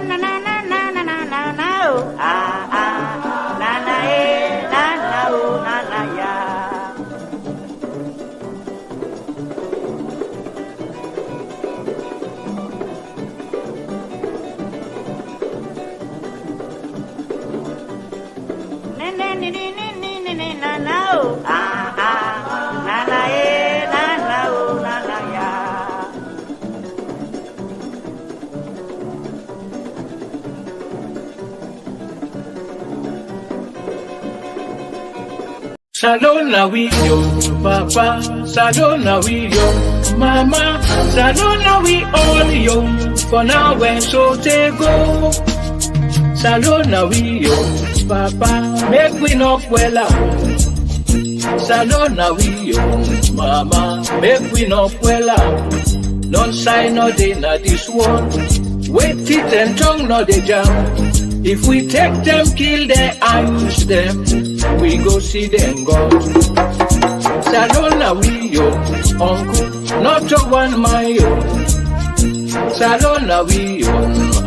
na na na na na na na na oh ah ah na na na na oh na na ya. Na na na na na na na na oh ah ah na na na oh na na ya. Salone we yo, papa, Salone we yo, mama, Salone we all yo, for now when so they go. Salone we yo, papa, make we knock well out. Salone we yo, mama, make we knock well out. None sign no day na this one, wait teeth and tongue no they jam. If we take them, kill them, and use them, we go see them God. Salone we yo, uncle, not a one my yo. Salone we yo,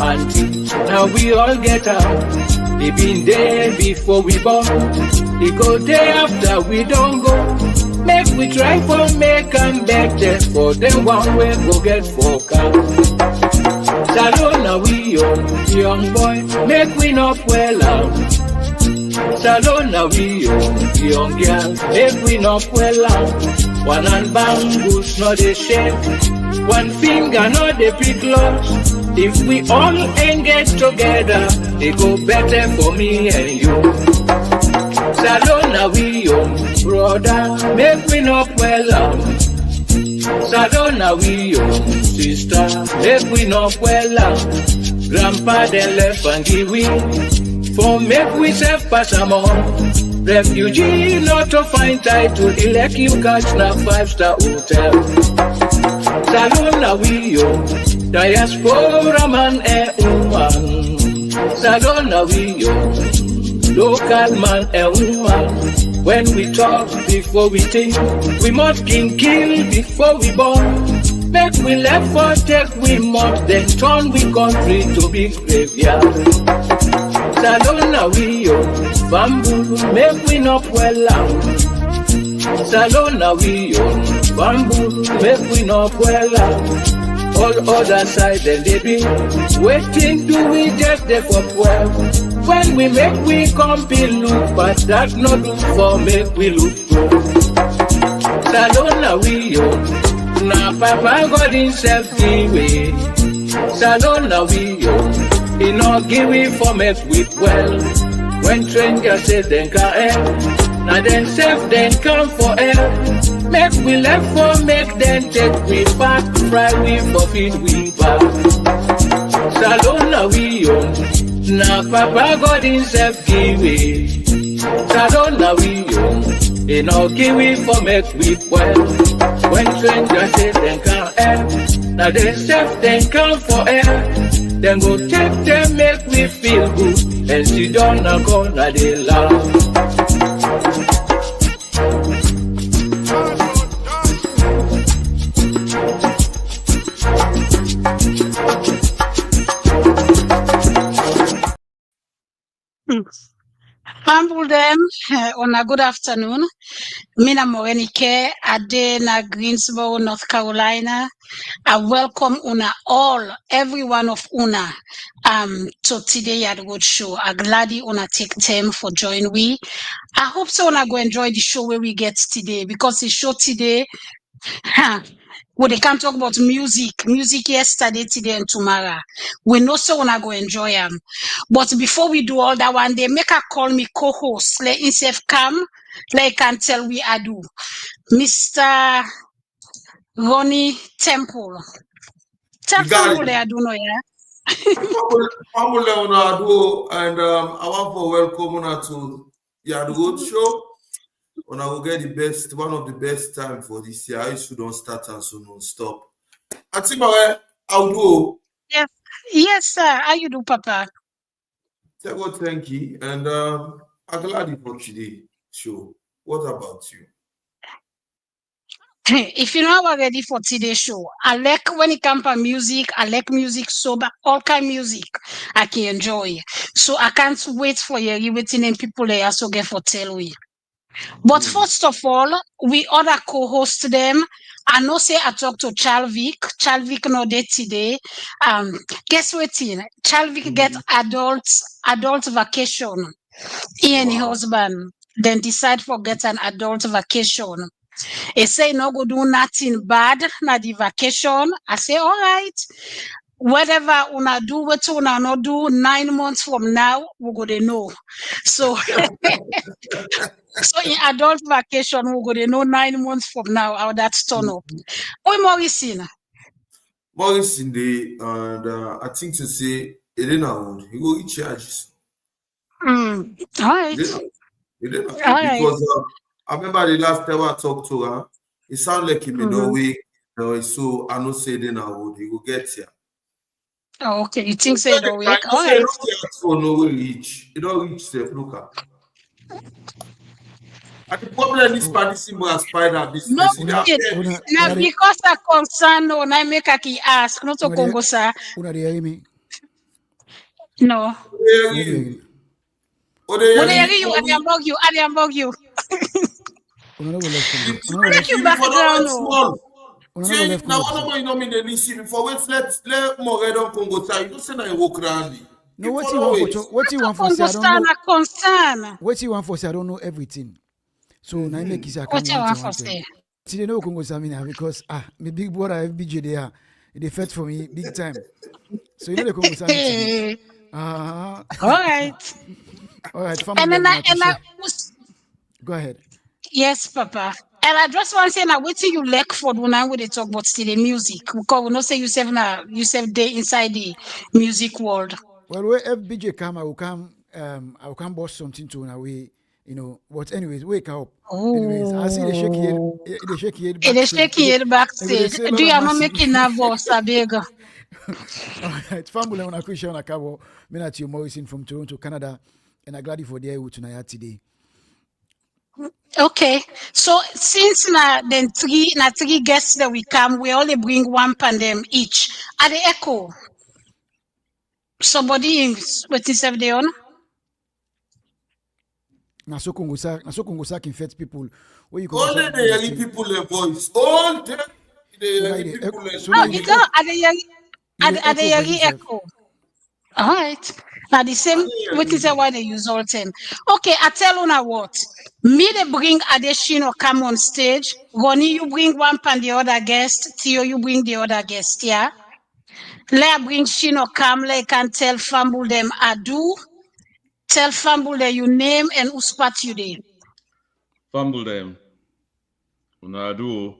auntie, now we all get out. They been there before we born, they go there after we don't go. Make we try for make and beg them for them one way go get for car. Salone we yo, young boy, make we not well out. Salone we yo, young girl, make we not well out. One hand bamboo, not a shake. One finger, not a pick loss. If we all engage together, they go better for me and you. Salone we yo, brother, make we not well out. Salone we yo, sister, make we not well out. Grandpa they left and give we, for make we self pass am on. Refugee not to find title, elect you catch na 5-star hotel. Salone we yo, diaspora man and woman. Salone we yo, local man and woman. When we talk before we think, we must kill before we born. Make we left for take we must, then turn we country to be graveyard. Salone we yo, bamboo, make we not well out. Salone we yo, bamboo, make we not well out. All other side then they be waiting, do we just there for 12? When we make we compete look, but that not do for make we look good. Salone we yo, na papa God himself give way. Salone we yo, he not give we for make we well. When strangers say they can help, now then self then come for help. Make we left for make them take we back, fry we for feed we back. Salone we yo, na papa God himself give way. Salone we yo, he no give we for make we well. When strangers say they can help, now they self they come for help. Then go take them make we feel good, and sit down and corner they laugh. Humble them on a good afternoon. Mina Morenike, Adena, Greensboro, North Carolina. I welcome Una all, every one of Una, to today Yad Rod show. I'm glad Una take time for join we. I hope so Una go enjoy the show where we get today, because the show today, well, they can talk about music yesterday, today, and tomorrow. We know so Una go enjoy them. But before we do all that one, they make a call me co-host. Let himself come, like can tell we I do. Mr. Ronnie Temple. Tell Famule I do know, yeah. Famule Una do, and I want to welcome Una to Yad Rod show. Una will get the best, one of the best time for this year. I should don't start and so non stop. I think I'll do. Yes, sir. How you do, Papa? Thank you. And I'm glad you for today show. What about you? If you're not ready for today's show, I like when it comes to music, I like music so but all kind of music I can enjoy. So I can't wait for you waiting and people there so get for tell we. But first of all, we other co-host them. I know say I talk to Chalvik. Chalvik no day today. Guess what? Chalvik get adult vacation. He and his husband then decide for get an adult vacation. He say no go do nothing bad na the vacation. I say all right. Whatever una do, what una not do, 9 months from now we go to know. So so in adult vacation we go to know 9 months from now how that's turn up. Oi Morrison. Morris in the and I think to say Elena would he go eat charges. All right. Elena All right. because I remember the last time I talked to her, it sounded like him in Norway. So I know say Elena would he go get here. Oh, okay, you think say the week? All right. All For Norway reach. It don't reach the look. And the problem is participating as spider business. No, now because I concern no, I make a key ask, not to Congo, sir. Una de hear me? No. When I hear you, I am bug you, I am bug you. Una no go left Congo. I like you background. Una no go left Now, Congo. one of my the listen for wait, let more red on Congo side. You don't say I walk around. No, what you want for? What you want for? Say I don't know. Concern. What you want for? Say I don't know everything. So now make it say I What can't you want want for? to. See, they know Congo Samina because my big brother FBJ there, they fed for me big time. So you know the Congo Samina. All right. All right. And then Go ahead. Yes, Papa. And I just want to say now, what do you like for when I would talk about still the music? Because we not say you save day inside the music world. Well, where FBJ come, I will come boss something to in a way, you know. But anyways, wake up. Anyways, I see the shaky head. The shaky head. The shaky head backstage. Do you not making that voice, Abega? All right, family on a Christian Akabo, Menatio Morrison from Toronto, Canada, and I'm glad for the air tonight today. Okay, so since then three guests that we come, we only bring one pandem each. At the echo, somebody what is they on? Na so Congo Sak infect people. Where you all the young people a voice. All the people. No, you know at the echo. All right. Now the same what is why they use all 10. Okay, I tell you now what. Me they bring Adeshino come on stage. Ronnie, you bring one pan the other guest. Theo, you bring the other guest, yeah. Let bring Shino come, like can tell Fumble them ado. Tell Fumble that you name and who spot you there. Fumble them. Una ado.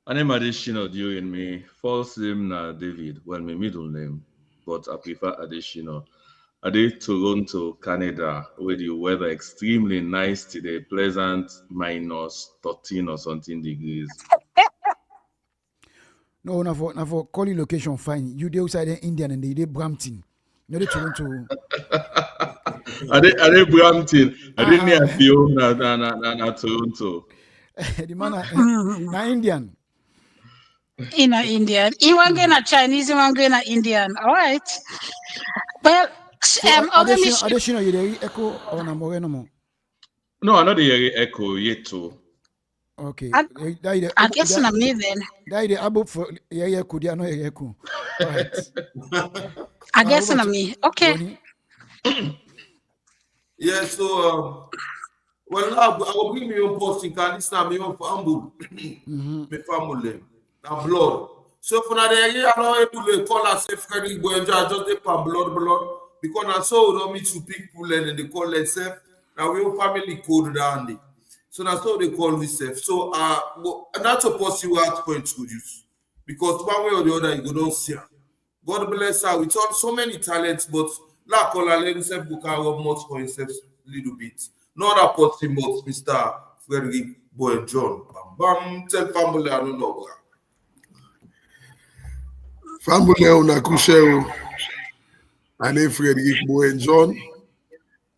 I name Adeshino during me. False name na David. Well, my middle name. But I prefer Adeshino. I did Toronto, Canada, where the weather extremely nice today, pleasant minus 13 or something degrees. No, now for calling location fine. You dey outside Indian and they dey Brampton. No, they Toronto. Are they Brampton? I didn't near Theo na Toronto. The man na Indian. In a Indian. You want to go Chinese, you want to go Indian. All right. Well, so Adeshino, you dey echo or na more no more? No, I'm not the echo yet too. Okay. I guess not me then. That is above for echo. They are not echo. All right. I guess not me. Okay. Yeah. So well, now I will bring me on posting. Can this now me on Fumble? Me family. Now blood. So for now, they are not able to call us a Frederick Boy just they pump blood. Because I saw don't meet to people and they call themselves. Now we have family code down. So that's how they call themselves. So that's a possible at point to use. Because one way or the other you don't see her. God bless her with so many talents, but like all her himself who can have much for himself a little bit. Not that possible, but Mr. Frederick Boy John. Bam, tell family I don't know. Family on Akushero. Ane Frederick Boy John,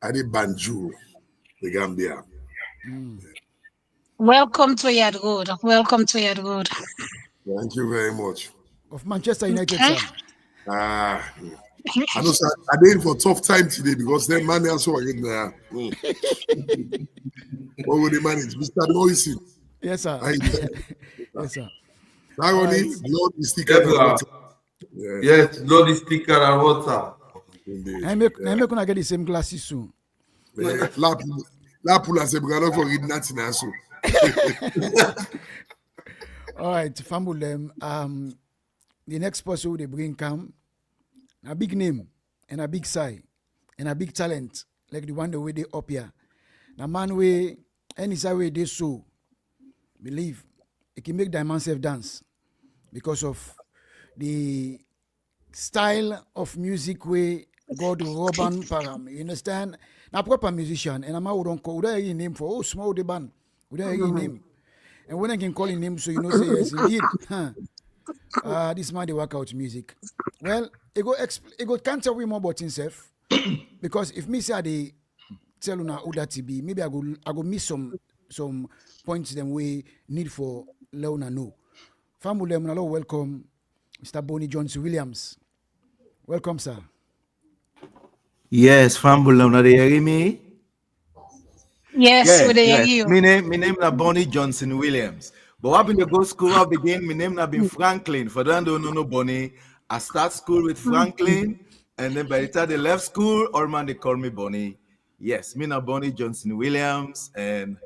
Ane Banjul, the Gambia. Welcome to Yad Rod. Welcome to Yad Rod. Thank you very much. Of Manchester United, Okay. sir. Ah, I know, sir. I'm in for tough time today because then man also again there. What will they manage? Mr. Morrison. Yes, sir. I Yes, sir. Irony, Alright. blood is thicker Yes, than sir. water. Yeah, Yes, blood is thicker than water. indeed. I make gonna get the same glasses soon. La pula se brother for reading that in so. All right, Fambulem. The next person they bring come a big name and a big size and a big talent like the one the way they up here. The man way any side way they so believe it can make diamond self dance because of the style of music way God Robin Param. You understand? Now proper musician and I'm out don't call a name for small the band. Would I name? And when I can call him name, so you know say yes indeed. This man they work out music. Well, it go can't tell me more about himself because if me say I dey tell una who that be, maybe I go miss some points them we need for Leona know. Family, welcome, Mr. Bonnie Johnson Williams. Welcome, sir. Yes, Fambula, now they hear me? Yes, we hear Yes. you. My name is Bonnie Johnson Williams. But I've been to go school, I begin, my name have been Franklin. For them don't know Bonnie, I start school with Franklin, and then by the time they left school, all man they call me Bonnie. Yes, me na Bonnie Johnson Williams, and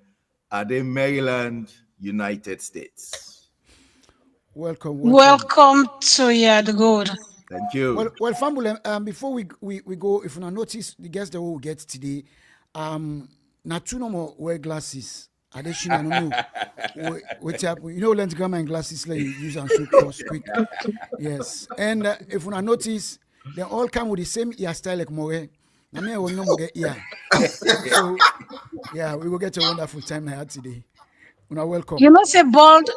I dey Maryland, United States. Welcome. Welcome to Yad Rod. Thank you. Well, Family, before we go, if you not notice the guests that we will get today, not two no more wear glasses. Additional, no know. Wait up, you know, learn to come and glasses like you use and so cross quick. Yes, and if you not notice, they all come with the same hairstyle like More. I mean, I will no more get ear. So, yeah, we will get a wonderful time here today. Una welcome. You know, say bald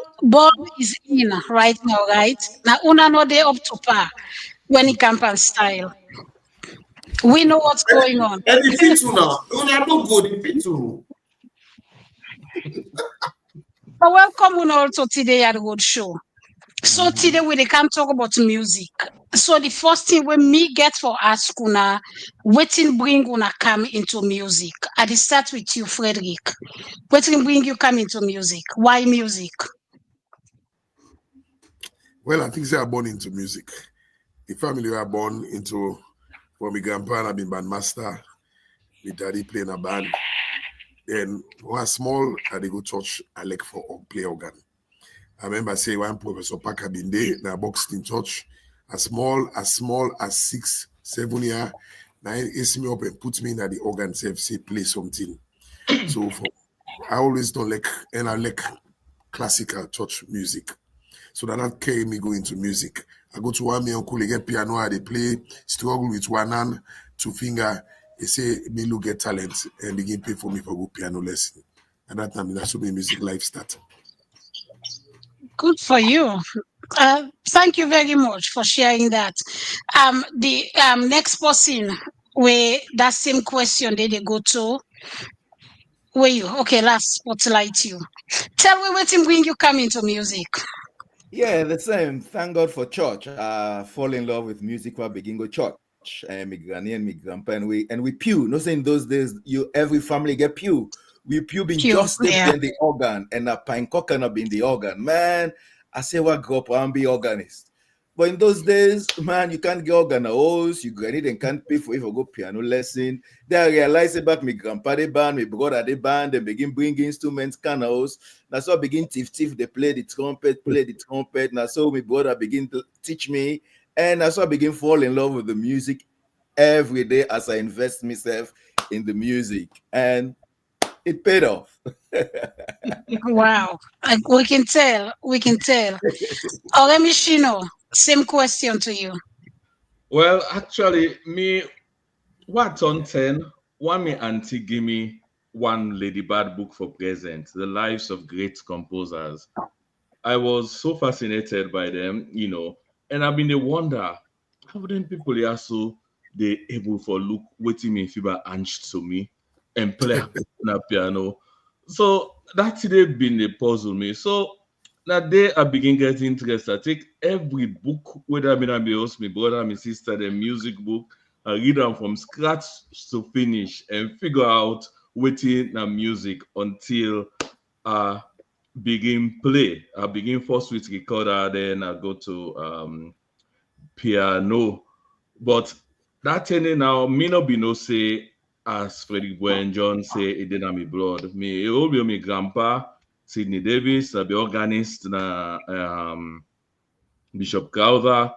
is in right now, right? Now, una no they up to par when it comes and style. We know what's going on. And the fit now. Una no good, the fit too. But welcome una also today at Road Show. So today we can talk about music. So the first thing when me get for ask una, wetin bring una come into music? I dey start with you, Frederick. Wetin bring you come into music? Why music? Well, I think they are born into music. The family were born into, for my grandpa, I've been bandmaster. My daddy playing a band. Then when I was small, I dey go church, I like for play organ. I remember saying one Professor Parker been there, now boxed in church, as small as 6, 7 years. Now he asked me up and put me in the organ, say play something. So I always don't like, and I like classical church music. So that carried me go into music. I go to one my uncle, they get piano, they play, struggle with one hand, 2 finger. They say, me look get talent, and begin pay for me for go piano lesson. And that time, that's my music life started. Good for you. Thank you very much for sharing that. The next person where that same question they go to. Where you? Okay, last spotlight you. Tell me what bring you come into music. Yeah, the same. Thank God for church. Fall in love with music while begin go church. And my granny and my grandpa and we pew. No saying those days every family get pew. We pew been just in the organ and a pine cocker not been the organ. Man, I say what grew up and be organist. But in those days, man, you can't get organ house, you granny then can't pay for if you go piano lesson. Then I realized about my grandpa the band, my brother the band, and begin bringing instruments canals. Now so I begin tiff they play the trumpet. Now so my brother begin to teach me. And that's why I begin fall in love with the music every day as I invest myself in the music. And it paid off. Wow. We can tell. Oremi Shino, same question to you. Well, actually, me, what on 10, one me auntie give me one Lady Bad book for present, The Lives of Great Composers. I was so fascinated by them, and I've been a wonder, how wouldn't people here so they able for look waiting me fiber anch to me and play na piano. So that today been a puzzle me. So that day I begin getting interested. I take every book, whether I be host, my brother, my sister, the music book, I read them from scratch to finish and figure out waiting the music until I begin play. I begin first with recorder, then I go to piano. But that thing now, me no be no say as Freddie Gwen John say it didn't me blood. Me it will be my grandpa, Sidney Davis, be organist na Bishop Crowther.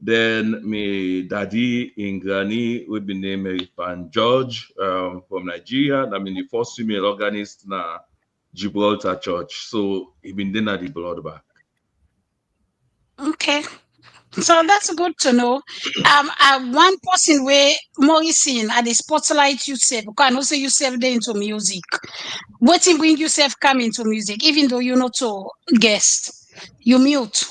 Then me daddy in granny would be named Pan George from Nigeria. I mean the first female organist na Gibraltar Church. So he been then at the blood back. Okay. So that's good to know. One person where Morrison at the spotlight yourself, because I know say yourself there into music. What thing bring yourself come into music, even though you're not a guest? You mute.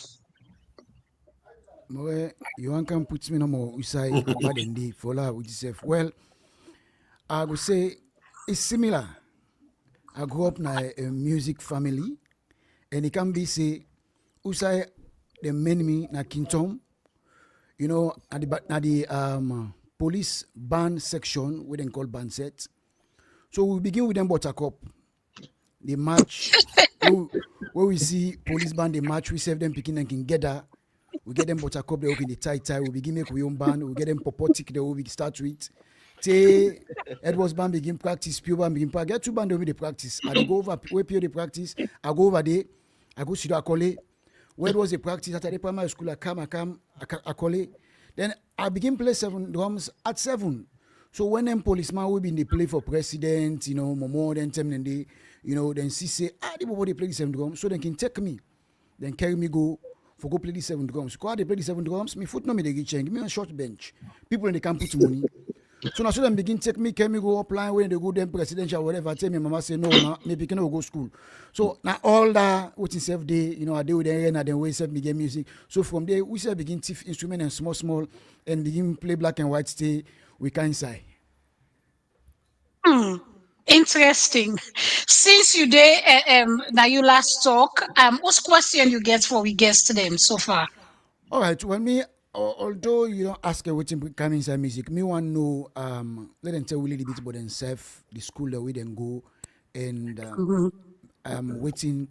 Moe, you want can put me no more usai agbadendi for la with yourself. Well, I would say it's similar. I grew up in a music family, and it can be say usai the men me na Kintom, you know, at the police band section, we then call band set. So we begin with them Buttercup. They march. where we see police band, they march, we serve them picking and can gather. We get them Buttercup, they open the tie. We begin make we own band. We get them Popotic, they will start with. Te Edwards band begin practice, Pure band begin practice. Get two band over the practice. I go over where Pure the practice. I go over there. I go see the Akole. Where was the practice at the primary school? I come, Akole. Then I begin play 7 drums at 7. So when them policeman will be in the play for president, you know, Momo, then them and they, you know, then see say, they play the 7 drums, so they can take me, then carry me go for go play the 7 drums. Because they play the 7 drums, me foot no me they get change, give me a short bench. People in the camp put money. So now so them begin take me, carry me go up line when they go them presidential whatever. Tell me mama say no, nah, me picking no go school. So now all that what is self day, you know, I do with them and then we self begin music. So from there we self begin tiff instrument and small and begin play black and white stay. We can't say. Interesting. Since you day now you last talk, what's question you get for we guest them so far? All right. Well, me, although you don't ask a waiting come inside music, me want know let them tell a little bit about themselves, the school that we then go, and waiting.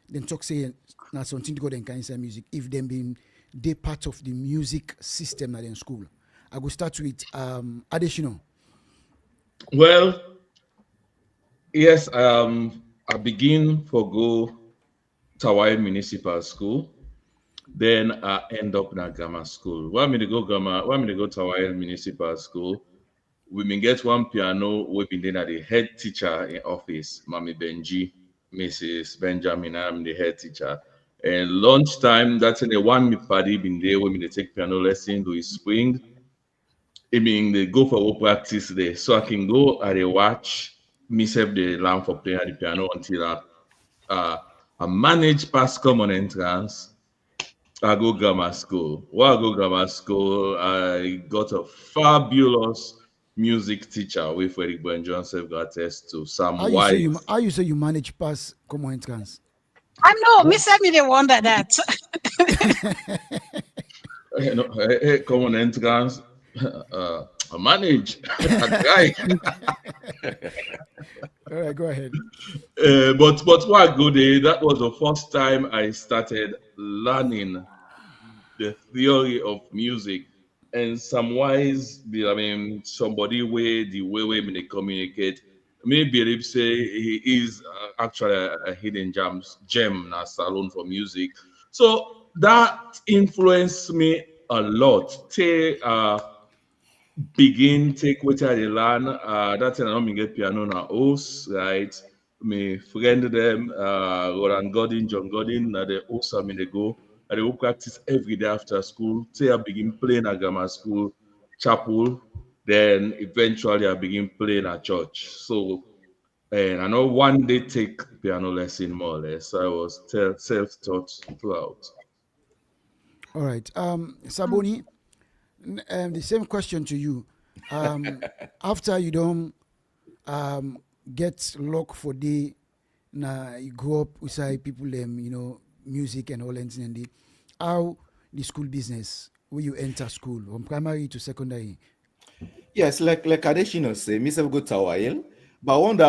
Then talk say now something to go then come inside music. If them being they part of the music system at in school, I go start with additional. Well, yes, I begin for go Tawai Municipal School. Then I end up in a grammar school. Why me to go grammar? Why me to go Tawai Municipal School? We may get one piano. We been then at the head teacher in office, Mami Benji, Mrs. Benjamin. I'm the head teacher. And lunchtime, that's in the one me party been there. We may take piano lesson. Do spring. I mean, they go for practice there, so I can go and they watch myself the learn for playing at the piano until I manage past common entrance. I go grammar school. While I go grammar school, I got a fabulous music teacher with Eric Ben Johnson got test to Sam White. How you say you manage pass common entrance? I know, me said me they wonder that. Common entrance. I manage. I try. All right, go ahead. But what I go there, that was the first time I started learning the theory of music. And some wise, I mean, somebody way the way they communicate, maybe they say he is actually a hidden gem na Salone for music. So that influenced me a lot. Begin take what I learn. That's when I don't get piano na host, right? Me friend them, Roland Godin, John Godin, na the host I mean they go. And they will practice every day after school. Say I begin playing at grammar school, chapel. Then eventually I begin playing at church. So and I know one day take piano lesson more or less. So I was self-taught throughout. All right. Saboni, the same question to you. After you don't get luck for the Now you grow up with people music and all that and how the school business where you enter school from primary to secondary. Yes, like Adeshino say, me say we go Tawayel, but I wonder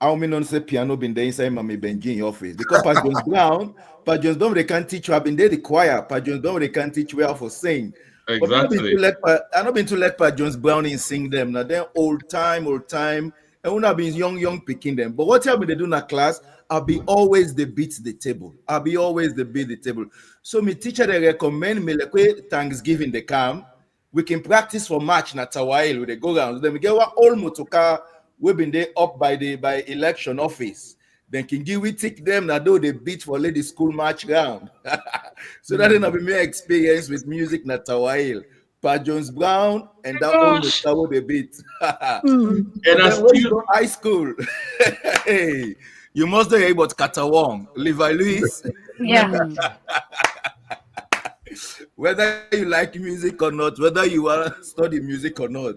how me non say piano been there inside Mammy Benji in office because Pa Jones Brown, Pa Jones Brown they can't teach you. I've been there the choir. Pa Jones Brown they can't teach you how for sing. But Exactly. I not been to let Pa Jones Brown in sing them. Now they're old time, and when I've been young picking them. But what I've been doing in class, I'll be always the beat the table. I'll be always the beat the table. So my teacher they recommend me like Thanksgiving they come. We can practice for match na Tawail with the go rounds. Then we get one old motoka we been there up by election office. Then can give we take them that do the beat for lady school match round. So that didn't have my experience with music na Tawail. Pa Jones Brown and that old Gosh. motoka with the beat. Mm. But And I then when you still go high school, hey, you must know about Katawong, Levi Lewis. Yeah. Whether you like music or not, whether you want to study music or not,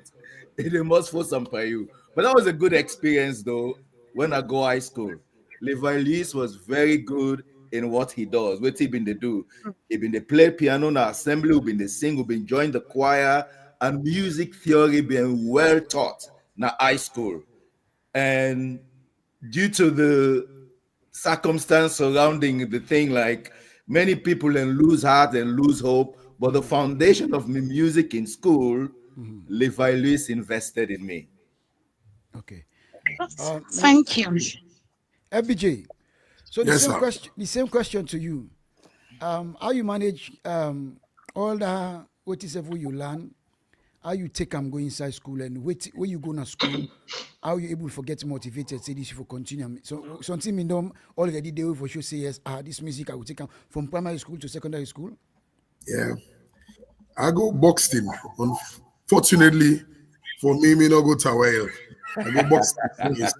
they must force some for you. But that was a good experience though when I go high school. Levi Lewis was very good in what he does. What he been to do? He been to play piano in assembly, he been to sing, he been join the choir, and music theory being well taught in high school. And due to the circumstance surrounding the thing, like many people then lose heart and lose hope. But the foundation of my music in school, Levi Lewis invested in me. Okay. Thank you. FBJ. So Yes, sir. the same question to you. How you manage all the what is ever you learn, how you take and go inside school and where you go to school, how you able to get motivated, say this for continue. So something me know already they will for sure say yes, this music I will take from primary school to secondary school. Yeah. I go boxing. Unfortunately, for me not go Tawel. I go boxing yes,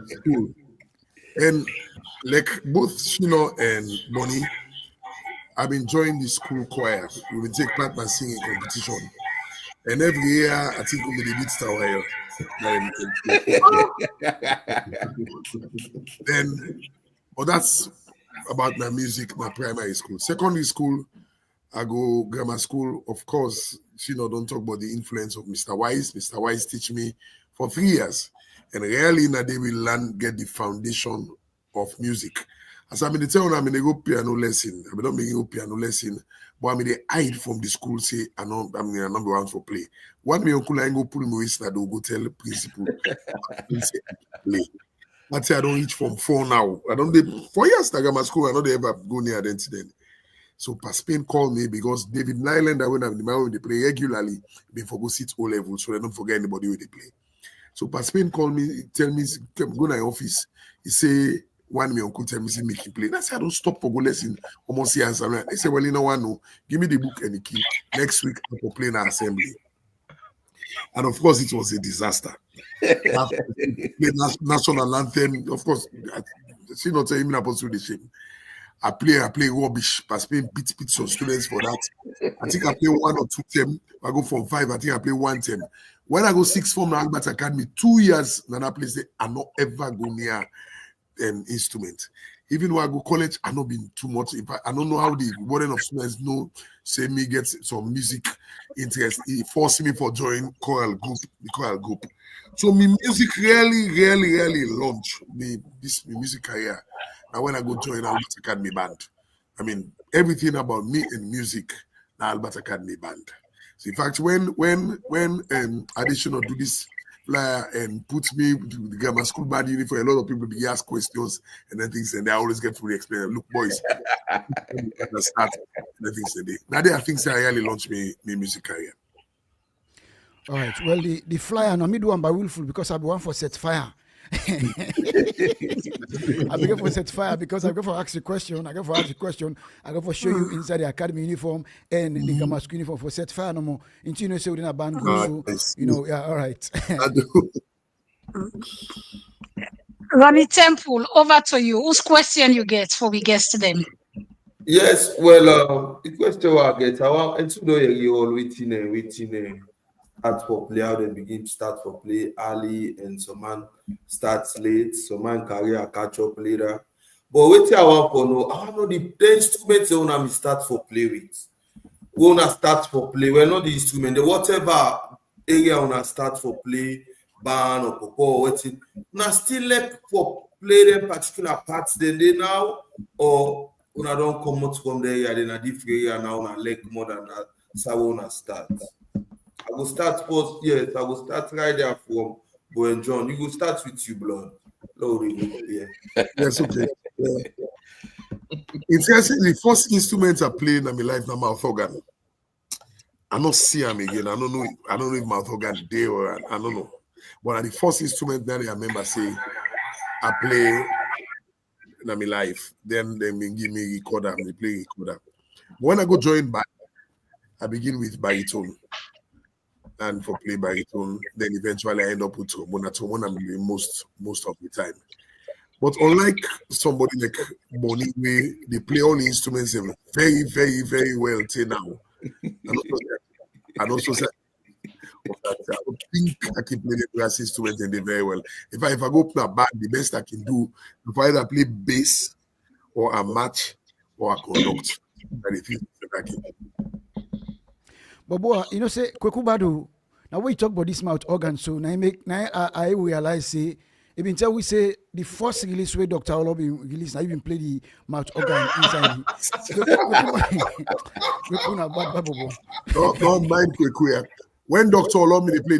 school. And like both Shino and Bonnie, I've been joining the school choir. We will take part in singing competition. And every year, I think we will beat Tawel. Then, but that's about my music, my primary school. Secondary school, I go grammar school. Of course, don't talk about the influence of Mr. Wise. Mr. Wise teach me for 3 years. And rarely in a day we get the foundation of music. As I mean, I mean, they go piano lesson. I don't mean go piano lesson, but I mean, they hide from the school, say, I'm number one for play. One me uncle I go pull me waist that go tell the principal, play. That's I don't reach from 4 now. I don't, 4 years, I got my school, I don't ever go near identity. So Spain called me because David Nyland, when I'm the man they play regularly, they for go sit O level, so they don't forget anybody where they play. So Spain called me, tell me, go to my office. He say, one me uncle tell me, say, make him play. And I said, I don't stop for go lesson. Almost years. They say, well, you know what, no, give me the book and the key. Next week, I will play in our assembly. And of course, it was a disaster. The national anthem, of course, she not tell him about the shame. I play rubbish. Spain beat some students for that. I think I play 1 or 2 term. I go from 5. I think I play 1 term. When I go 6 form Albert Academy, 2 years, then I play say I not ever go near an instrument. Even when I go college, I not been too much. I don't know how the warden of students know. Say me get some music interest. He forced me for join the choral group. So my music really launched me music career. Now when I go join Albert Academy band, I mean everything about me and music, the Albert Academy band. So in fact, when additional do this flyer and put me to the grammar school band uniform, a lot of people be ask questions and then things, and they always get fully explain. Look, boys, start and then things. Now there are things that really launched me music career. All right. Well, the flyer no me do one by willful because I be one for set fire. I begin for set fire because I go for ask a question. I go for show you inside the academy uniform and the grammar school uniform for set fire no more. Until say within a band group, so yeah, all right. I do. Ronnie Temple, over to you. Whose question you get for we guess them? Yes, well, the question I get, I want to know you all waiting. start for play, how they begin start for play early, and some man starts late, some man career catch up later. But wetin I want for know, I know the instruments they wanna me start for play with. We wanna start for play. Well, not the instrument, the whatever area wanna start for play, band or popo or wetin. Una still like for play them particular parts then they now, or una don't come out from the area, then a different area now una like more than that. So we wanna start. I will start first, yes, I will start right there from Boy and John. You go start with you, blood. Lord, yeah. Yes, okay. Yeah. Interestingly, the first instrument I played in my life now mouth organ. I don't see him again. I don't know if mouth organ day or I don't know. But the first instrument that I remember say I play in my life. Then they give me recorder, they play recorder. When I go join back, I begin with baritone. And for play baritone, then eventually I end up with trombone. Trombone I'm doing most of the time. But unlike somebody like Bonnie, where they play all the instruments very, very, very well till now. And also say, I don't think I can play the brass instrument and they very well. If I go play a band, the best I can do, if I either play bass or a match or a conduct. That is that I can do. But boy, you know, say Kwekubado. Now when you talk about this mouth organ, so now I realize say even tell we say the first release where Dr. Olobi released, I even play the mouth organ inside. Don't mind Kwekwe. When Dr. Olobi they play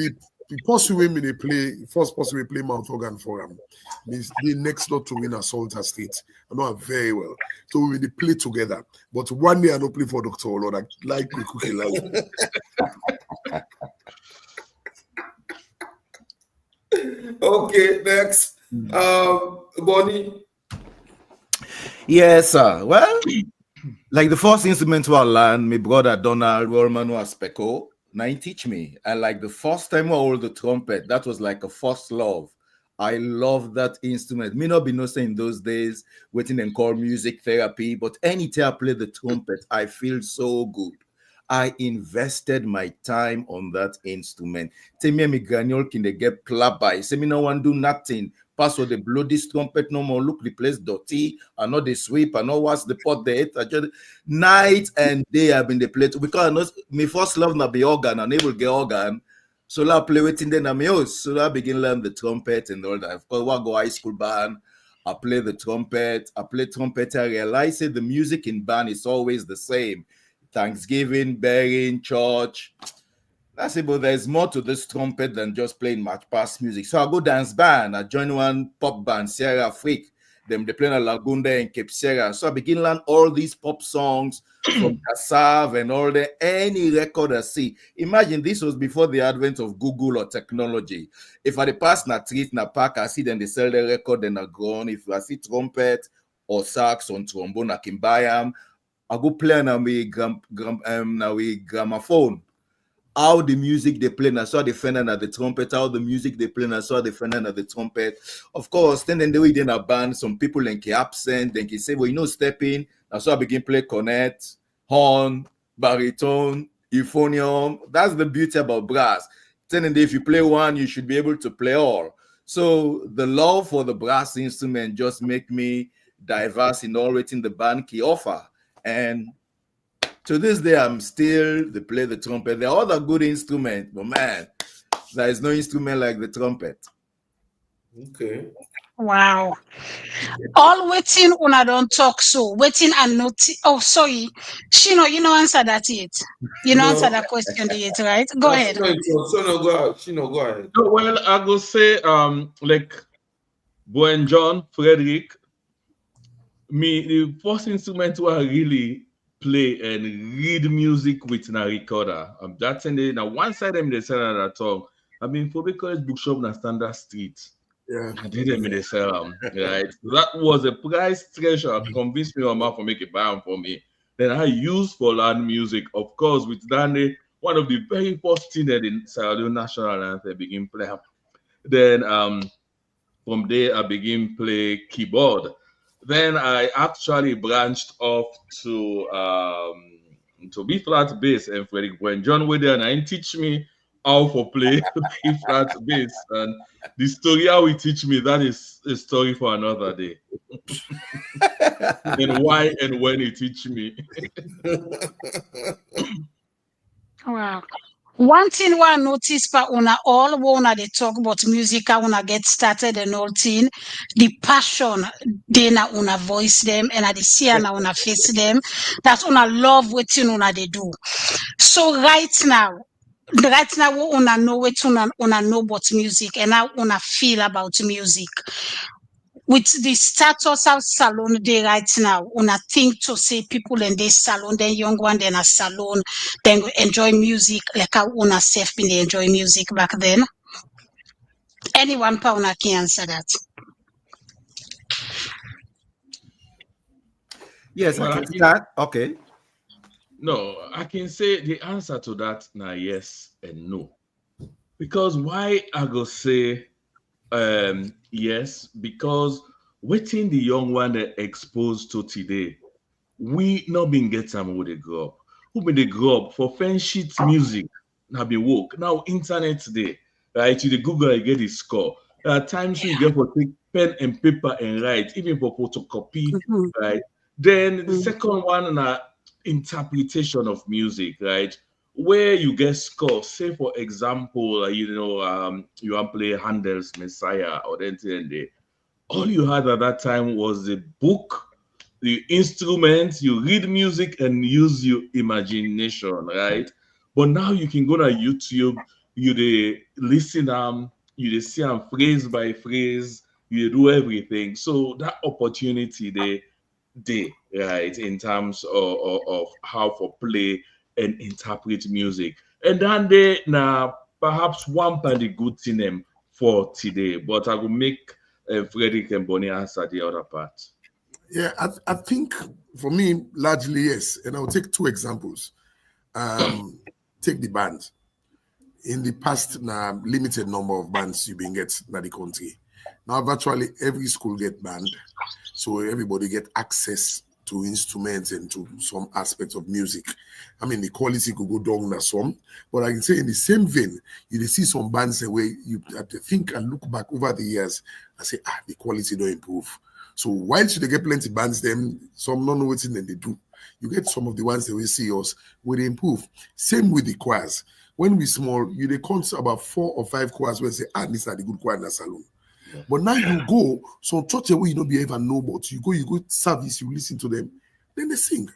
the first way they play mouth organ for him. Means the next lot to win Assault State. I know very well. So we will play together. But one day I don't play for Dr. Olobi. I like Kwekwe like. Okay, next. Bonnie. Yes, sir. Well, like the first instrument I learned, my brother Donald Rollman was Peko. Now he teach me. And like the first time I hold the trumpet, that was like a first love. I love that instrument. Me not be no say in those days waiting and call music therapy, but anytime I play the trumpet, I feel so good. I invested my time on that instrument. Tell me, granule can they get clap by? Say me no one do nothing. Pass with the blow this trumpet no more. Look the place dirty. I know they sweep. I know what's the pot they hit. I just night and day I've been the play because I know my first love na be organ and able get organ. So I play with then I'm yours. So I begin learn the trumpet and all that. Of course, I go high school band. I play the trumpet. I play trumpet. I realize that the music in band is always the same. Thanksgiving, burying, church. That's it, but there's more to this trumpet than just playing match pass music. So I go dance band. I join one pop band, Sierra Freak. Them they play in Lagunda and Cape Sierra. So I begin learn all these pop songs from Kassav and all that. Any record I see. Imagine this was before the advent of Google or technology. If I pass na street, na park, I see them they sell the record and I go on. If I see trumpet or sax on trombone, I can buy them. I go play on my gramophone. How the music they play, I saw the friend at the trumpet. How the music they play, I saw the friend at the trumpet. Of course, then they in a band. Some people then can absent. Then can say, well, you know, step in. I saw I begin play cornet, horn, baritone, euphonium. That's the beauty about brass. Then if you play one, you should be able to play all. So the love for the brass instrument just make me diverse in all waiting the band can offer. And to this day, I'm still to play the trumpet. There are other good instruments, but man, there is no instrument like the trumpet. Okay. Wow. All waiting una don't talk so. Waiting and not. Oh, sorry. Shino, you know answer that yet. You know answer that question yet, right? Go ahead. Shino, go ahead. Well, I go say like Boy and John, Frederick. Me, the first instrument where I really play and read music with a recorder. That's in the now one side them they sell that song. I mean, for because bookshop na Standard Street. Yeah. I didn't mean they sell them. Right. That was a price treasure. Convinced me mama for make it buy them for me. Then I used for learn music, of course, with Danny, one of the very first things that in Salone National Anthem begin play. Then from there I begin play keyboard. Then I actually branched off to B flat bass and Frederick when John Wade and I teach me how for play flat bass. And the story how he teach me, that is a story for another day. And why and when he teach me. Wow. One thing I notice for una all when they talk about music, I wanna get started and all thing, the passion they na una voice them and I see and I una face them. That una love what una they do. So right now we una know what una know about music and how una feel about music. With the status of Salone day right now, una think to say people in this salon, then young one, then a salon, then enjoy music like how una self been dey enjoy music back then. Anyone pa una can answer that. Yes, Well, I can start. Okay. No, I can say the answer to that now yes and no. Because why I go say yes, because waiting the young one that exposed to today, we not been get some who they grow up. Who been they grow up for fan sheet music now be woke. Now internet today, right? You the Google you get the score. There are times you get for take pen and paper and write, even for photocopy, Mhm. right? Then the second one na interpretation of music, right? Where you get score, say for example, you want play Handel's Messiah or anything, and all you had at that time was the book, the instruments, you read music and use your imagination, right? But now you can go to YouTube, you they listen you they see phrase by phrase, you do everything. So that opportunity they right in terms of how for play and interpret music. And then they now perhaps one part the good thing them for today, but I will make Frederick and Bonnie answer the other part. Yeah, I think for me, largely yes. And I'll take two examples. Take the band. In the past, na limited number of bands you been get in the country. Now virtually every school get band. So everybody get access to instruments and to some aspects of music. I mean, the quality could go down na some, but I can say in the same vein, you see some bands where you have to think and look back over the years and say, the quality don't improve. So while should they get plenty bands, them some don't know what they do. You get some of the ones that we see us where they improve. Same with the choirs. When we small, you they count about 4 or 5 choirs where say, these are the good choir in the salon. But now you go, so church where you don't be ever know, but you go service, you listen to them, then they sing.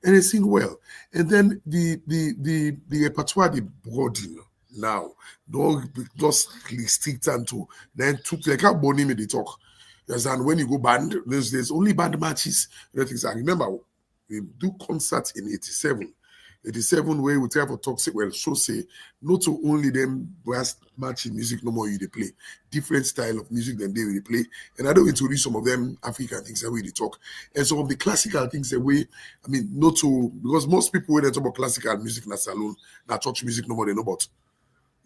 And they sing well. And then the repertoire they broaden now. Don't just strict and to then took like how Bonnie made they talk. Yes, and when you go band, there's only band matches. Things I remember we do concerts in 87. 87 where we try for toxic well show say not to only them brass matching music no more you they play different style of music than they will play, and I don't introduce some of them African things that we they talk and some of the classical things that we not to, because most people when they talk about classical music in a salon na church music no more they know about.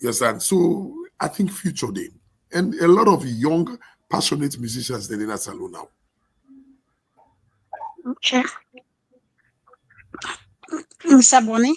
You understand? So I think future day and a lot of young passionate musicians they're in a salon now. Okay. Mr. Bonnie.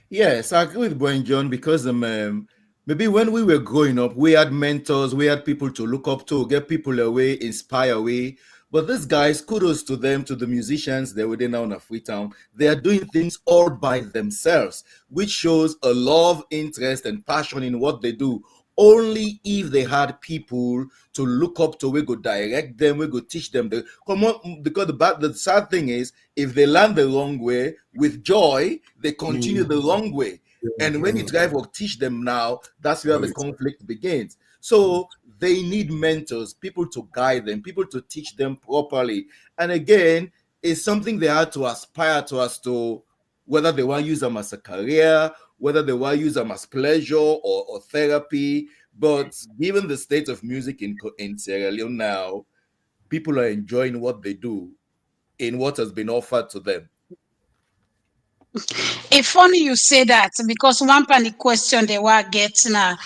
Yes, I agree with Brian John because maybe when we were growing up, we had mentors, we had people to look up to, get people away, inspire away. But these guys, kudos to them, to the musicians, they were there now in a Freetown. They are doing things all by themselves, which shows a love, interest, and passion in what they do. Only if they had people to look up to, we go direct them, we go teach them. Come on, because the sad thing is, if they learn the wrong way, with joy, they continue the wrong way. And when you try to teach them now, that's where the conflict begins. So they need mentors, people to guide them, people to teach them properly. And again, it's something they have to aspire to as to whether they want to use them as a career, whether they want to use them as pleasure or therapy. But given the state of music in Sierra Leone now, people are enjoying what they do in what has been offered to them. It's funny you say that because one panic question they were getting now,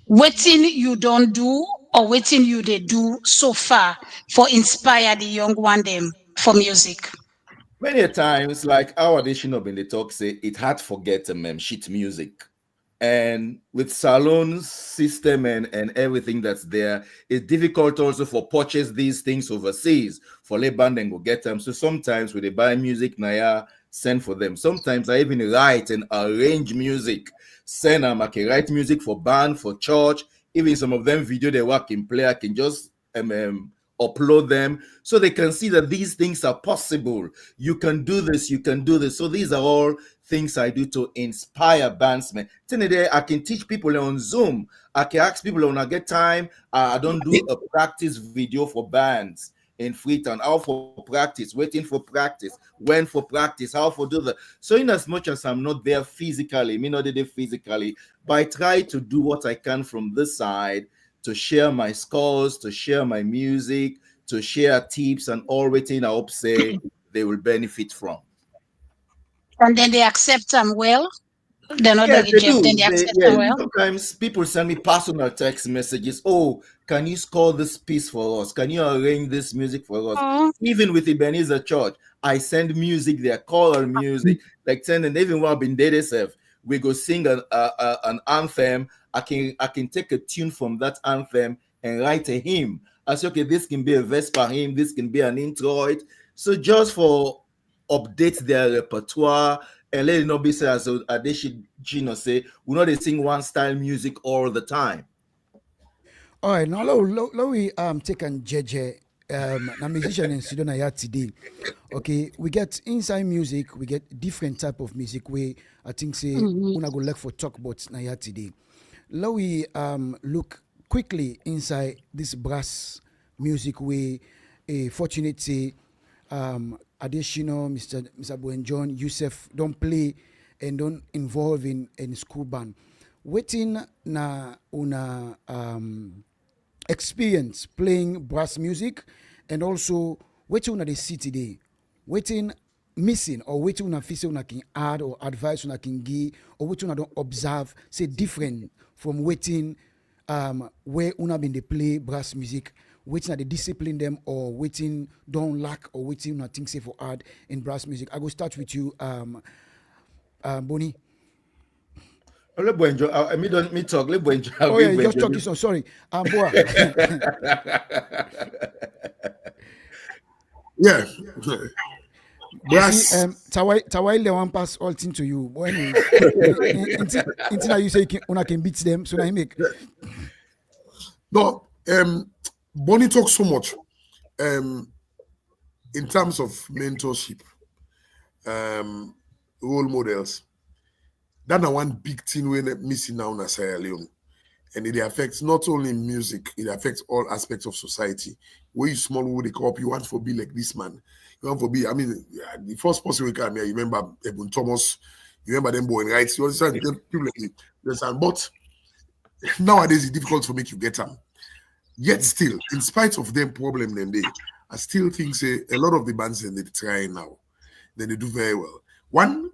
waiting you don't do or waiting you they do so far for inspire the young one them for music. Many a times, like our addition of in the talk say, it had forget shit music. And with Salone's system and everything that's there, it's difficult also for purchase these things overseas for lay band and go get them. So sometimes when they buy music, Naya send for them. Sometimes I even write and arrange music. Send them, I can write music for band, for church. Even some of them video they work in play, I can just upload them so they can see that these things are possible. You can do this, you can do this. So these are all things I do to inspire bandsmen. Today I can teach people on Zoom. I can ask people when I get time. I don't do a practice video for bands in Freetown. How for practice, waiting for practice, when for practice, how for do that. So in as much as I'm not there physically, me not there physically, but I try to do what I can from this side to share my scores, to share my music, to share tips and all waiting I hope say they will benefit from. And then they accept them well. They're not Yes, the they reject, do. then they accept them well. Sometimes people send me personal text messages. Oh, can you score this piece for us? Can you arrange this music for us? Oh, Even with Ebenezer Church, I send music there, choral music, like sending even while being dated self. We go sing an anthem. I can take a tune from that anthem and write a hymn. I say, okay, this can be a Vesper hymn, this can be an introit. So just for update their repertoire and let it not be said as they should say we know they sing one style music all the time. All right, now let we take and JJ na musician in Sidona here today. Okay, we get inside music, we get different type of music where I think say una go like for talk about na here today. Let we look quickly inside this brass music where fortunate say additional Mr. Bowen John Yusuf don't play and don't involve in school band. Waiting na una experience playing brass music and also waiting una the see today. Waiting missing or waiting una feel say una can add or advice una can give or waiting una don't observe say different from waiting where una been they play brass music. Waiting at the discipline them or waiting don't lack or waiting not think say for art in brass music. I go start with you, Bonnie. Let me talk. Oh yeah, just talk this one. Sorry, Boa. Yeah. Brass. Tawai le one pass all thing to you. But anyway, until you say una can beat them, so now you make. No, Bonnie talks so much in terms of mentorship, role models. That's one big thing we're missing now in Sierra Leone. And it affects not only music, it affects all aspects of society. Where you small who they come up, you want to be like this man. You want to be, the first person we came here, you remember Ebun Thomas, you remember them boy, right? You understand? People like you understand? But nowadays it's difficult to make you get them. Yet still, in spite of them problem then I still think say a lot of the bands then they try now. Then they do very well. One,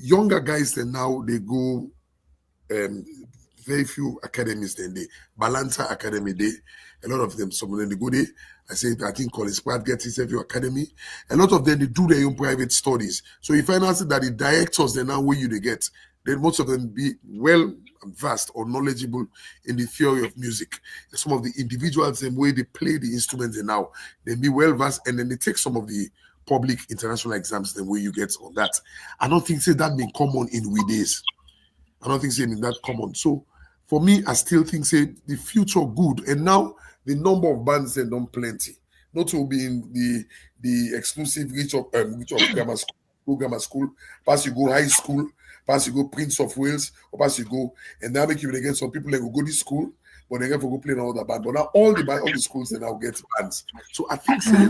younger guys then now they go very few academies then they Balanta Academy they a lot of them some of them they go there. I think College Pratt gets his every academy. A lot of them they do their own private studies. So you find out that the directors then now where you they get, then most of them be well vast or knowledgeable in the theory of music. Some of the individuals the way they play the instruments and now they be well versed and then they take some of the public international exams the way you get on that. I don't think say that been common in we days. I don't think say been that common. So for me, I still think say the future good. And now the number of bands they don't plenty. Not to be in the exclusive reach of grammar school, pass you go high school, pass you go Prince of Wales, or pass you go, and now make you get some people that will go to school, but they get to go play another band. But now all the schools they now get bands. So I think say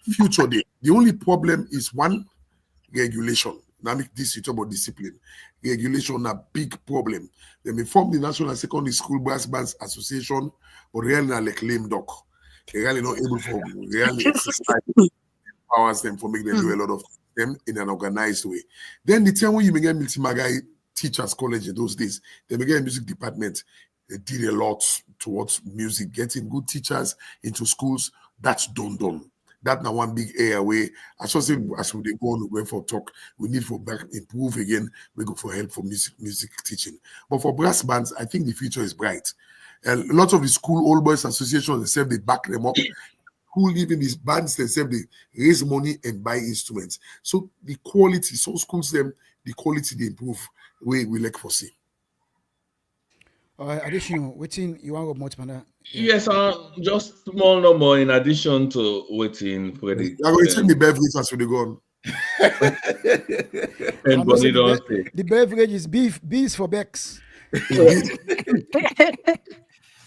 future day. The only problem is one, regulation. Now make this you talk about discipline. Regulation a big problem. They may form the National Secondary School Brass Bands Association, but really not like lame duck. They really not able to really exercise powers them for making them do a lot of them in an organized way. Then the time when you begin multi-magai teachers college in those days, they began music department. They did a lot towards music, getting good teachers into schools. That's done. That now one big area where as I say as we go on, we go for talk, we need for back improve again. We go for help for music teaching. But for brass bands, I think the future is bright. And lots of the school old boys associations themselves they back them up. Who live in these bands themselves they raise money and buy instruments. So the quality, so schools them the quality they improve. We like for see. Additional, waiting you want much man. Yes, just small number in addition to waiting for the. I'm going to take the beverage as we go on. And Bonnie don't say. The beverage is bees for Becks.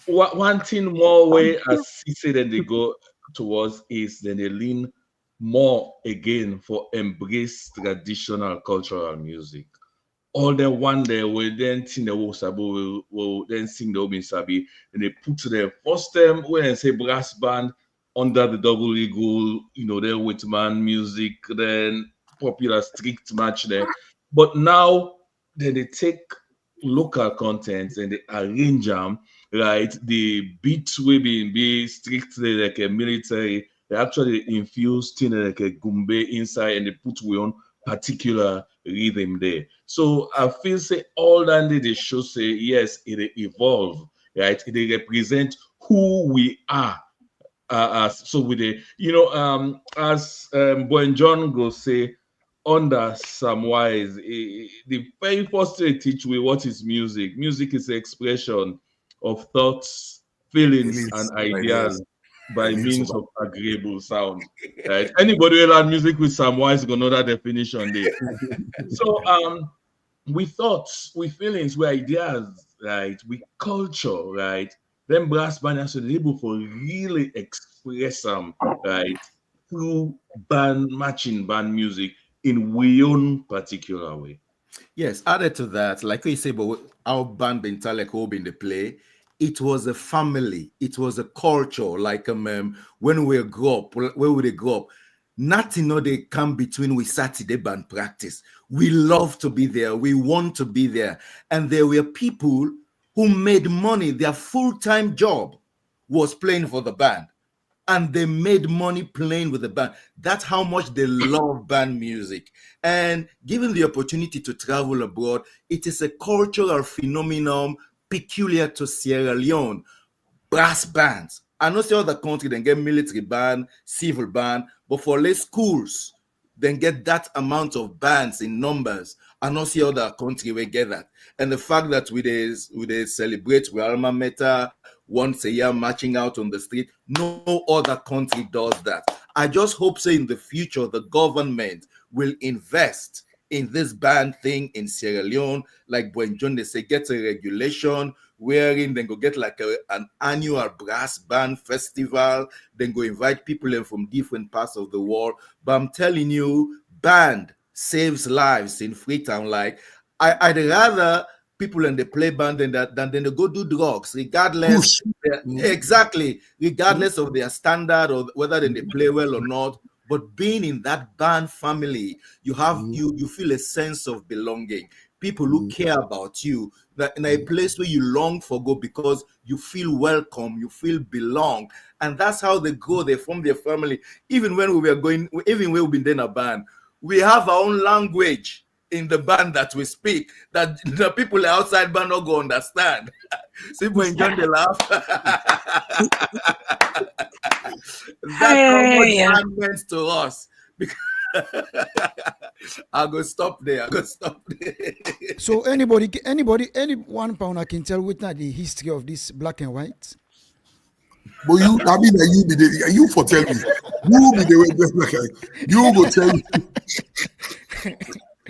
One thing more way as he said that they go towards is then they lean more again for embrace traditional cultural music. All the one day will then sing the Wosabu will then sing the Obin Sabi, and they put their first time when they say brass band under the double eagle, there with man music, then popular strict match there. But now then they take local contents and they arrange them, right? The beats will be strictly like a military. They actually infuse things like a gumbe inside and they put on particular rhythm there. So I feel say all that they should say yes, it evolve, right? It represent who we are. So with the as Boy John go say under some wise, the very first thing they teach we what is music. Music is the expression of thoughts, feelings, and ideas by means of agreeable sound. Right? Anybody who learn music with some wise gonna know that definition there. So with thoughts, with feelings, with ideas, right? With culture, right? Then brass band are able for really express them, right? Through matching band music in we own particular way. Yes, added to that, like we say, but our band been like in the play, it was a family, it was a culture. Like when we grew up, where would they grow up? Nothing they come between we Saturday band practice. We love to be there, we want to be there. And there were people who made money, their full-time job was playing for the band. And they made money playing with the band. That's how much they love band music. And given the opportunity to travel abroad, it is a cultural phenomenon peculiar to Sierra Leone. Brass bands. I know some other country then get military band, civil band, but for less schools, then get that amount of bands in numbers. I know see other country we get that. And the fact that we celebrate with alma mater once a year marching out on the street, no other country does that. I just hope say in the future the government will invest in this band thing in Sierra Leone, like when John they say get a regulation wherein then go get like an annual brass band festival, then go invite people in from different parts of the world. But I'm telling you, band saves lives in Freetown. Like I'd rather people in the play band than they go do drugs, regardless. Exactly, regardless of their standard or whether they play well or not. But being in that band family, you have you feel a sense of belonging. People who care about you, that in a place where you long for go because you feel welcome, you feel belong, and that's how they go. They form their family. Even when we were going, even when we've been in a band, we have our own language in the band that we speak that the people outside band not go understand. People enjoy the laugh. That's how much band meant to us. I go stop there. So any one pounder can tell with the history of this black and white. But you be you for tell me. You be the way you go tell me.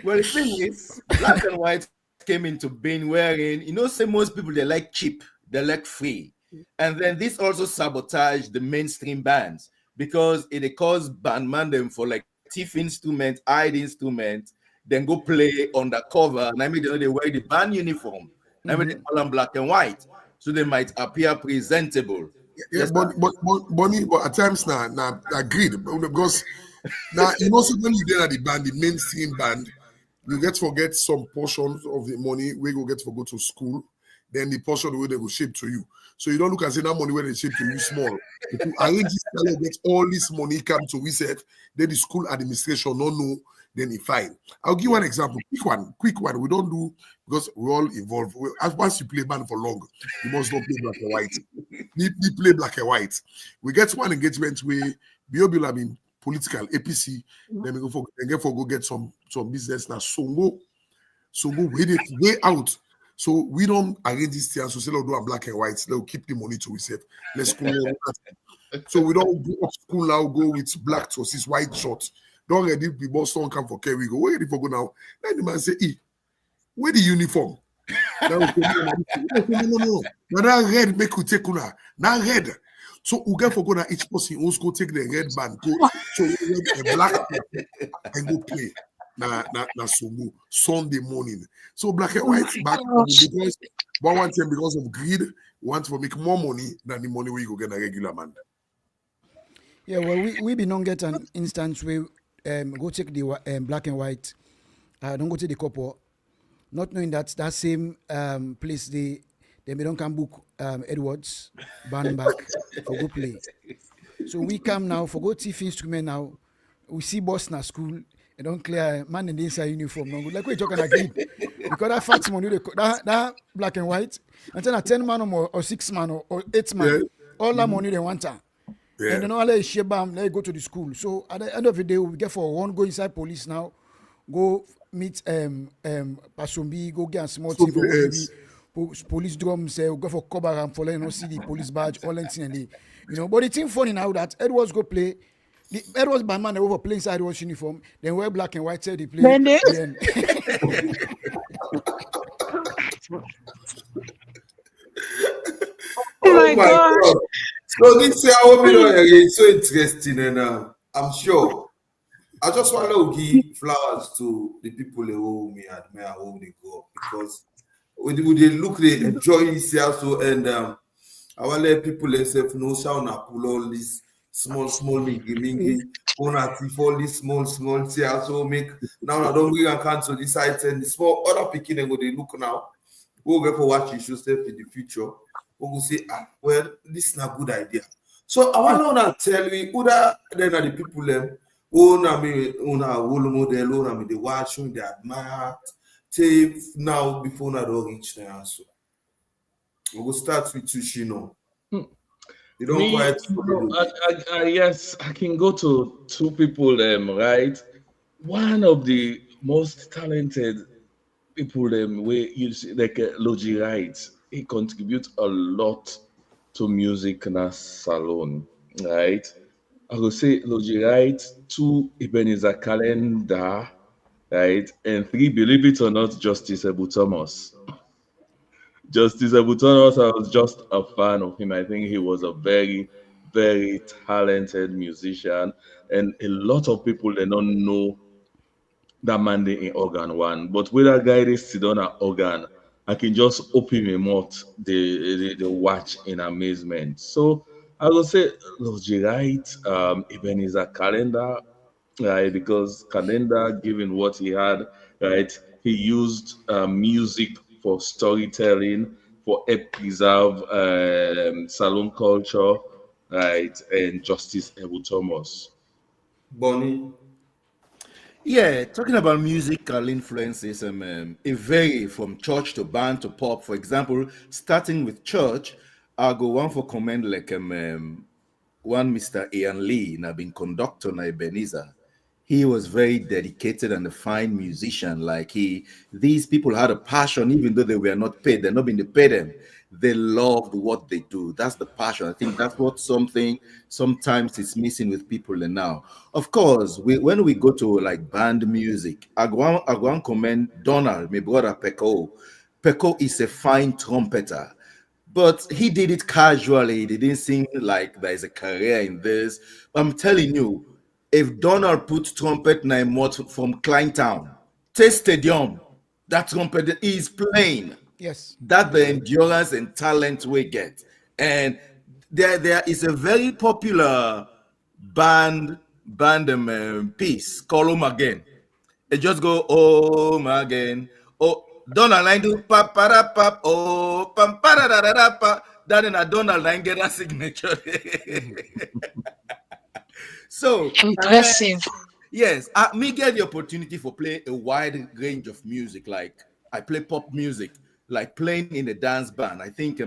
Well, the thing is, black and white came into being wherein, say most people, they like cheap, they like free. And then this also sabotaged the mainstream bands because it caused bandman them for like thief instrument, hide instrument, then go play undercover. And I mean, they wear the band uniform. I mean, they call them black and white. So they might appear presentable. Yeah, but at times now agreed because now so when you get at the band, the mainstream band, you get to forget some portions of the money we go get to go to school. then the portion where they go shape to you. So you don't look and say that money when they shape to you small. If you arrange this salary, get all this money come to reset, then the school administration don't know, then it's fine. I'll give one example, quick one. We don't do because we're all involved. Once you play band for long, you must not play black and white. We play black and white. We get one engagement where BOB have been political APC, then we go get some business now. So go way out. So we don't arrange this thing. So say, do a black and white. They'll keep the money to reset. Let's go. So we don't go up school now. Go with black trousers, white shorts. Don't ready people don't come for care. We go. Where ready for go now? Then the man say, where the uniform? No. Now that red make you take una. Now red. So we get for go now. Each person also take the red band. Go. So we get a black and go play. Na Sunday morning. So black and white back because one time because of greed, want to make more money than the money we go get a regular man. Yeah, well, we be not get an instance where go check the black and white. Don't go to the couple, not knowing that same place they don't come book Edwards band back for go play. So we come now for go thief instrument now. We see boss na school. They don't clear man in the inside uniform. No good. Like we talking again. Because that fat money, that black and white, and then a 10 man or more, or 6 man or 8 man, all that money they want. And then all they share bam, they go to the school. So at the end of the day, we get for one go inside police now, go meet Pasombi, go get a small team for police drums, go for Kobaram for letting see the police badge, all that thing and But the thing funny now that Edwards go play. The Edwards bandman they over play inside Edwards uniform, then wear black and white, say they play. Then Oh my God. So this is how we know it's so interesting, and I'm sure. I just want to give flowers to the people who me admire, who they go because when they look, they enjoy this also, and I want to let people themselves know how to pull all this small mingy, all this small see also make now I don't bring and cancel this item. The small other picking and go they look now. We'll go for what you should step in the future. We'll say, well, this is not a good idea. So I want to tell you, who then are the people them who na role model, who they watch, who they admire. Say now before na don't reach there also. We'll start with you, Shino. You don't quite. Yes, I can go to two people, right? One of the most talented people, where you see, like Logi Wright, he contributes a lot to music in a Salone, right? I would say Logi Wright, 2 Ebenezer Calendar, right? And 3, believe it or not, Justice Ebu Thomas. Justice Abutonos, I was just a fan of him. I think he was a very, very talented musician, and a lot of people they don't know that man they in organ one. But with that guy they sit on an organ, I can just open my mouth, they watch in amazement. So I would say Logi Wright, Ebenezer Calendar, right? Because Calendar, given what he had, right, he used music for storytelling, for preserve Salone culture, right, and Justice Ebu Thomas. Bonnie. Yeah, talking about musical influences, it vary from church to band to pop. For example, starting with church, I'll go one for comment like one Mr. Ian Lee, now been conductor na Ebenezer. He was very dedicated and a fine musician. Like these people had a passion, even though they were not paid. They're not being paid them. They loved what they do. That's the passion. I think that's what sometimes is missing with people now. Of course, when we go to like band music, I go and commend Donald, my brother Peko. Peko is a fine trumpeter, but he did it casually. He didn't sing like there's a career in this. I'm telling you, if Donald put trumpet nine more from Kleintown, Test Stadium, that trumpet is playing. yes, That the endurance and talent we get. And there is a very popular band piece called Home Again. It just go home again. Oh, Donald Line do pa para pap oh pam para da da da pa. Then in a Donald Line get a signature. So and then Impressive. yes, me get the opportunity for play a wide range of music. Like I play pop music, like playing in a dance band. I think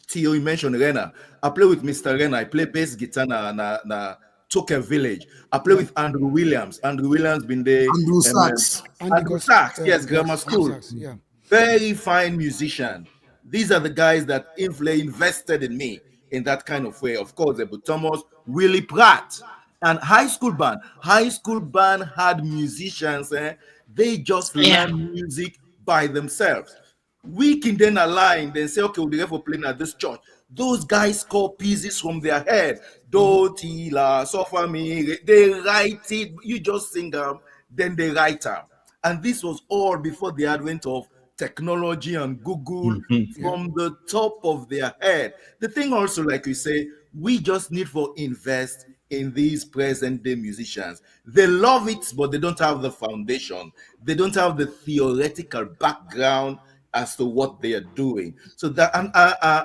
Theo, you mentioned Rena. I play with Mr. Rena. I play bass guitar na Toker Village. I play Yeah. with Andrew Williams. Andrew Williams been there. Andrew Sachs. Andy Andrew Sachs, yes, grammar Andy school. Sachs, yeah. Very fine musician. These are the guys that invested in me in that kind of way. Of course, Ebu Thomas, Willie Pratt, and high school band. High school band had musicians. They just Yeah. learn music by themselves. We can then align, then say, okay, we'll be for playing at this church. Those guys score pieces from their head. Do, ti, la, so for me. They write it. You just sing them, then they write them. And this was all before the advent of technology and Google from the top of their head. The thing also, like we say, we just need to invest in these present day musicians. They love it, but they don't have the foundation. They don't have the theoretical background as to what they are doing. So that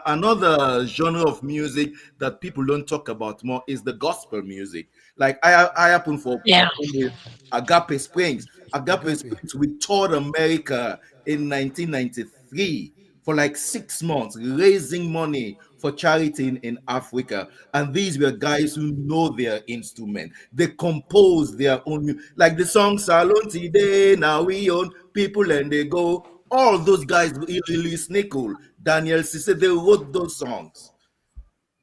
another genre of music that people don't talk about more is the gospel music. Like I happen for Yeah. perform with Agape Springs. Agape Agape. Springs, we toured America in 1993 for like 6 months, raising money for charity in Africa. And these were guys who know their instrument. They compose their own, like the song Salone, Tidey, now we own people and they go. All those guys, Louis Nickel, Daniel Cisse, they wrote those songs.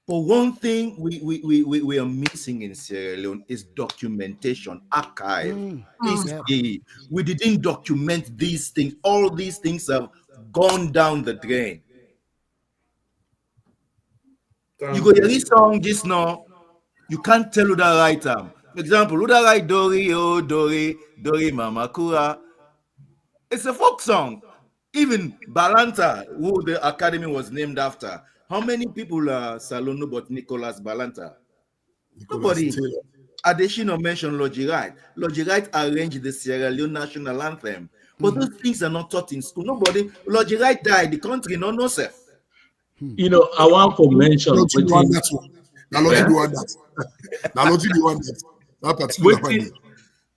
But one thing we are missing in Sierra Leone is documentation, archive, Yeah. history. We didn't document these things. All these things have gone down the drain. You go hear this song just now, you can't tell who that write them. For example, who that write Dori, oh Dori, Dori Mamakura. It's a folk song. Even Balanta, who the academy was named after. How many people are Salone but Nicholas Balanta? Nicholas Nobody. Taylor. Additional mentioned Logi Wright. Logi Wright arranged the Sierra Leone national anthem. But those things are not taught in school. Nobody. Logi Wright died. The country no no self. You know, I want to mention Not you want that one. Now, not you want that. Now, not you want that. That particular one.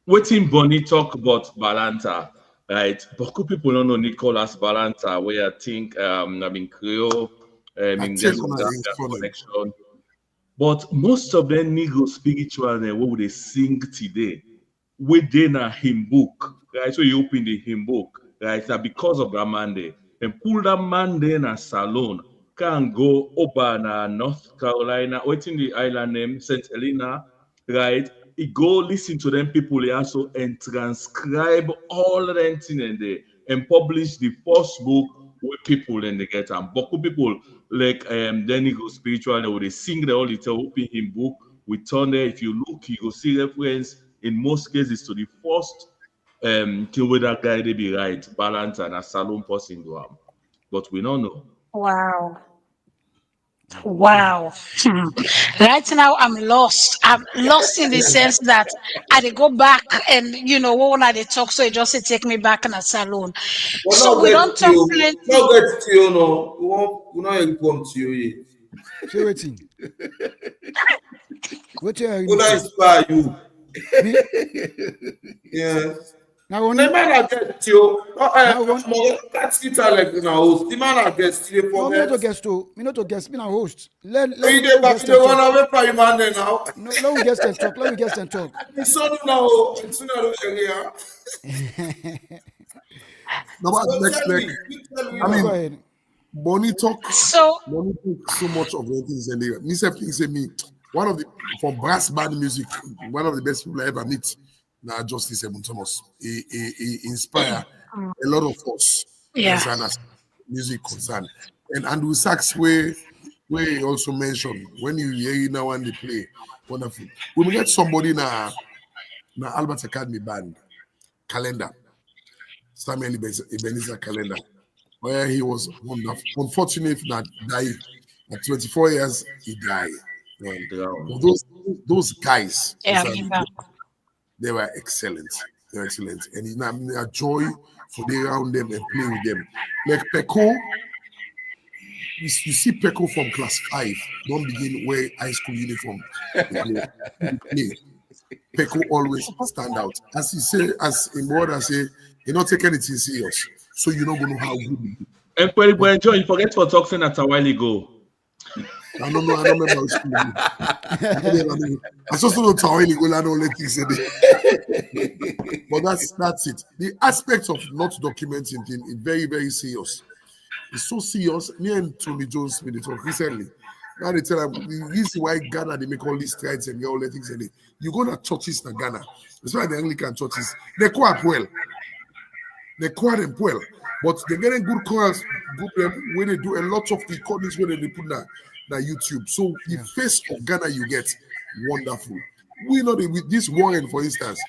waiting Bonnie talk about Balanta, right? Beaucoup people don't know Nicolas Balanta, where I think I mean Creole, in take Ghana, on Zambia his phone. connection. But most of them Negro spiritual what would they sing today? Within a hymn book, right? So you open the hymn book, right? That because of that Monday, and pull that Monday in a Salone, can go over na North Carolina, waiting the island name, St. Helena, right? He go listen to them people also and transcribe all the things in there and publish the first book with people and they get them. But people like then he go spiritual, they would sing the whole little open hymn book. We turn there. If you look, you go see reference in most cases to the first till where that guy they be right, balance and a Salone person go am. But we don't know. Wow. Wow. Right now, I'm lost. I'm lost in the sense that I dey go back and, when I dey talk, so it just dey take me back in a salon. But So not we get don't to talk you. plenty. Not get to you, no. We not inform to you yet. Say waiting. What you We not are inspire you. me? Yeah. Now The only man I get you. Now one- That's it like now host. The man I get you no, me not to forget. guest too. Me not to guest. Me na host. Let You dey back, guest you dey and run talk. away from your man there now. No, let we guest and talk. Let we guest and talk. The son now, it's sooner or later. No, but So next, tell me, you tell me. I mean, Go ahead. Bonnie talk So, so much of the things in there. Me say things say me one of the for brass band music, one of the best people I ever meet. Now Justice Ebun Thomas. He inspire a lot of us yeah. as music concern. And Andrew Sachs where he also mentioned when you hear it now when they play, wonderful. When we get somebody na Albert Academy band calendar, Samuel Ebenezer calendar, where he was wonderful. Unfortunate that died at 24 years, he died. Drown. But those guys, Yeah, I remember. they were excellent. They're excellent. And it's a joy for they around them and play with them. Like Peko, you see Peko from class 5, don't begin wear high school uniform. Play. Peko always stand out. As he say, as in word I say, you not take anything serious. So you're not gonna know how good. And when John, you forget for talking that a while ago. I don't know. I don't remember school. I just don't know how I don't let things say. But that's it. The aspect of not documenting things is very, very serious. It's so serious. Me and Tony Jones made it talk recently. Now they tell them this is why Ghana they make all these strides and all that things in it. You go to churches in Ghana. That's why the Anglican churches they quite well. They quite them well. But they're getting good chorus group when they do a lot of recordings when they put that YouTube. So the face of Ghana you get wonderful. We know that with this Warren, for instance,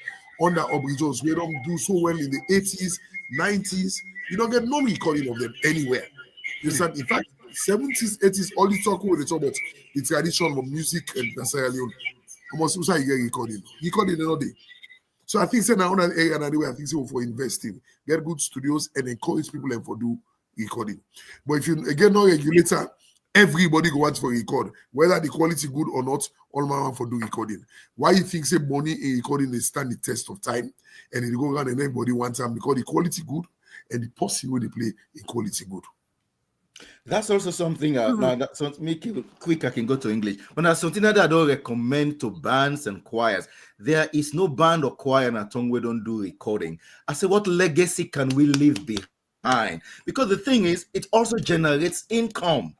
under Aubrey Jones, we don't do so well in the 80s, 90s. You don't get no recording of them anywhere. In fact, 70s, 80s, all the talk when they talk about the tradition of music and Sierra Leone. Almost you get recording. Recording another day. So I think now that area and way I think so for investing, get good studios and encourage people and for do recording. But if you again no regulator, everybody go want for record, whether the quality good or not, all man want for do recording. Why you think say money in recording they stand the test of time and it go around and everybody one time because the quality good and the possible they play in quality good. That's also something. Now, that, so make it quick. I can go to English. But that's something that I don't recommend to bands and choirs. There is no band or choir in a tongue we don't do recording. I say, what legacy can we leave behind? Because the thing is, it also generates income.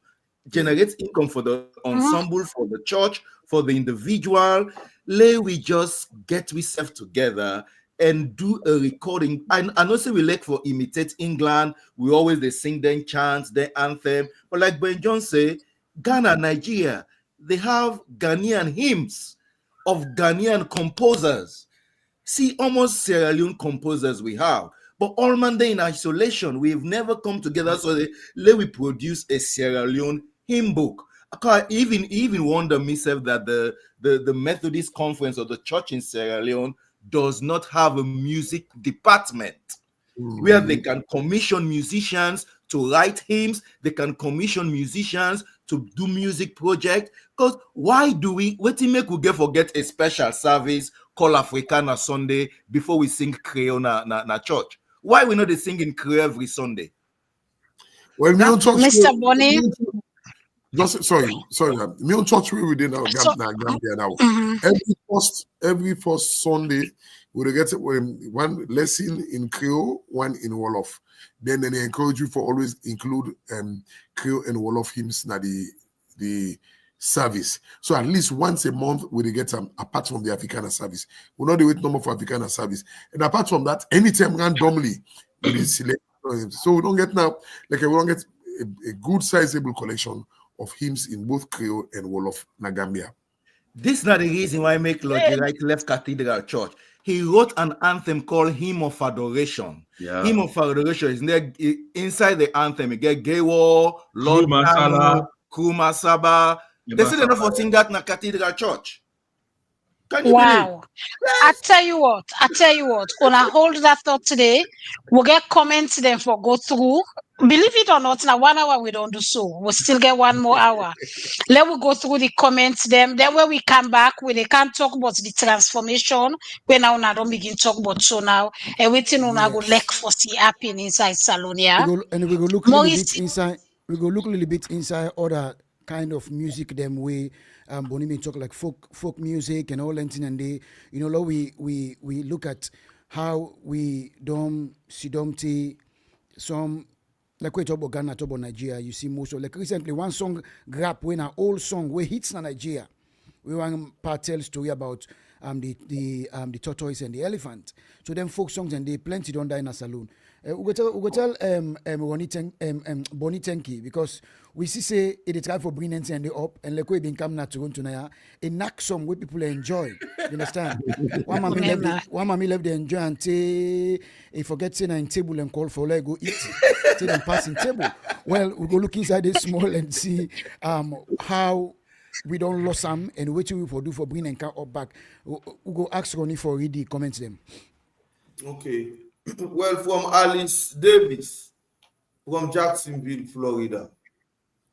Generates income for the ensemble, for the church, for the individual. We just get ourselves together and do a recording. I know say we like for imitate England. We always they sing them chants, their anthem. But like Ben John say, Ghana, Nigeria, they have Ghanaian hymns of Ghanaian composers. See, almost Sierra Leone composers we have. But all man they in isolation. We've never come together so we produce a Sierra Leone hymn book. I even wonder myself that the Methodist Conference or the church in Sierra Leone does not have a music department where they can commission musicians to write hymns, they can commission musicians to do music projects. Because why do we make we forget a special service called Africana Sunday before we sing Creole na church? Why we not they sing in Creole every Sunday? Well, Mr. Bonnie. Sorry. Me on church we did now Gambia now. Every first Sunday we get one lesson in Creole, one in Wolof. Then they encourage you for always include Creole and Wolof hymns na the service. So at least once a month we get apart from the Africana service. We not the wait number for Africana service. And apart from that, anytime randomly we select. So we don't get now we don't get a good sizable collection of hymns in both Creole and Wolof Nagambia. This is not the reason why Make Lodge Right left Cathedral Church. He wrote an anthem called Hymn of Adoration. Yeah. Hymn of Adoration is there inside the anthem. You get Gewo, Lord Kuma Saba. They say they're not for sing that in a Cathedral Church. Can you believe? I tell you what, when I hold that thought today, we'll get comments then for go through. Believe it or not, now 1 hour we don't do so. We'll still get 1 more hour. Let we go through the comments then when we come back, they can't talk about the transformation, when now I don't begin talk about so now, everything on go like for see happen inside Salone. We go look a little bit inside. We go look a little bit inside other kind of music them way Bonnie talk like folk music and all that thing, and they we look at how we don't see some like we talk about Ghana, talk about Nigeria. You see most of like recently one song grab when an old song where hits in Nigeria. We want to tell story about the tortoise and the elephant. So them folk songs and they plenty don't die in a saloon. We tell Bonnie Tenki because we see say it try for bringing and the up and like we been coming to Toronto a knack song where people enjoy. You understand? One mommy left the enjoy and say he forget saying in table and call for like go eat. Say them passing table. Well, we go look inside this small and see how we don't lose some and what we for do for bringing and come up back. We go ask Ronnie for read the comments them. Okay. Well, from Alice Davis from Jacksonville, Florida.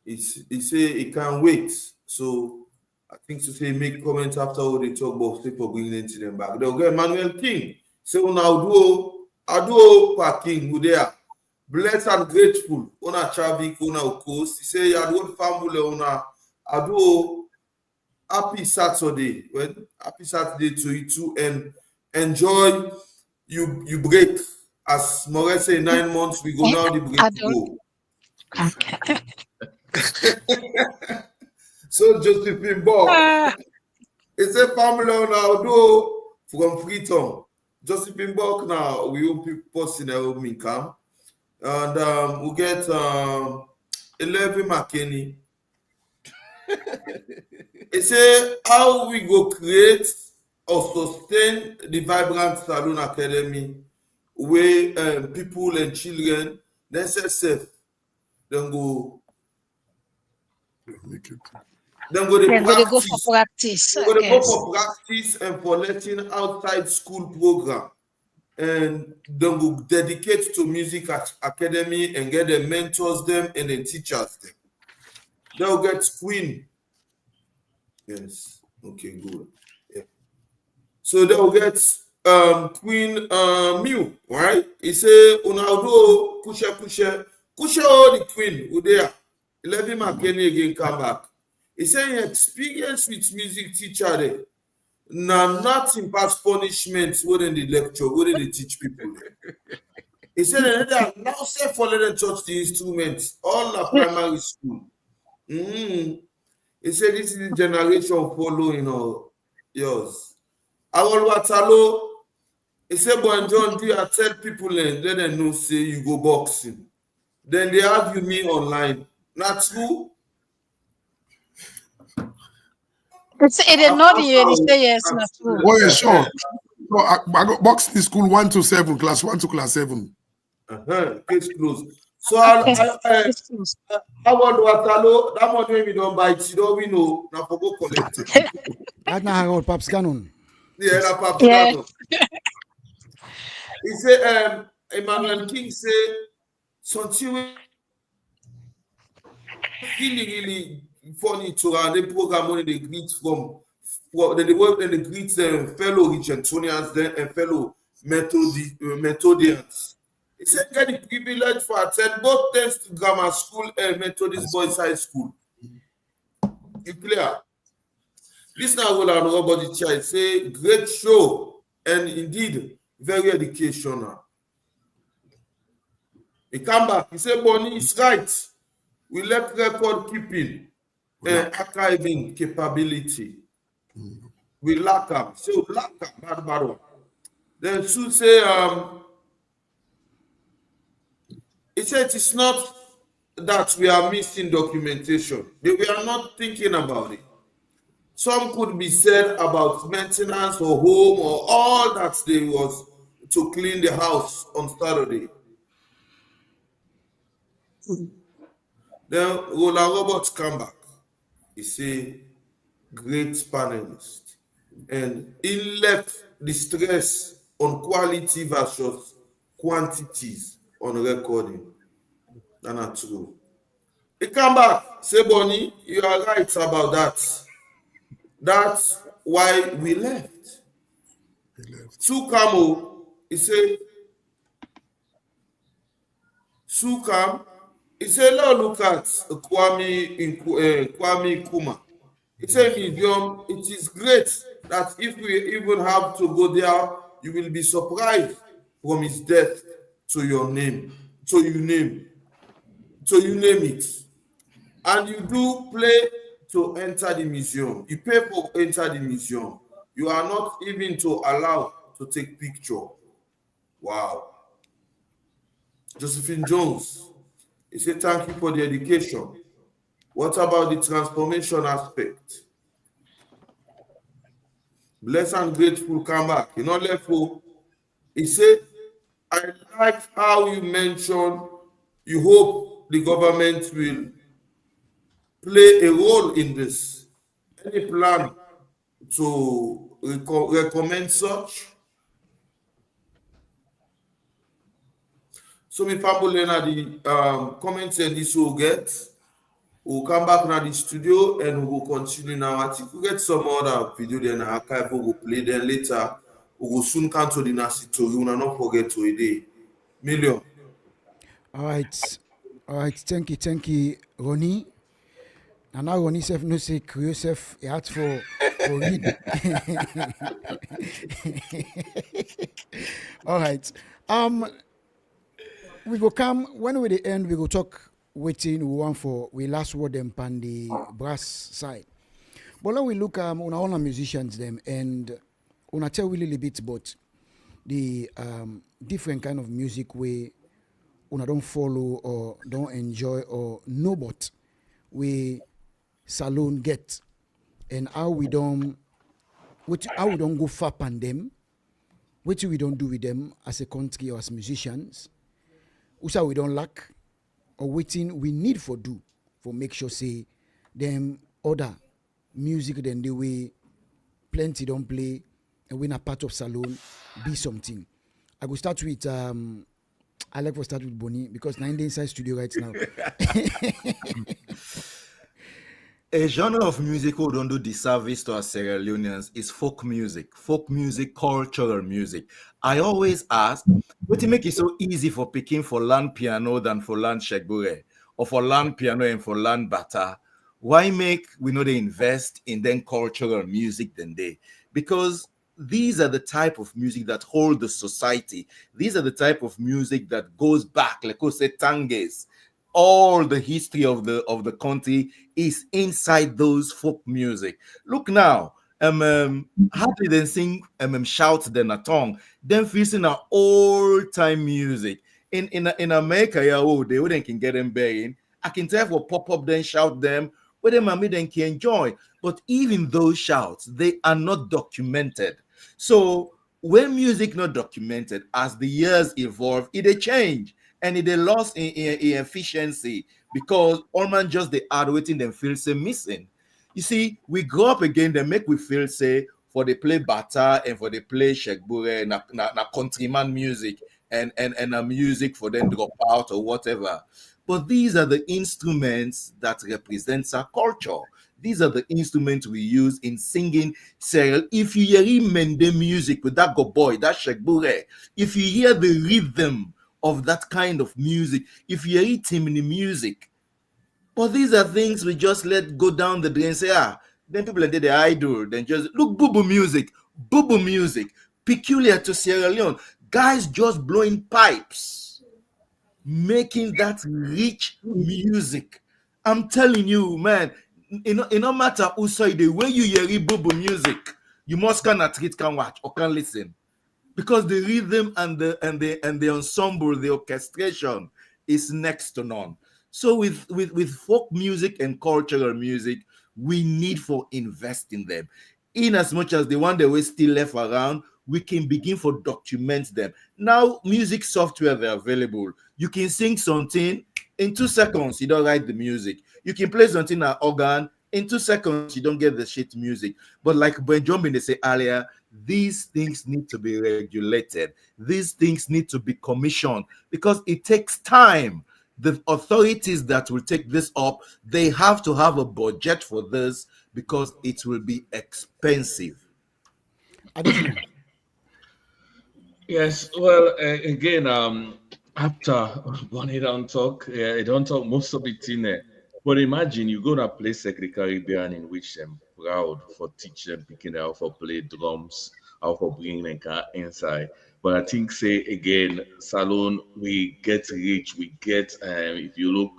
He say he can't wait. So I think to say make comments after all they talk about people bringing into them back. They'll get Emmanuel King. Say I do parking with there. Blessed and grateful. Una Chavik, una Coast. He say I do family una I do happy Saturday. Well, happy Saturday to you too and enjoy you break. As Morris say 9 months we go now the break to go. Okay. So Josephine Buck. It's a family now do from Freetown. Josephine Buck now we will be posting a home income. And we get 11 McKinney. It say how we go create or sustain the vibrant Salone Academy where people and children themselves then go Make it. then go They're to going to go practice. for practice. We're going to go Yes. for practice and for letting outside school program. And then we'll dedicate to music academy and get the mentors them and the teachers them. They'll get Queen. Yes. Okay, good. Yeah. So they'll get Queen Mew, right? He say Unaldo kusha all the Queen who there. 11 McKinney again come back. He say he experience with music teacher there. Now nothing past punishment within the lecture, within they teach people. He said that now say for them touch the instruments, all the primary school. He said this is the generation following yours. Our Watalo, he said, but John, do I tell people and then they know say you go boxing. Then they argue me online. Not true. It is not here. They say yes, not true. Oh, yeah, sure. So I got boxing in school 1 to 7, class 1 to class 7. Case closed. So Okay. I want Watalo, that money we don't buy it, we know. Now for go collect it. Right now, I got Paps Cannon. Yeah, that Paps Yeah. Cannon. He say Emmanuel King say something really funny to the program when they greet from they work and they greet fellow Richardtonians then and fellow Methodians. He said get the privilege for attend both tests to grammar school and Methodist Boys High School. You clear? This now will and Robert Chai say great show and indeed very educational. He come back, he said Bonnie is right. We lack record keeping and archiving capability. We lack them. So lack them, bad one. Then Sue say he said it's not that we are missing documentation. We are not thinking about it. Some could be said about maintenance or home or all that they was to clean the house on Saturday. Then Roland Roberts come back. He say, great panelist. And he left the stress on quality versus quantities on recording. That's not true. He come back, say, Bonnie, you are right about that. That's why we left. Sukamo, he say, Sukam, he said, look at Kwame Kuma. He said, Medium, it is great that if we even have to go there, you will be surprised from his death to your name, to you name it. And you do play to enter the museum. You pay for enter the museum. You are not even to allow to take picture. Wow. Josephine Jones, he said, thank you for the education. What about the transformation aspect? Blessed and grateful come back. You know, therefore, he said, I like how you mentioned you hope the government will play a role in this. Any plan to recommend such? So me family na the comments and this will get. We'll come back now the studio and we'll continue now. I think we get some other video then archive we'll play then later. We will soon come to the nasty story. We will not forget to a day. Million. All right. All right. Thank you, Ronnie. And now Ronnie self no say create self he had for read. All right. We go come when we the end we go talk waiting we want for we last word them pan the brass side. But now we look on all our musicians them and on tell we a little bit about the different kind of music we una don't follow or don't enjoy or know but we Salone get and how we don't go far pan them, what we don't do with them as a country or as musicians, also we don't lack or waiting we need for do for make sure say them other music than the way plenty don't play and when a part of Salone be something. I go start with I like to start with Bonnie because 9 days inside studio right now. A genre of music who don't do disservice to us Sierra Leoneans is folk music, cultural music. I always ask, what make it so easy for picking for land piano than for land shegbure, or for land piano and for land bata? Why make we know they invest in then cultural music than they? Because these are the type of music that hold the society. These are the type of music that goes back, like we say, tanges. All the history of the country is inside those folk music. Look now, hardly then sing shout then a tongue, then facing our old time music. In America, yeah, oh, they wouldn't can get them begging. I can tell for pop up then shout them, where them and me then can enjoy. But even those shouts, they are not documented. So when music not documented, as the years evolve, it a change. And it they lost in efficiency because all man just they add waiting them feel say missing. You see, we go up again, they make we feel say for they play bata and for they play shekbure na countryman music and a music for them drop out or whatever. But these are the instruments that represents our culture. These are the instruments we use in singing. Cyril, if you hear Mende music with that go boy, that shekbure, if you hear the rhythm of that kind of music, if you eat him in the music. But these are things we just let go down the drain and say, then people did the idol, then just look bubu music, peculiar to Sierra Leone. Guys just blowing pipes, making that rich music. I'm telling you, man, it no matter who say the way you hear bubu music, you must cannot treat, can watch, or can listen. Because the rhythm and the ensemble, the orchestration is next to none. So with folk music and cultural music, we need for invest in them. In as much as the one that we still left around, we can begin for document them. Now, music software they're available. You can sing something in 2 seconds. You don't write the music. You can play something at organ in 2 seconds. You don't get the shit music. But like Benjamin they say earlier, these things need to be regulated. These things need to be commissioned because it takes time. The authorities that will take this up, they have to have a budget for this because it will be expensive. Yes, well, again, after Bonnie don't talk, I don't talk most of it in there. But imagine you go to a place like the Caribbean in which I'm proud for teaching, picking how for play drums, how for bringing them inside. But I think, say again, Salone, we get rich, we get, if you look,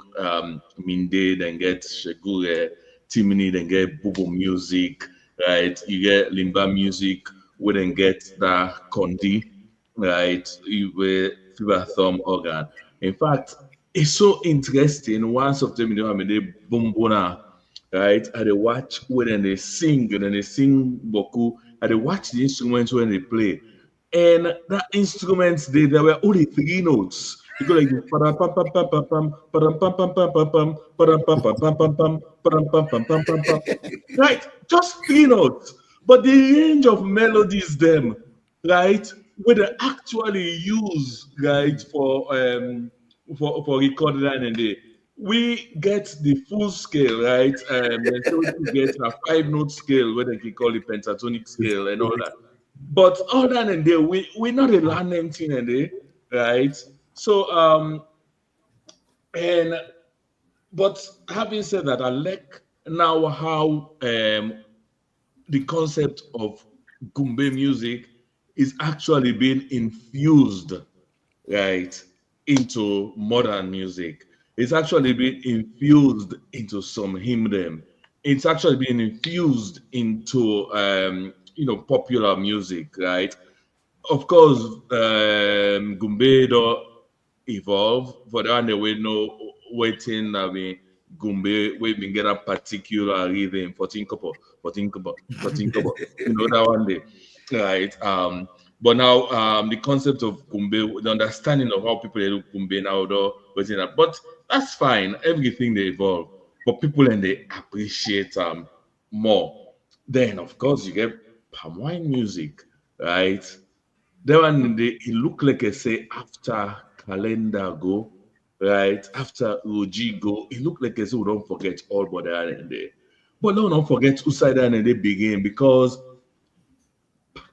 Minde, then get Shegure, Timini, then get Bubu music, right? You get Limba music, we then get the Kondi, right? You will Fiba Thumb organ. In fact, it's so interesting. Once of them, you know, I mean, they bumbuna, right? And they watch when they sing, and then they sing boku, and they watch the instruments when they play. And that instruments, there were only 3 notes. You go like this, pam pam pam pam pam pam pam pam pam pam pam pam pam pam pam pam pam pam, right? Just 3 notes, but the range of melodies them right? Where they actually use, right, for recording and day. We get the full scale, right? And so we get a 5 note scale, where they can call it pentatonic scale and all that. But other than that, we not a learn anything and day, right? So and but having said that, I like now how the concept of Gumbe music is actually being infused, right, into modern music. It's actually being infused into some hymn. It's actually being infused into popular music, right? Of course, Gumbe do evolve, but on the way no waiting. I mean, Gumbe we been get a particular rhythm for tinkobo. You know that one day, right? But now the concept of Gumbe, the understanding of how people do Gumbe now, though, waiting that. But that's fine. Everything they evolve, but people and they appreciate more. Then of course you get palm wine music, right? That one, it look like I say after calendar go, right? After Roji go, it look like I say we don't forget all but that and there. But no, don't forget who side and they begin because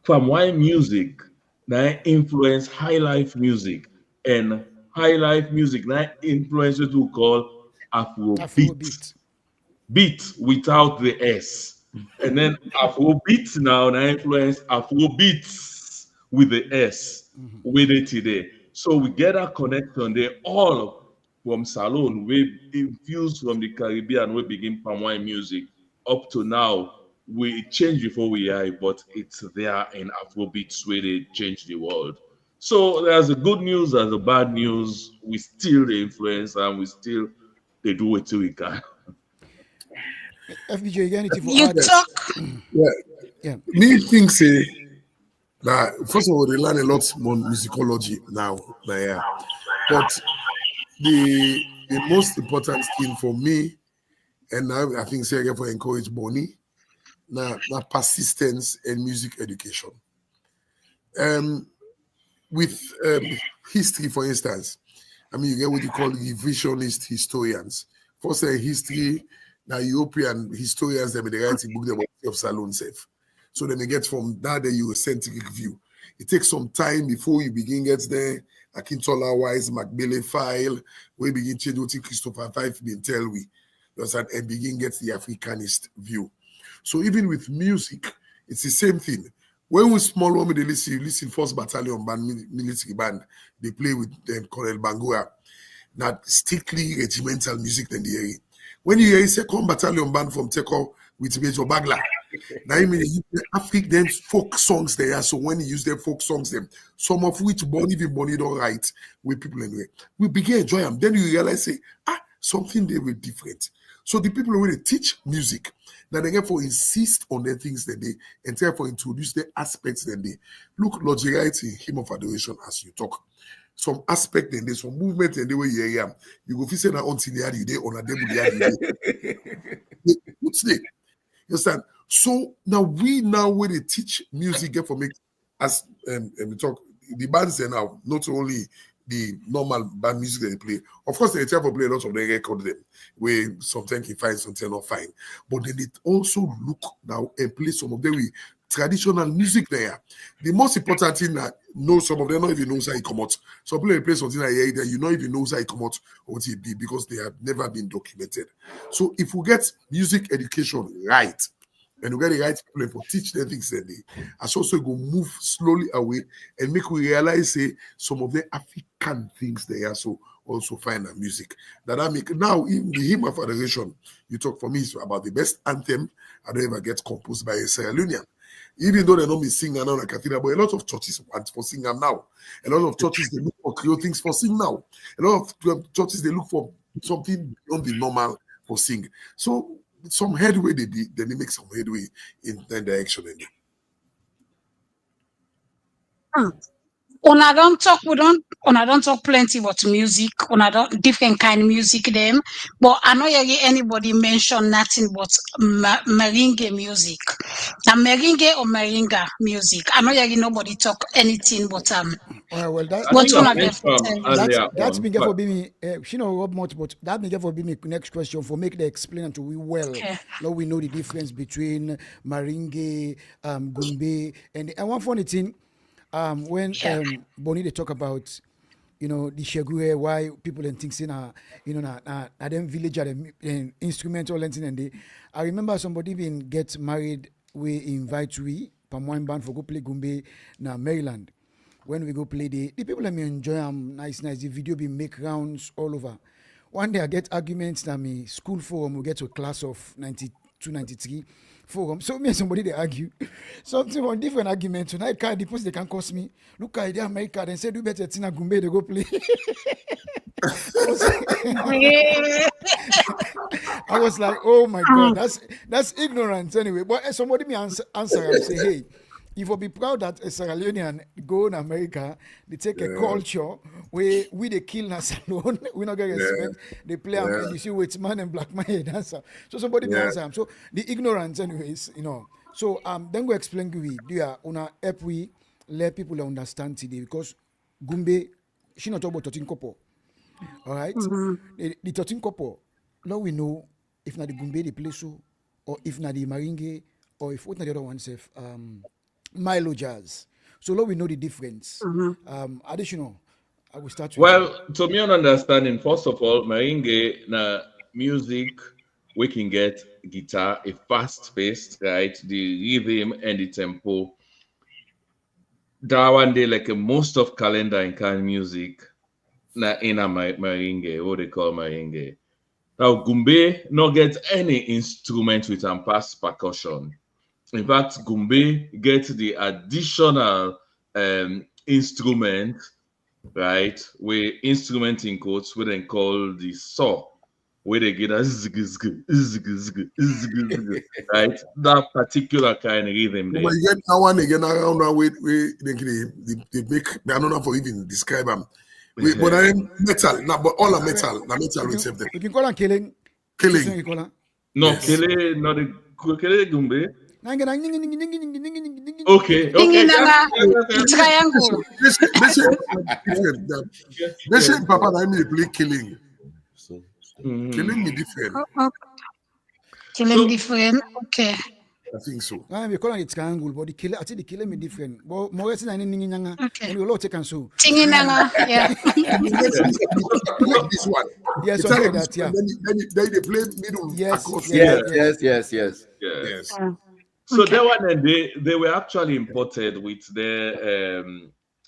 from wine music, now influence high life music and high life music now influence what we call Afrobeat. Afrobeat. Beat without the S. And then Afrobeat now influence Afrobeats with the S with it today. So we get a connection there all from Salone, we infused from the Caribbean, we begin palm wine music up to now. We change before we are, but it's there in Afrobeats where they change the world. So there's a good news, there's a bad news. We still the influence and we still they do it till we can. FBJ, you got anything for You add? talk. Yeah. Yeah. Me think say that first of all they learn a lot more musicology now. Yeah. But the most important thing for me, and I think say again for encourage Bonnie, now persistence and music education. Um with history, for instance, I mean, you get what you call revisionist historians. First, history, now European historians, they write a book about of Salone self. So then they get from that the Eurocentric view. It takes some time before you begin get there. Akintola Wise, Macbele file, we begin change what Christopher Fife been tell we. You understand? And begin get the Africanist view. So even with music, it's the same thing. When we small women, they listen, you listen First Battalion band, military band, they play with Colonel Bangura, not strictly regimental music than the area. When you hear Second Battalion band from Teko with Major Bagla, now you mean the African folk songs there. So when you use their folk songs, them some of which even Bonnie don't write with people anyway, we begin enjoy them. Then you realize say something they were different. So the people who they teach music, now they therefore insist on the things that they and therefore introduce the aspects that they look logic in hymn of adoration as you talk. Some aspect and there's some movement and the way you hear you go feel that until the day on a day. What's the you understand? So now when they teach music get for make as we talk the bands are now not only the normal band music that they play. Of course, they try to play a lot of them record them where sometimes you find something not fine. But then they also look now and play some of them with traditional music there. The most important thing that know some of them not even know how it come out. Some people play something like that you not even know how it come out or what it be because they have never been documented. So if we get music education right, and we get the right people for teach them things that they as also go move slowly away and make we realize say some of the African things they also find in music. That I make now in the hymn of adoration, you talk for me about the best anthem I don't ever get composed by a Sierra Leonean. Even though they don't be singing now in a cathedral, but a lot of churches want for sing now. A lot of churches they look for create things for sing now. A lot of churches they look for something beyond the normal for sing. So some headway then they make some headway in that direction. Una don't talk. Una don't talk plenty about music. Una don't different kind of music them. But I know anybody mention nothing but merengue music. Now merengue or merenga music. I know nobody talk anything but Well, I what think una I get for mentioned tell. earlier that's on. me get for me. She know what much, but that me get for me next question for make the explain to we well. Okay. Now we know the difference between merengue, gumbe, and one funny thing, when Yeah. Bonnie they talk about, the shagure, why people and things in na them village are the instrumental and thing and they. I remember somebody even get married. We invite we Pamwine band for go play gumbe na Maryland. When we go play the people let me enjoy them nice. The video be make rounds all over. One day I get arguments that me school forum we get to a class of 92, 93 forum. So me and somebody they argue. Something on different argument. Tonight the post they can cost me. Look at the America and say do better Tina Gumbe they go play. I was like, oh my God, that's ignorance anyway. But somebody me answer and say, hey, if we be proud that a Sierra Leonean go in America, they take a culture where we they kill na Salone, we not get respect. They play and you see white man and black man they dancer. So somebody me answer him. So the ignorance anyways, So then we explain to we do ya una help we let people understand today because Gumbe, she not talk about 13 couple. All right, the 13 couple. Now we know if not the Gumbe they play so, or if not the Maringe, or if what not the other one safe, Milo Jazz. So now we know the difference. Additional, I will start with Well, to me, on understanding, first of all, merengue na music we can get guitar, a fast paced, right? The rhythm and the tempo. That one day, like most of calendar and kind of music, na in a merengue, what they call merengue. Now, gumbe not get any instrument with and pass percussion. In fact, gumbe gets the additional instrument, right? We instrument in quotes, we then call the saw, where they get a right? That particular kind of rhythm But there. you get that one again around that way they make I don't know for even describe them. But I am metal, now but all are metal, na metal with them. we can call her killing. Killing. You call her. No, Yes. kele, not the kele gumbe. Okay. Okay, Ding okay. in Yeah. triangle. They say Papa I mean play killing. Mhm. Killing me different. Killing different. Okay. I think so. We call it triangle, but the killer, I think the killer me different. But more than anything, Okay. and we all take and so. Tinginanga. Yeah. This one. Yes, It's something like like that, this yeah. one, then they play middle Yes, across. yes. Yes. Yes. So Okay. that one, and they were actually imported with their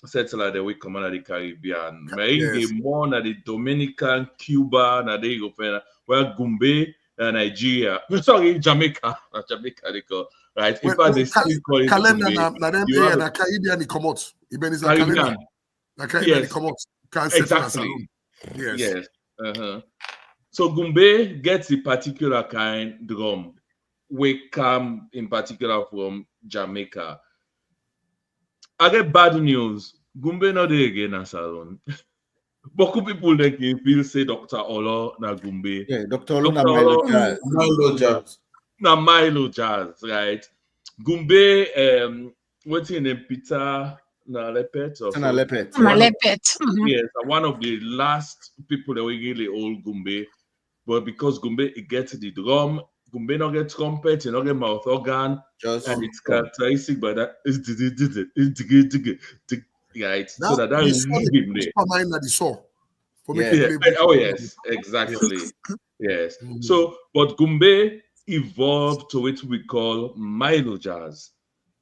settler the way come out of the Caribbean. Merengue Yes. more na the Dominican, Cuba, na the European, where Gumbe, Nigeria, sorry, Jamaica, Jamaica they call, right? In fact, they still call it calendar Gumbe. na them You have na Caribbean come out. Even is a calendar. Caribbean, Na Caribbean yes, come out. Can't settle a exactly. Salone. Yes. Yes. Uh-huh. So Gumbe gets a particular kind drum. We come in particular from Jamaica. I get bad news. Gumbe not there again na Salone. Beaucoup people they can feel say Dr. Olo na Gumbe. Yeah, Dr. Luna Dr. Milo Olo Jazz. Milo Jazz. na Milo Jazz, right? Gumbe what's in name Peter na Lepet or so. Lepet. Malepet. Yes, one of the last people that we really old Gumbe. But because Gumbe it gets the drum, Gumbe not get trumpet, you not get mouth organ, Just and it's characteristic by that right. So that the saw rhythm there. Superman na the saw. For me Yeah. to Yeah. play. Oh yes, exactly. Yes. So, but Gumbe evolved to what we call Milo Jazz,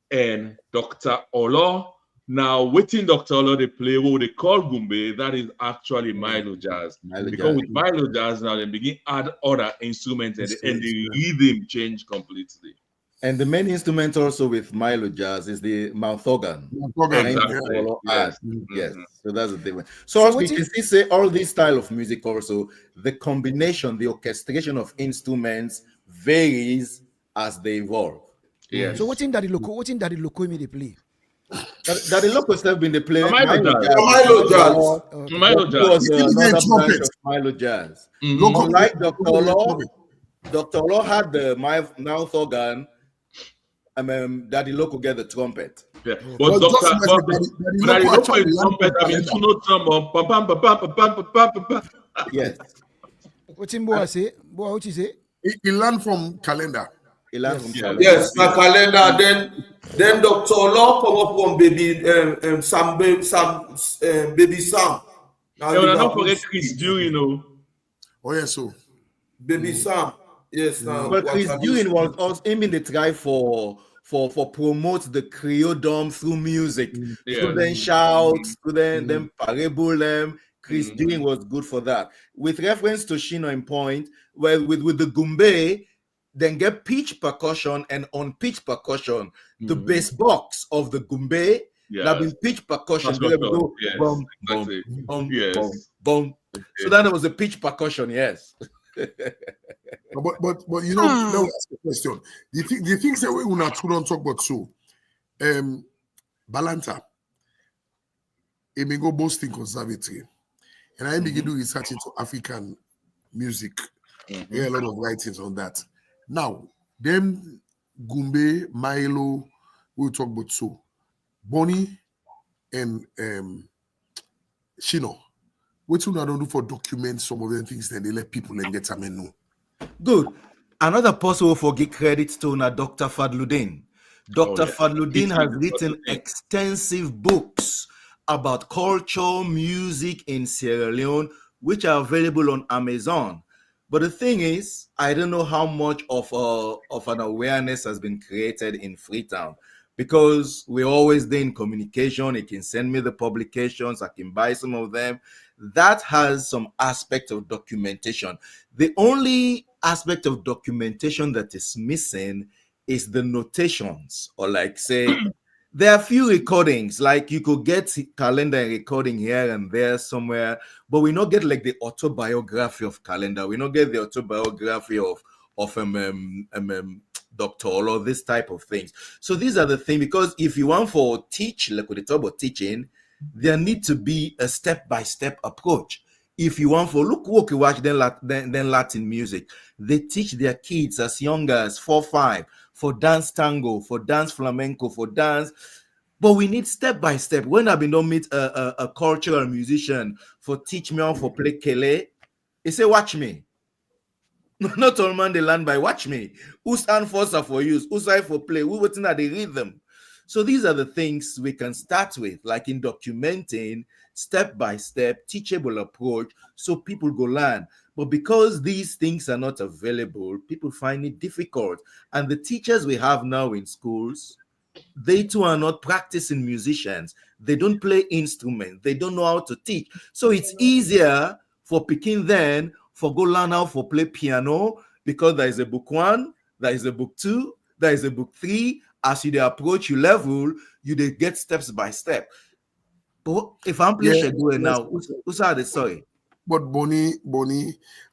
and Dr. Olo. Now, waiting Dr. Olo, they play what they call Gumbe, that is actually Milo Jazz. Milo Because Jazz. with Milo Jazz, now they begin add other instruments and the rhythm change completely. And the main instrument also with Milo Jazz is the mouth organ. Exactly. Yes. Yes. So that's the difference. So we can see say all this style of music also, the combination, the orchestration of instruments varies as they evolve. Yes. So what in that the loco me they play? That the locals have been the play Milo Jazz. Milo Jazz. Milo It Jazz. was another trumpet. branch of Milo Jazz. Local- Unlike Dr. local Law, trumpet. Dr. Law had the mouth organ, and Daddy Loco get the trumpet. Yeah. But But just Doctor, imagine Daddy Loco actually is learned trumpet. I from mean, Calenda. two note trombone. Pam pam pam pam pam pam pam pam. Yes, What's in Boa say? Boa, what you say? He learned from Calendar. he learned from Yeah. Calenda. Yes, na calendar. Then Dr. Law come up from baby baby Sam. Now And Liverpool don't forget City. Chris Dew, you know. Oh yeah, so Baby Sam. Yes, now. But Chris Dewey was also aiming the try for promote the Creole through music. Yeah. So then shouts, to then parable them. Chris Dewey was good for that. With reference to Shino in point, where with the gumbe, then get pitch percussion, and on pitch percussion, the bass box of the gumbe, Yeah. that been pitch percussion. That's There we what go. yes, Boom, exactly. boom, boom, Yes. boom, boom. So that was a pitch percussion, yes. but you know, let me ask a question. The things that we will not talk about so Balanta, go Boston Conservatory, and I begin to do research into African music. There are a lot of writings on that. Now, them Gumbe, Milo, we'll talk about so Bonnie and Shino. What you don't do for document some of the things that they let people and get some know. Good. Another person who forget credit to na Dr. Fadluddin. Dr. Fadluddin has written extensive books about culture, music in Sierra Leone, which are available on Amazon. But the thing is, I don't know how much of an awareness has been created in Freetown, because we're always there in communication. He can send me the publications, I can buy some of them. That has some aspect of documentation. The only aspect of documentation that is missing is the notations, or like say, there are few recordings, like you could get calendar recording here and there somewhere, but we not get like the autobiography of calendar. We not get the autobiography of Dr. Olo, this type of things. So these are the things, because if you want for teach, like we talk about teaching, there need to be a step-by-step approach. If you want for look watch then Latin music, they teach their kids as young as 4, 5 for dance tango, for dance flamenco, for dance. But we need step by step. When I've been don't meet a cultural musician for teach me how for play kele, he say watch me. Not all man they learn by watch me. Who's hand force for use? Who's side for play? Who waiting at the rhythm? So these are the things we can start with, like in documenting step-by-step, teachable approach, so people go learn. But because these things are not available, people find it difficult. And the teachers we have now in schools, they too are not practicing musicians. They don't play instruments. They don't know how to teach. So it's easier for picking then for go learn how to play piano, because there is a book 1, there is a book 2, there is a book 3. As you approach your level, you they get steps by step. But if I'm playing now, who's are the story? But Bonnie,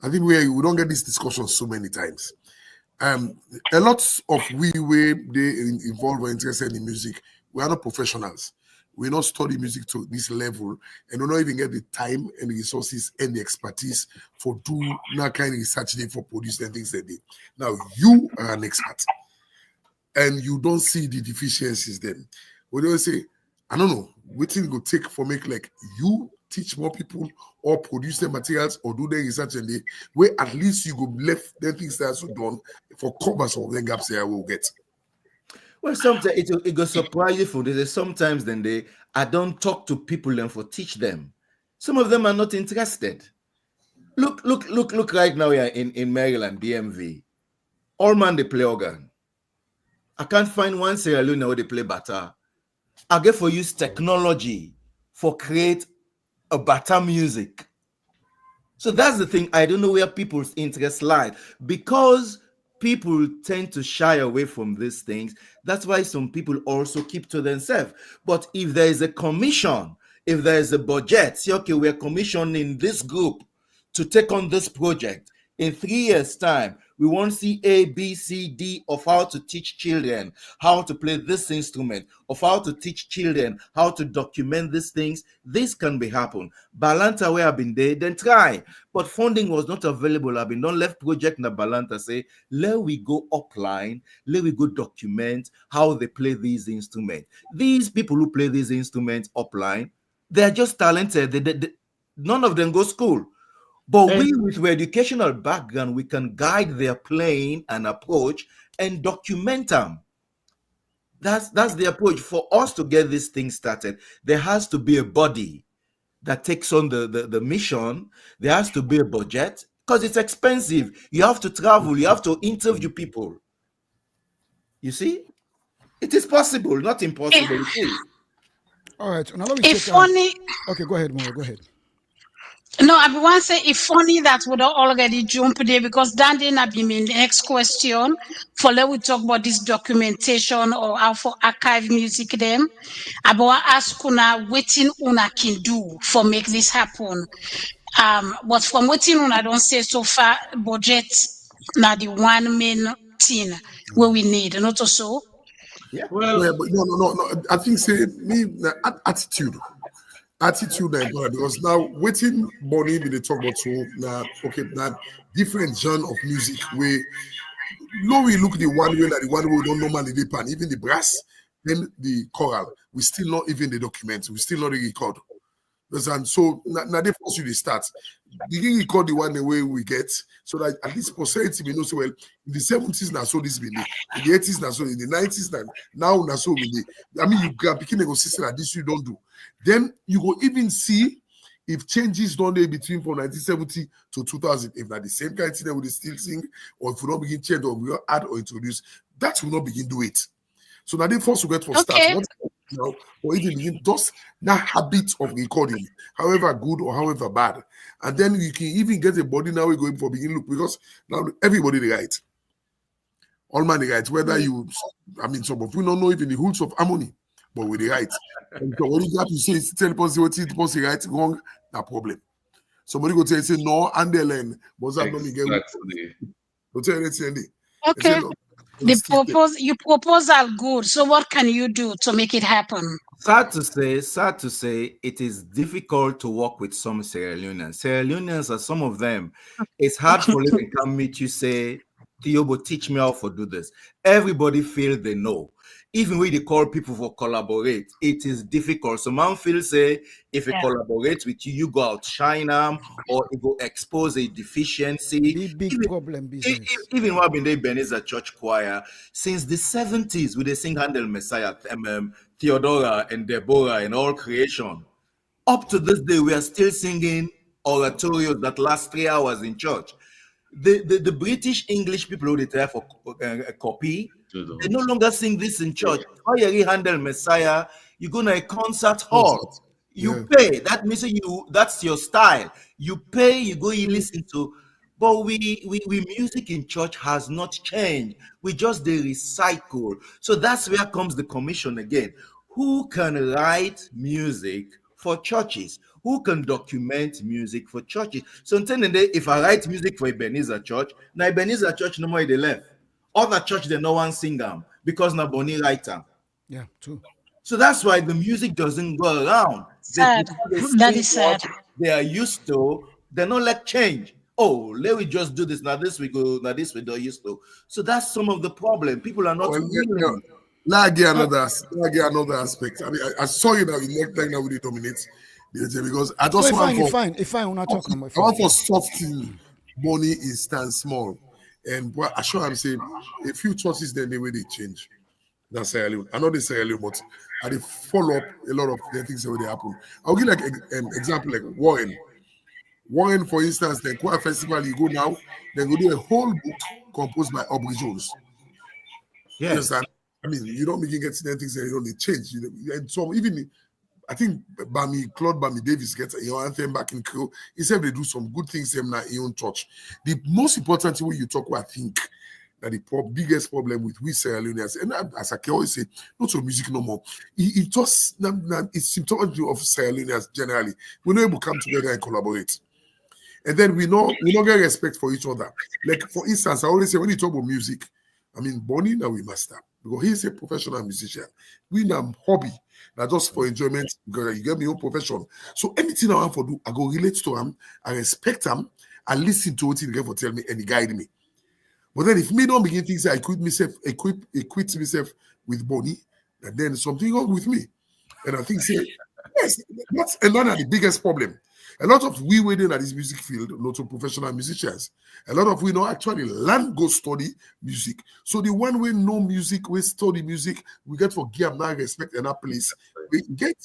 I think we don't get this discussion so many times. A lot of we involved or interested in music, we are not professionals. We not study music to this level, and we don't even get the time and the resources and the expertise for do that kind of research they for produce and things like that. Now you are an expert, and you don't see the deficiencies then. What do you say? I don't know. What thing go take for make like you teach more people or produce the materials or do the research and the way at least you go left the things that are done for cover some of the gaps there will get. Well, sometimes it goes surprise you for this. Sometimes then I don't talk to people and for teach them. Some of them are not interested. Look right now here in Maryland, DMV. All man they play organ. I can't find one Sierra Leone where they play bata. I get for use technology for create a bata music. So that's the thing. I don't know where people's interest lie, because people tend to shy away from these things. That's why some people also keep to themselves. But if there is a commission, if there is a budget, say, okay, we're commissioning this group to take on this project, In 3 years' time, we won't see A, B, C, D of how to teach children how to play this instrument, of how to teach children how to document these things. This can be happen. Balanta where I've been there, then try. But funding was not available. I've been done left project na Balanta say, let we go upline, let we go document how they play these instruments. These people who play these instruments upline, they're just talented. None of them go school. But we, with our educational background, we can guide their playing and approach and document them. That's the approach. For us to get this thing started, there has to be a body that takes on the mission. There has to be a budget because it's expensive. You have to travel. You have to interview people. You see? It is possible, not impossible. It is. All right. Now let me If check only, Okay, go ahead, Maura. Go ahead. no, I want to say if funny that would already jump there because that didn't be my next question. For let we talk about this documentation or how for archive music them. I want ask una waiting una can do for make this happen. But from waiting una don't say so far budget now the one main thing where we need, not also. Well, Yeah, but no. I think say me attitude important because now waiting money we dey talk about so now okay now different genre of music where no we look the one way like the one way we don't normally dey pan even the brass then the choral we still not even the document we still not the record. And so now they force you to start. Begin record the one the way we get so that at least posterity we know so well in the 70s now so this been in the 80s now so in the 90s now so we I mean you can begin negotiation that this you don't do. Then you go even see if changes done there between from 1970 to 2000, if not the same kind of thing that we still sing, or if we don't begin change or we don't add or introduce, that will not begin do it. So now they force to get for start. Okay. Or even begin just that habit of recording, however good or however bad. And then you can even get a body now we're going for begin look because now everybody they write. All man they write, whether you I mean some of we don't know even the rules of harmony, but we they write. And so what you have to say is tell the person what the person write wrong, no problem. Somebody go tell you say no and they learn, but that don't get go tell anything. Okay. Your proposal good. So what can you do to make it happen? Sad to say, it is difficult to work with some Sierra Leoneans. Sierra Leoneans are some of them. It's hard for them to come meet you, say, Tiobo, teach me how to do this. Everybody feel they know. Even when they call people for collaborate, it is difficult. So man feel say, if it collaborates with you, you go outshine them or it will expose a deficiency. Big problem business. Even when I've been there, Ebenezer Church Choir, since the 70s, we they sing Handel Messiah, Theodora and Deborah and all creation. Up to this day, we are still singing oratorios that last 3 hours in church. The British English people who they try for a copy, they no longer sing this in church. How you handle Messiah? You go to a concert hall. You pay. That means that's your style. You pay, you go, you listen to. But we music in church has not changed. We just they recycle. So that's where comes the commission again. Who can write music for churches? Who can document music for churches? So if I write music for Ebenezer Church, now Ebenezer Church no more they left. Other church they no one sing them because na Bonnie writer. Yeah, true. So that's why the music doesn't go around. Sad. That is sad. They are used to. They're not like change. Oh, let me just do this. Now this we go. Now this we don't used to. So that's some of the problem. People are not. Now get another aspect. I mean, I saw you now. You next time now we dominate because I just want for fine. We're not talking about. I want for softening money is stand small, and what I sure I'm saying a few churches then the way they change. That's Sierra Leone. I know they Sierra Leone, but I they follow up a lot of the things that will happen. I'll give like an example like Warren. Warren, for instance, the choir festival you go now, they go do a whole book composed by Aubrey Jones. Yes. I mean, you don't begin getting things that they change. And so even I think Claude Bami Davis gets your anthem back in Creole. He said they do some good things in his own church. The most important thing when you talk about, I think that the biggest problem with we Sierra Leoneans, and as I can always say, not so music no more. It just it's symptomatic of Sierra Leoneans generally. We're not able to come together and collaborate. And then we don't get respect for each other. Like, for instance, I always say, when you talk about music, I mean, Bonnie now we master, because he's a professional musician. We now hobby, not just for enjoyment, because you get me own profession. So anything I want to do, I go relate to him, I respect him, I listen to what he get for tell me, and he guide me. But then if me don't begin things, I equip myself with Bonnie, and then something wrong with me. And I think, say, yes, that's another the biggest problem. A lot of we waiting at this music field, not of professional musicians. A lot of we know actually learn, go study music. So the one way know music, we study music, we get for give now respect in that place. We get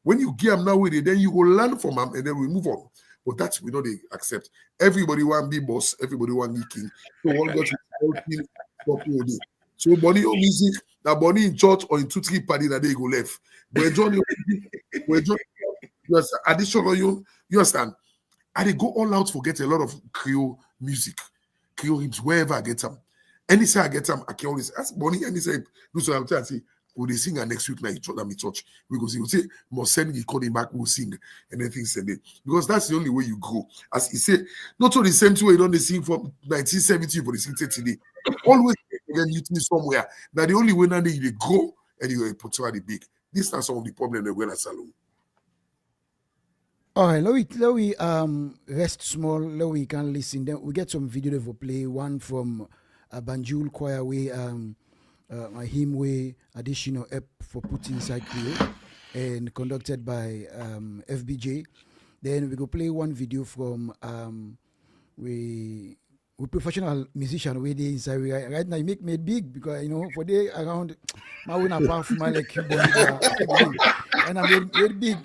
when you give now with it, then you will learn from them and then we move on. But that's we know they accept. Everybody want be boss, everybody want be king. So all got to so Bonnie on music, now Bonnie in church or in 2-3 party that they go left. But Johnny, additional you understand? I they go all out for get a lot of Creole music, Creole hymns, wherever I get them. Any say I get them, I can always ask Bonnie and he say, do so I'm telling you, will they sing next week night at my church? Because he will say, must send you calling back, we'll sing and then things said it. Because that's the only way you grow. As he said, not only the same way you don't sing from 1970 for the sing today. Always again you think somewhere. Now the only way now they grow and you put the big. These are some of the problems that we're at Salone. All right, let we rest small. Let we can listen. Then we get some video that we play. One from Banjul Choir way, my hymn way, additional app for put inside Creole, and conducted by FBJ. Then we go play one video from we professional musician way they inside right now. You make me big because for they around my own apart from my like and I'm very big.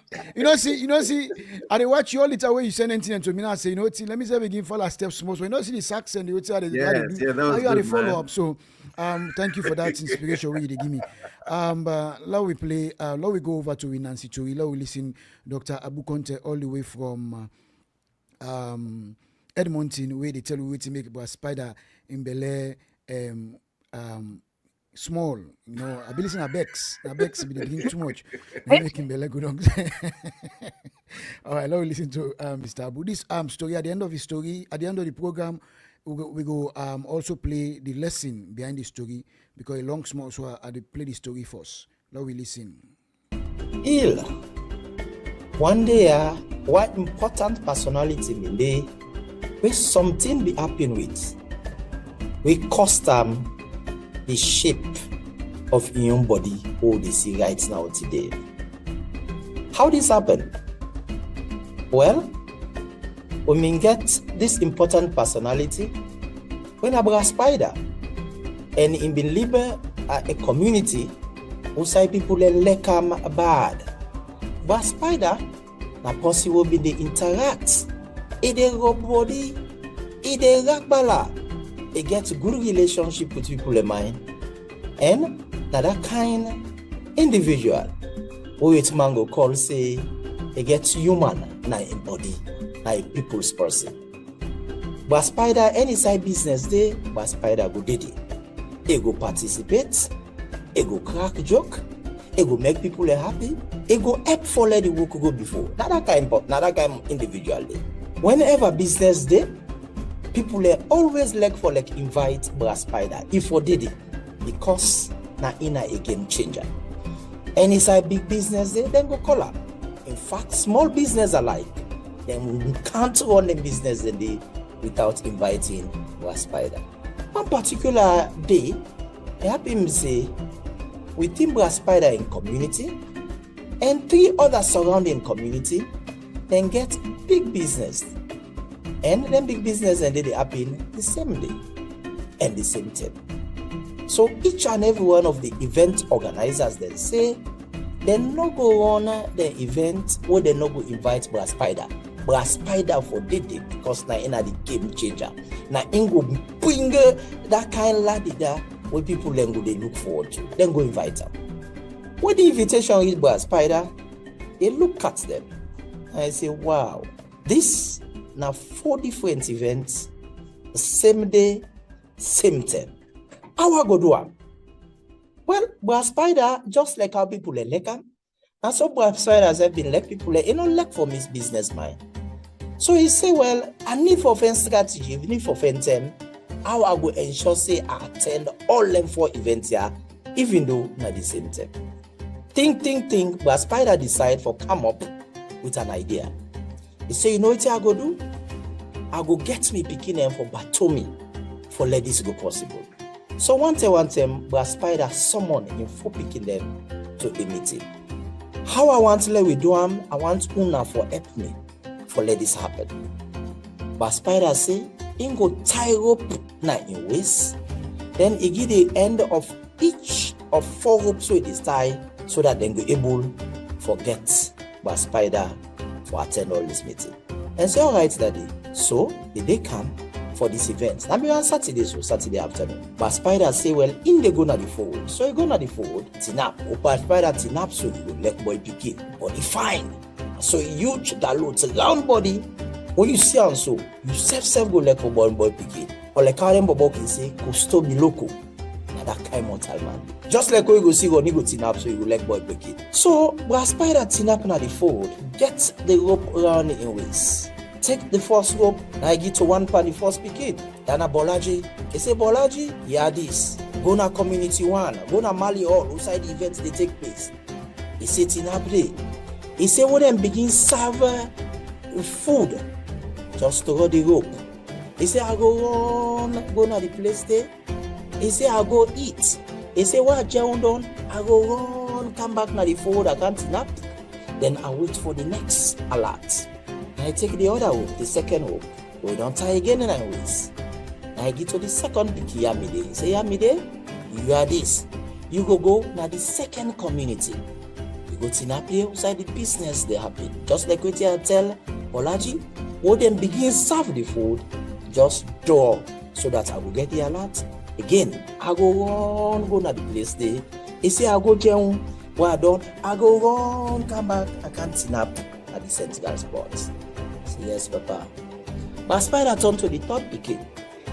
See, I watch you all the way you send anything to me and I say, let me say begin follow steps small. So see the sax and the how they do. Now you are the follow up. So thank you for that inspiration way they give me. Now we play. Now we go over to Nancy Chori. Now we listen Dr. Abu Conte all the way from Edmonton, where they tell you to make a spider in Bel Air small. I be listening to Bex. Bex be doing too much. They making Bel Air good. All right, now we listen to Mr. Abu. This story at the end of his story, at the end of the program, we go also play the lesson behind the story because a long small so I play the story first. Now we listen. One day, what important personality in day, where something be happening with, we custom the shape of human body who they see right now today. How this happen? Well, we may get this important personality when a spider and in been live a community who say people like bad. But spider na possible be they interact. They rub body, they rock bala. They get good relationship with people in mind. And that kind individual who it mango call say they get human na in body, na a people's person. But spider any side business day, but spider go did it. They go participate, they go crack joke, they go make people happy, they go help follow the work go before. Not that kind individual day. Whenever business day, people always invite brass spider if we did it because na in a game changer. And it's a big business day, then go call up. In fact, small business alike, then we can't run a business day without inviting brass spider. One particular day, I have him say, we team brass spider in community and 3 other surrounding community, then get big business. And then big business and they happen the same day and the same time. So each and every one of the event organizers then say they no go on the event where they no go invite brass spider. Brass spider for day because na in the game changer. Na in go bring that kind of lady there where people then go they look forward to. Then go invite them. When the invitation is brass spider, they look at them and I say, wow, this now 4 different events, the same day, same time. How I go do it? Well, brass spider, just like how people like them, and so brass spiders have been like people like, like for Miss Business Mind. So he say, well, I need for offense strategy, I need for offense them, how I go ensure say I attend all them 4 events here, even though not the same time. Think, but Spider decide for come up with an idea. He say, you know what I go do? I go get me picking them for Batomi for let this go possible. So one time, but Spider summon him for picking them to a meeting. How I want to let we do them, I want Una for help me for let this happen. But Spider say, he go tie rope na in waist, then he give the end of each of 4 ropes with his tie so that they go able forget but Spider for attend all this meeting. And say, all right, Daddy. So they come for this event. Now be on Saturday, so Saturday afternoon. But Spider say, well, in they go na the forward. So he go na the forward, tinap. Opa Spider tinap so he go let boy begin. Body fine. So huge that load, round body. When you see on so, you self go like for boy begin. Or like how them bobo can say, go stop the loco. Now that kind mortal man. Just like when you go see go tinap so you go like boy begin. So but Spider tinap na the forward, get the rope around in waist. Take the first rope, now I get to one pan the first picket. Then a Bolaji, he say Bolaji, yeah this. Go na community 1, go na Mali Hall, outside the event they take place. He say Tinapre. He say when them begin serve food, just to hold the rope. He say I go run, go na the place there. He say I go eat. He say what John done, I go run, come back na the forward, I can't tinap. Then I wait for the next alert. I take the other rope, the second rope. We don't tie again and I waist. I get to the second picky Yamide. Say Yamide, you are this. You go now the second community. You go to outside the business they happen. Just like what you tell Olaji, what them begin serve the food, just door so that I will get the alert. Again, I go run, go to the place there. He say I go down, what I done, I go run, come back, I can't snap at the Sentinel spot. Yes, Papa. But Spider turned to the third picket.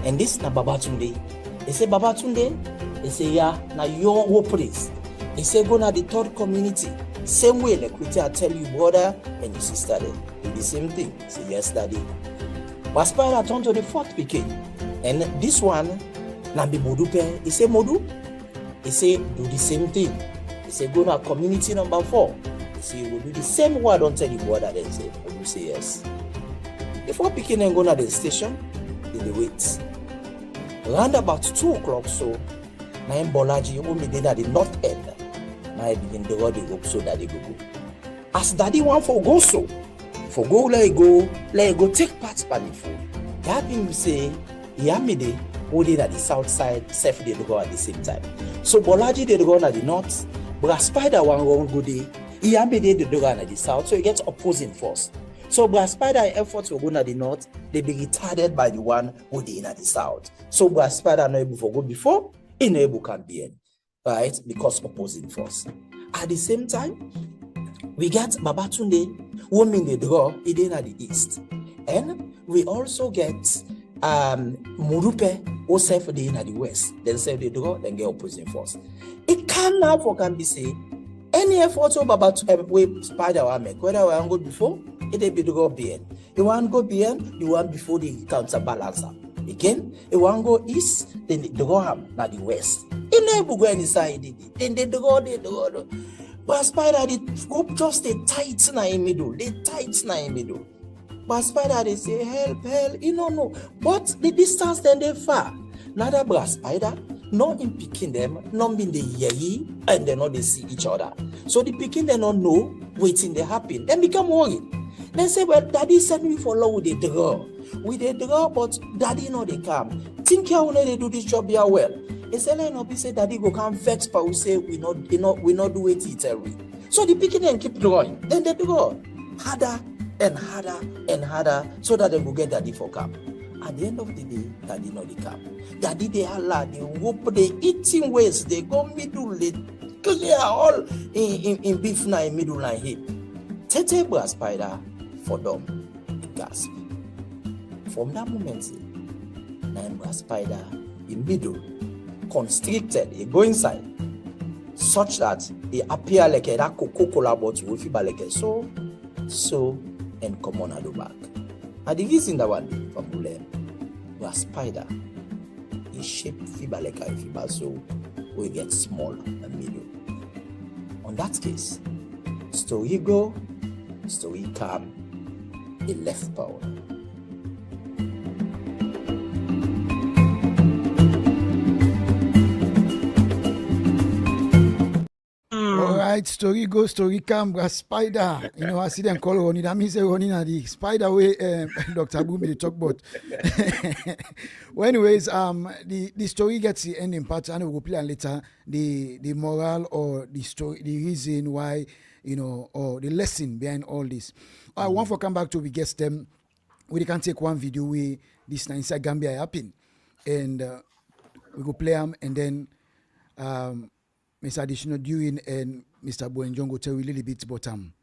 And this na Babatunde. He say, Babatunde? He say, yeah, now your whole place. He say, go na the third community. Same way, like we tell you, brother and your sister there. Do the same thing. He say, yes, Daddy. But Spider turned to the fourth picket. And this one, na be Modupe. He say, Modu? He say, do the same thing. He say, go na community number 4. He say, you will do the same way I don't tell you, brother. Then say, Modu say yes. Before picking and going to the station, they wait. Around about 2 o'clock, so now in Bolaji, only did at the north end. Now I begin to roll the rope so that they go. As Daddy want for go so, for go let it go take part by the food. That him say, Yamide, holding at the south side, self they go at the same time. So Bolaji they go at the north, but Spider one won't go there. Yamide they go at the south, so it gets opposing force. So Bra Spider efforts will go to the north, they be retarded by the one who they in at the south. So Bra Spider not able to go before, he not able can be in, right? Because opposing force. At the same time, we get Babatunde, who mean the draw, he in at the east. And we also get Murupe, who say for the in at the west. Then say the draw, then get opposing force. It can now for can be say, any effort of Babatunde, Spider will make, whether I go before, it be to go behind. You want to go behind, you want before the counterbalance. Again, you want to go east, then they go not the west. You never go inside it. Then they go. But Spider, the group just they tight na in middle. They tight na in middle. But Spider, they say help, you know no. But the distance then they far. Neither Bra Spider, not in picking them, not being the yei, and they know they see each other. So the picking they don't know, waiting they happen. Then become worried. They say, well, Daddy sent me for law with the draw. With the draw, but Daddy know they come. Think how they do this job here well. They say, no, be say Daddy go come vex, but we say we not do it eternally. So the picking them keep drawing. Then they draw harder and harder and harder so that they will get Daddy for come. At the end of the day, Daddy know they come. Daddy they holla, they whoop, they eating ways, they go middle, they clear all in beef na in middle line hip. Tete Bra Spider for them to gasp. From that moment, Bra Spider in middle, constricted, he go inside, such that he appear like a Coca-Cola bottle with like a so, and come on at the back. And the reason that one for problem was spider is shaped fiber like a fiber, so we get small and medium. On that case, story go, story come, it left power. All right, story go, story come, but spider. You know, I see them call Ronnie. That means say Ronnie na the spider way Dr. Bumi they talk about. Well, anyways, the story gets the ending part, and we'll play later the moral or the story, the reason why, you know, or the lesson behind all this. I want to come back to we guess them. We can take one video where this na inside Gambia happen, and we go play them, and then Mr. Additional Dewin and Mr. Boenjong go tell you a little bit about them.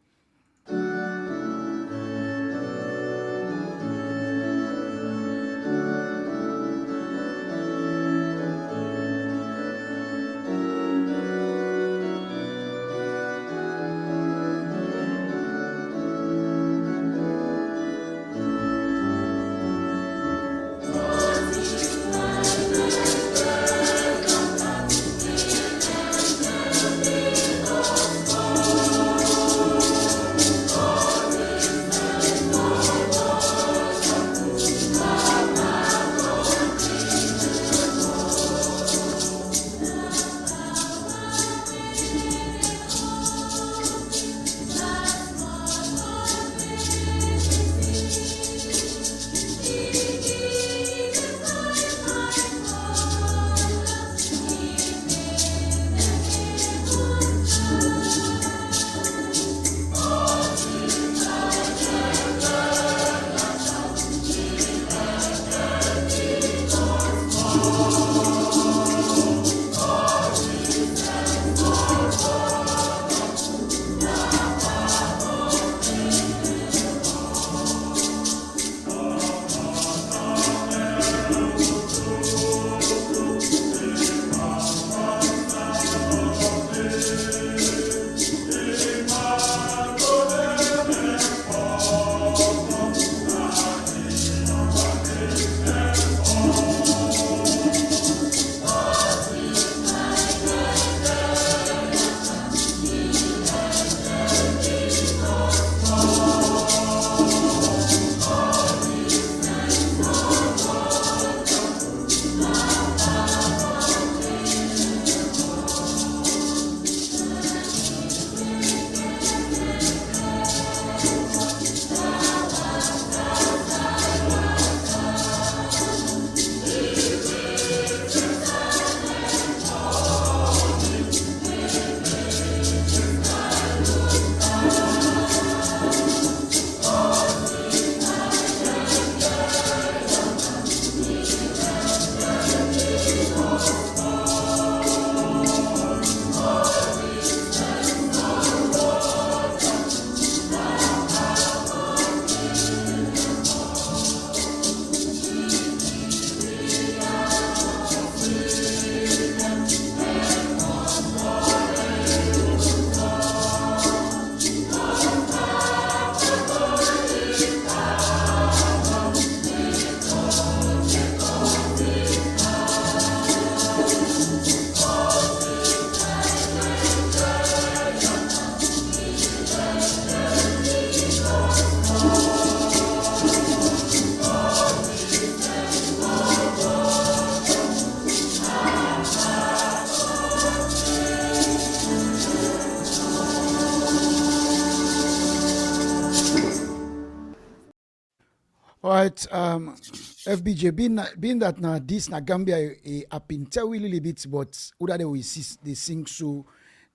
All right, FBJ, being that now this na Gambia I've been telling a little bit, but other we they sing so,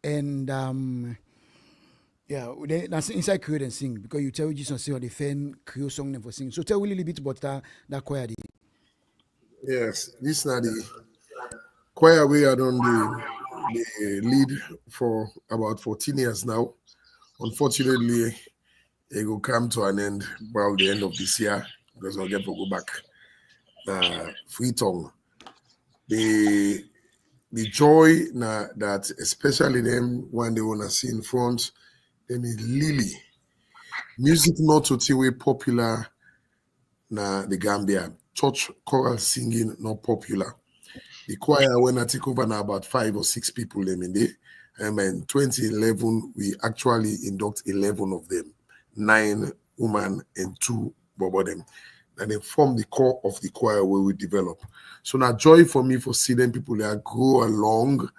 and yeah, that's inside Creole and sing because you tell Jesus say the fan Creole song never sing. So tell me a little bit about that choir. Yes, this is the choir we are on the lead for about 14 years now. Unfortunately, it will come to an end by the end of this year because I'll get to go back. Free tongue. The joy that especially them when they wanna see in front, them is Lily. Music not totally popular na the Gambia. Church choral singing not popular. The choir, when I take over now, about 5 or 6 people them in there. And in 2011, we actually induct 11 of them, 9 women and 2 bobo them. And they form the core of the choir where we develop. So now joy for me for seeing them people that go along,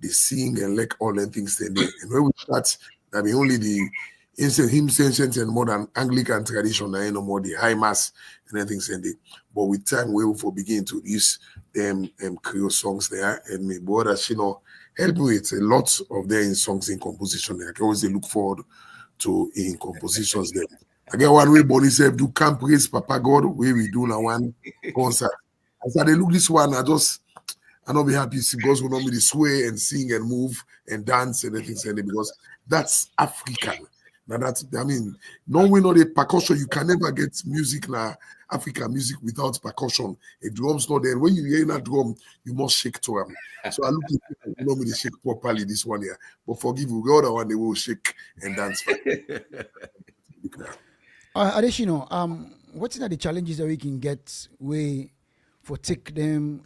they sing and like all the things they do. And when we start, I mean only the hymns, ancient and modern Anglican tradition, and no more the high mass and everything they. But with time we will begin to use them Creole songs there, and my brother help me with a lot of their songs in composition. I can always look forward to in compositions there. Again, one way Bonnie said do Camp Praise Papa God, where we do now one concert. As I look this one, I not be happy because we normally sway and sing and move and dance and everything because that's African. Now that's no we know the percussion. You can never get music now, African music without percussion. A drum's not there. When you hear that drum, you must shake to them. So I look at people who normally shake properly this one here. But forgive you, the other one they will shake and dance. Additional, what are the challenges that we can get way for take them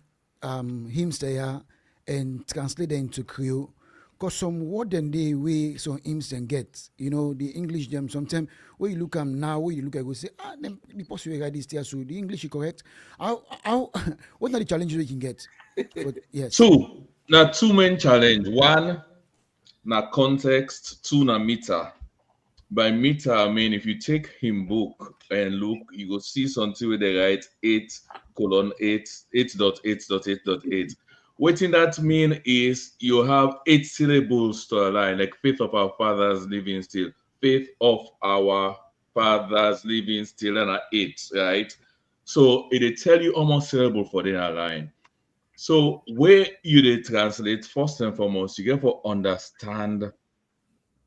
hymns there and translate them into Creole? Because some word and they way some hymns then get, the English them sometimes when you look at them now, when you look at go say, them the possible write this there, so the English is correct. How what are the challenges we can get? But, yes. Two main challenge. One, na context, 2 na meter. By meter, I mean if you take him book and look, you go see something where they write 8:8, 8.8.8.8. What in that mean is you have 8 syllables to a line, like faith of our fathers living still, faith of our fathers living still, and 8, right? So it tell you almost syllable for the line. So where you they translate, first and foremost, you get to understand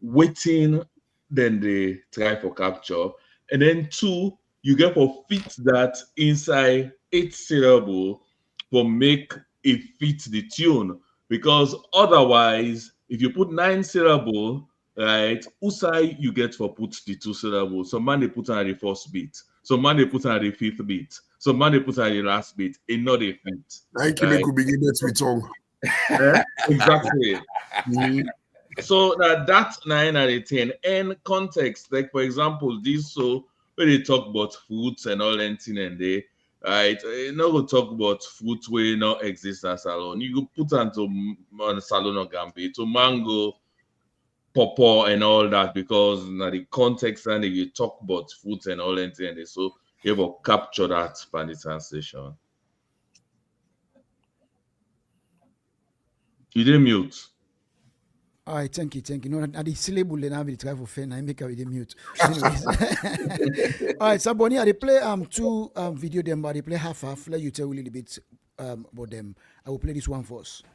waiting, then they try for capture, and then 2, you get to fit that inside 8 syllable for make it fit the tune, because otherwise, if you put 9 syllable, right, usai you get for put the 2 syllables. So man they put on the first beat, so man they put on the 5th beat, so man they put on the last beat. It not a fit. I could begin with tongue. Exactly. So that's 9 out of 10. And context, like for example, this so when they talk about fruits and all that thing and they right, you know, go talk about fruit where not exist as Salone. You go put onto Salone or Gambia to mango, pawpaw and all that, because now the context and you talk about fruit and all that and so you will capture that by the translation. You didn't mute. All right, thank you. No, at the syllable then I will try for fair. I make a video mute. Anyways, all right. So Bonnie, I play 2 video them, but I play half. Let you tell a little bit about them. I will play this one first.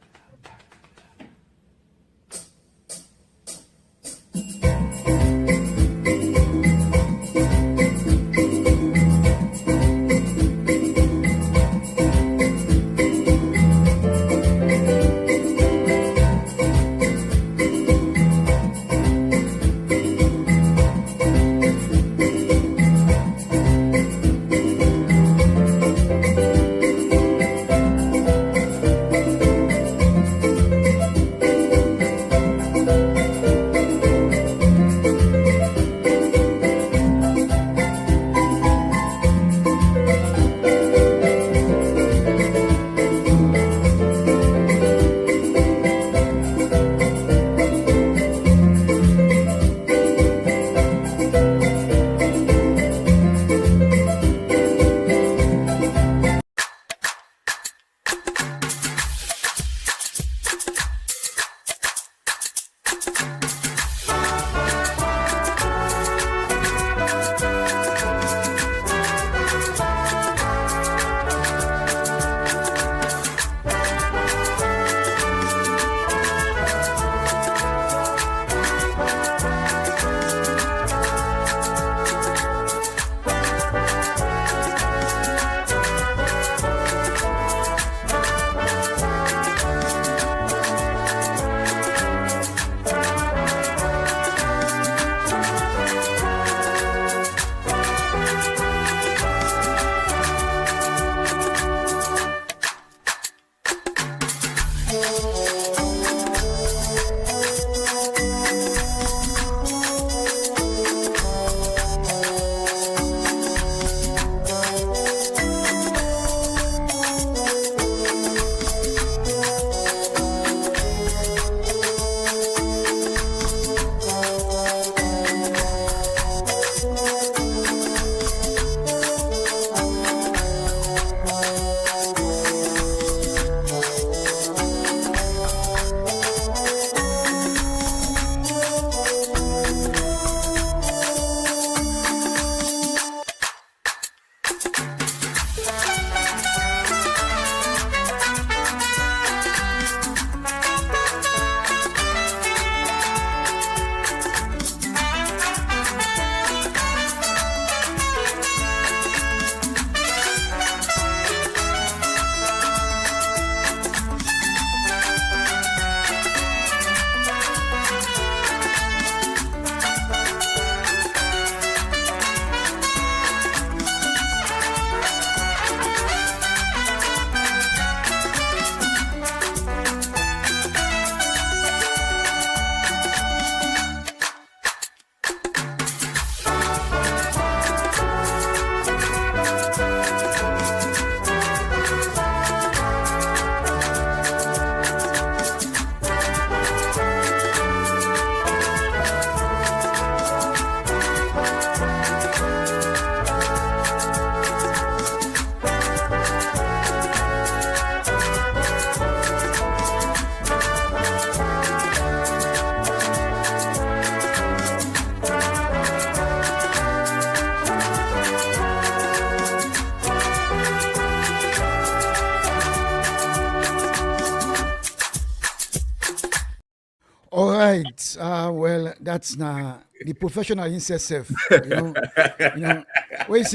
that's the professional incest self. You know. When you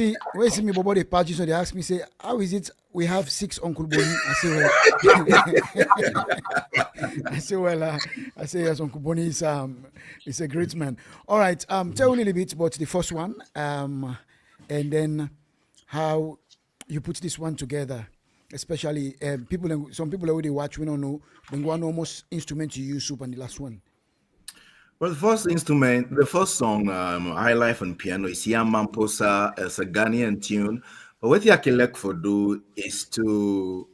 see me Bobo the party, so they ask me, say, how is it we have 6 Uncle Bonnie? I say, well, I say yes, Uncle Bonnie is a great man. All right, tell a little bit about the first one, and then how you put this one together. Especially some people already watch, we don't know, then go on almost instrument you use soup and the last one. Well, the first song, High Life on piano is Yamamposa. It's a Ghanaian tune. But what Yakilek for do is to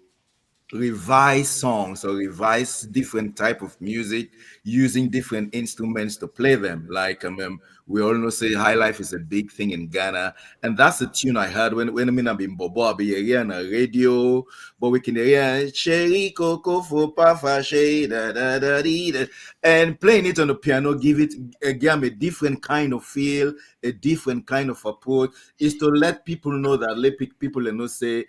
revise songs or revise different type of music using different instruments to play them. Like we all know, say high life is a big thing in Ghana, and that's the tune I heard when I've been Bobo, I'll be here on the radio, but we can hear Sherry Coco for Pafa and playing it on the piano, give it again a different kind of feel, a different kind of approach, is to let people know that let people and say,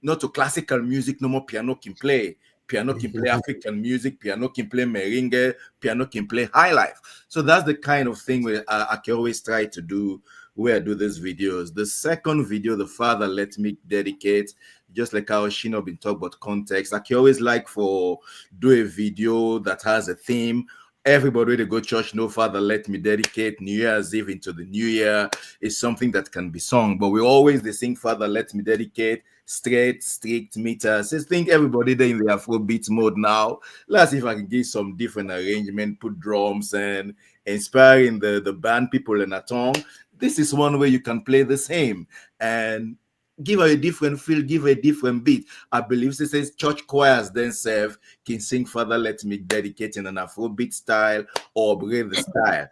not to classical music, no more piano can play. Piano can play African music, piano can play merengue, piano can play high life. So that's the kind of thing where I can always try to do where I do these videos. The second video, The Father Let Me Dedicate, just like how Shino been talking about context, I can always like for do a video that has a theme. Everybody to go church, no Father Let Me Dedicate, New Year's Eve into the New Year is something that can be sung. But we always they sing Father Let Me Dedicate, straight, strict meters. I think everybody there in the Afrobeat mode now. Let's see if I can give some different arrangement, put drums and inspiring the band people in a tongue. This is one way you can play the same and give her a different feel, give her a different beat. I believe it says church choirs then serve can sing Father Let Me Dedicate in an Afrobeat style or break the style.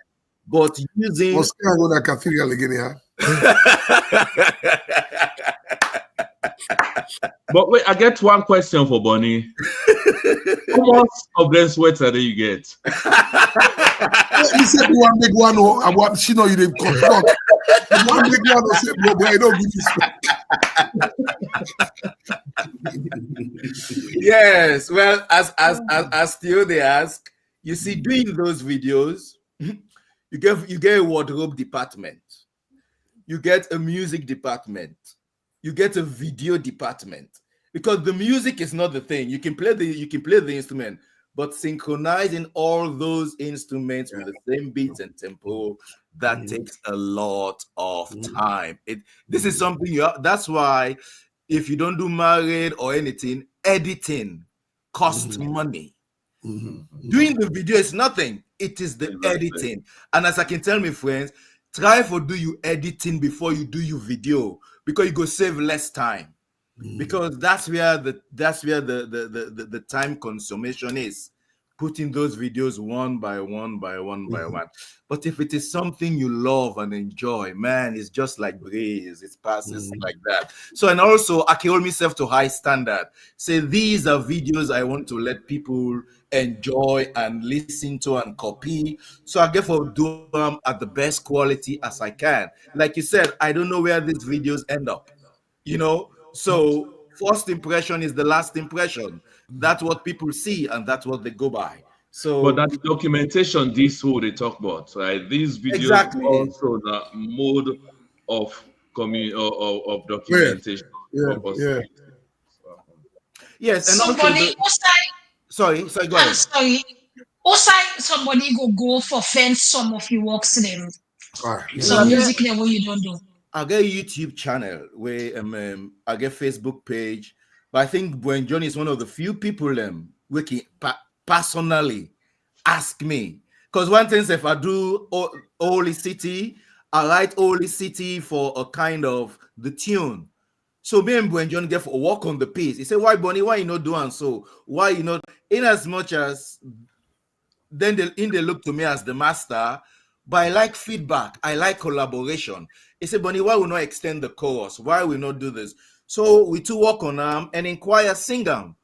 But using Oscar go to cathedral again, yeah. But wait, I get one question for Bonnie. How much of them sweater do you get? He said one big one, I want she know you didn't construct. One big one, I said, boy, I don't give you. Yes, well, as Theo they ask, you see, doing those videos, you get a wardrobe department, you get a music department, you get a video department, because the music is not the thing. You can play the instrument, but synchronizing all those instruments with the same beats and tempo, that takes a lot of time. This is something that's why if you don't do married or anything, editing costs money. Doing the video is nothing. It is the editing. And as I can tell my friends, try for do you editing before you do your video, because you go save less time. Because that's where the time consumption is. Putting those videos one by one. But if it is something you love and enjoy, man, it's just like breeze. It passes like that. So, and also I can hold myself to high standard. Say these are videos I want to let people enjoy and listen to and copy. So I therefore do them at the best quality as I can. Like you said, I don't know where these videos end up. So first impression is the last impression. That's what people see and that's what they go by. So But that documentation, this who they talk about, right? These videos Exactly. also the mode of of documentation. Yeah. Yes, and Somebody, sorry, go ahead. sorry. Also, somebody go for fence some of your works them. Some music level you don't do. I get a YouTube channel where I get Facebook page, but I think Buen John is one of the few people who can personally ask me. Because one thing, if I do Holy City, I write Holy City for a kind of the tune. So me and Buen John get for work on the piece. He said, "Why, Bonnie? Why you not doing so? Why you not?" In as much as then they look to me as the master. But I like feedback. I like collaboration. He said, Bonnie, why we not extend the chorus? Why we not do this? So we to work on them and inquire, sing them.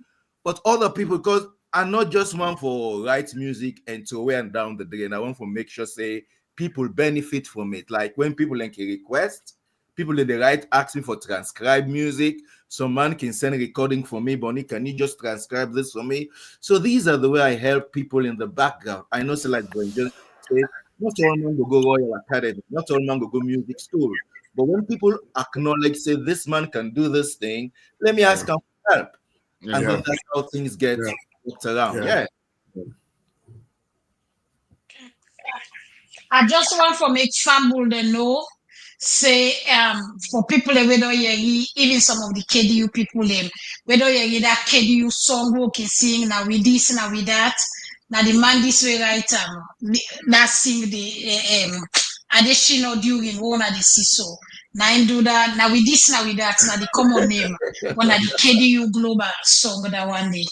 But other people, because I'm not just one for write music and to wear down the drain. I want to make sure, say, people benefit from it. Like when people can request, people in the right ask me for transcribe music. Some man can send a recording for me. Bonnie, can you just transcribe this for me? So these are the way I help people in the background. I know, so like Bonnie just say, Not all man go Royal Academy. Not all man go music school. But when people acknowledge, say, this man can do this thing, let me ask him for help. Yeah. And then that's how things get worked around. Yeah. I just want to make family they know, say for people whether you even some of the KDU people them, whether you that KDU song who can sing now with this now with that. Now the man this way right that sing the additional during one of the CISO. Now him do that now with this now with that now the common name one of the KDU global song that one day.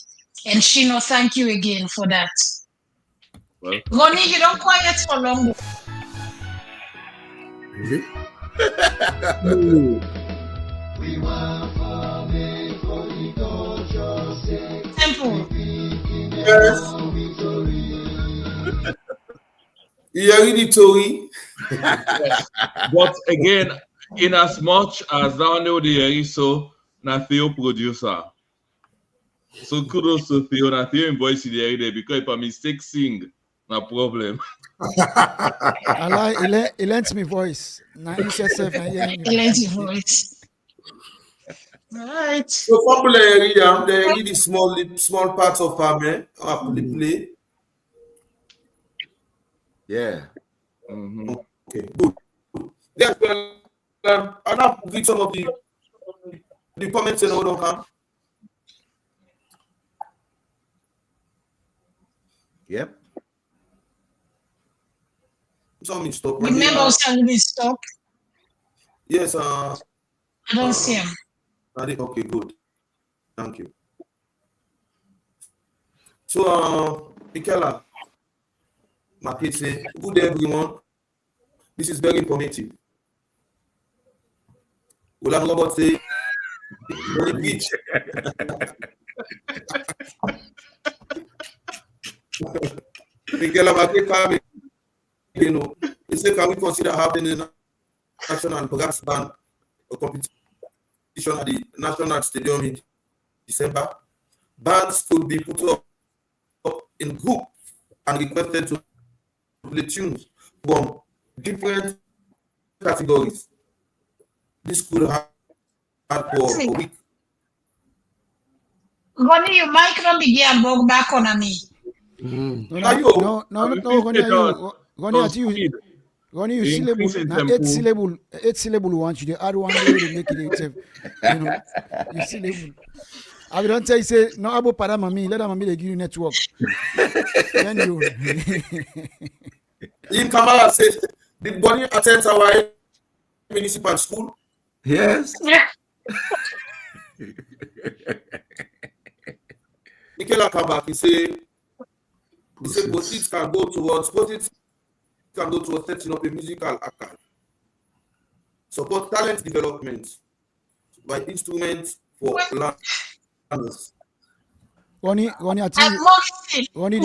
And Shino, thank you again for that. Well, Ronnie, you don't quiet for long. Really? Simple. Yes. You hear the story? but again, in as much as down there the so na Theo producer. So kudos to Theo, na Theo invoice the area because if a mistake sing, no problem. Allah, he lends me voice. Now he says, He lends you voice. Right. So family area, they read the small parts of family. Play. Yeah. Okay, good. Yes, I now read some of the comments and all of. Yep. Some stop. Remember also we stop. Yes. I don't see him. Okay, good. Thank you. So, Michaela, Maki say, good day, everyone. This is very informative. Ulan Robert say, very beach. Michaela, Maki come, you know, he say, can we consider having a national brass band or competition at the National Stadium in December? Bands could be put up in group and requested to play tunes from different categories. This could happen for a week. Ronnie, you might not begin and walk back on me. No, Ronnie, you syllable. Now eight syllable want you to add one way to make it itself. You know, you syllable. I don't tell you say no abo para mami, let mami they give you network. Then you In Kamala says the body attends our municipal school. Yes. Michaela come back, he say proceeds can go towards setting up a musical archive. Support talent development by instruments for learners. Ronnie, I tell you, Ronnie,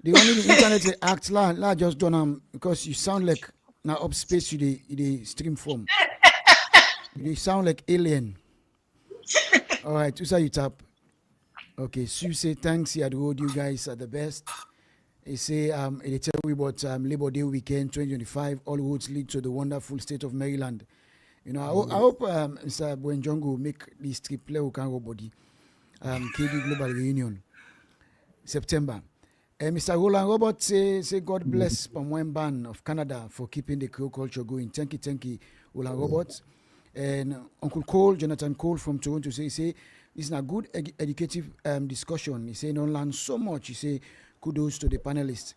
the internet act la just done because you sound like now up space you the stream form. You sound like alien. All right, Tusa you tap. Okay, Sue say thanks, Yad Rod, you guys are the best. He say they tell me about Labor Day weekend 2025. All roads lead to the wonderful state of Maryland. You know, I hope Mr. Bwenjongo will make this trip play Okango body. KD Global Reunion, September. Mr. Roland Robert say God bless Pamwemban of Canada for keeping the Creole culture going. Thank you, Roland Robert. And Uncle Cole, Jonathan Cole from Toronto say it's a good educative discussion. He say don't learn so much. He say kudos to the panelists.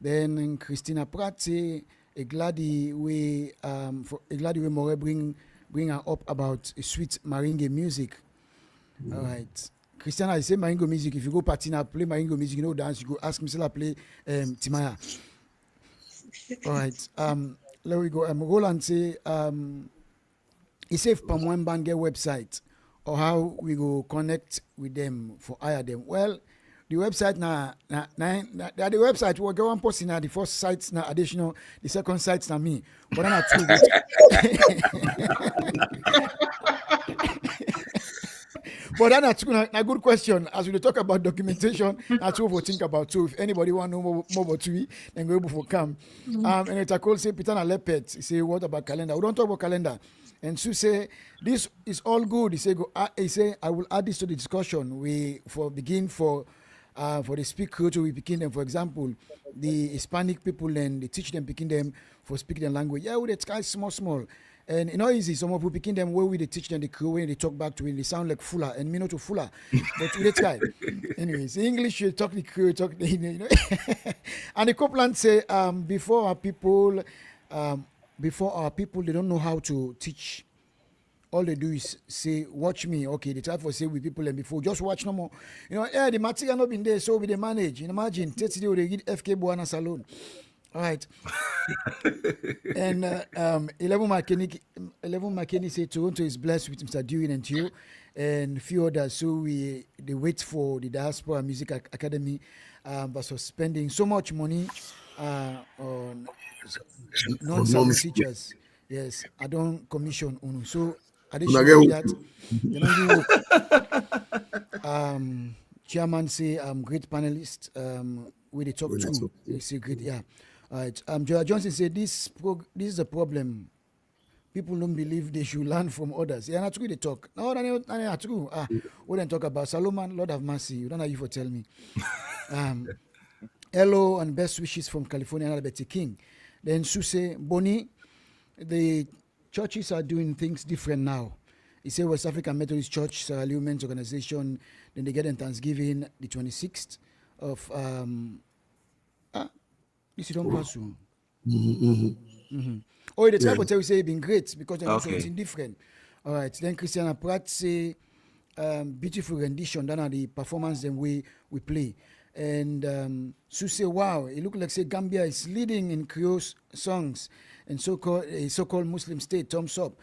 Then Christina Pratt say a glady way more bring her up about sweet Maringe music. All right. Christiana, I say Maringo music. If you go party now, play Maringo music, you know dance, you go ask me to play Timaya. All right. Let we go. Roland say he say if Pamwemban get website or how we go connect with them for hire them. Well, the website the website we go one post now the first site now additional, the second site now me. But I'm not true. But that's a good question. As we talk about documentation, that's what we think about too. If anybody want to know more about we, then go before come. And it's a call say Peter and Lepet. He say, what about calendar? We don't talk about calendar. And Sue say, this is all good. He say, he say, I will add this to the discussion. We for the speak culture, we begin them. For example, the Hispanic people and they teach them picking them for speaking the language. Yeah, with the guys small. And it's not easy. Some of you picking them where we they teach them the crew when they talk back to it, they sound like fuller and me not to fuller. But with that guy. Anyways, English you talk the crew, talk the and the Copeland say before our people they don't know how to teach. All they do is say, watch me. Okay, they try for say with people and before just watch no more. The material not been there, so we they manage. Imagine, today they get FK Buana Salone. All right. And 11 McKinney say Toronto is blessed with Mr. Dewey and you and a few others. So they wait for the Diaspora Music Academy but so spending so much money on non-service teachers. Yes, I don't commission Uno. So additionally that chairman say great panelist we they talk to. They say great, yeah. All right. Joel Johnson said this is a problem. People don't believe they should learn from others. Yeah, not true they talk. No, not true. We don't talk about Solomon, Lord have mercy. You don't know you for tell me. Hello and best wishes from California, Albert King. Then Suse Bonnie, the churches are doing things different now. He said West African Methodist Church, Sierra Leone Men's Organization, then they get in Thanksgiving the 26th of this you don't pass through. Oh, the type of tell you say been great because they're something different. All right. Then Christiana Pratt say beautiful rendition. Then are the performance then we play. And Sue say, wow, it look like say Gambia is leading in Creole songs and so-called Muslim state. Thumbs up.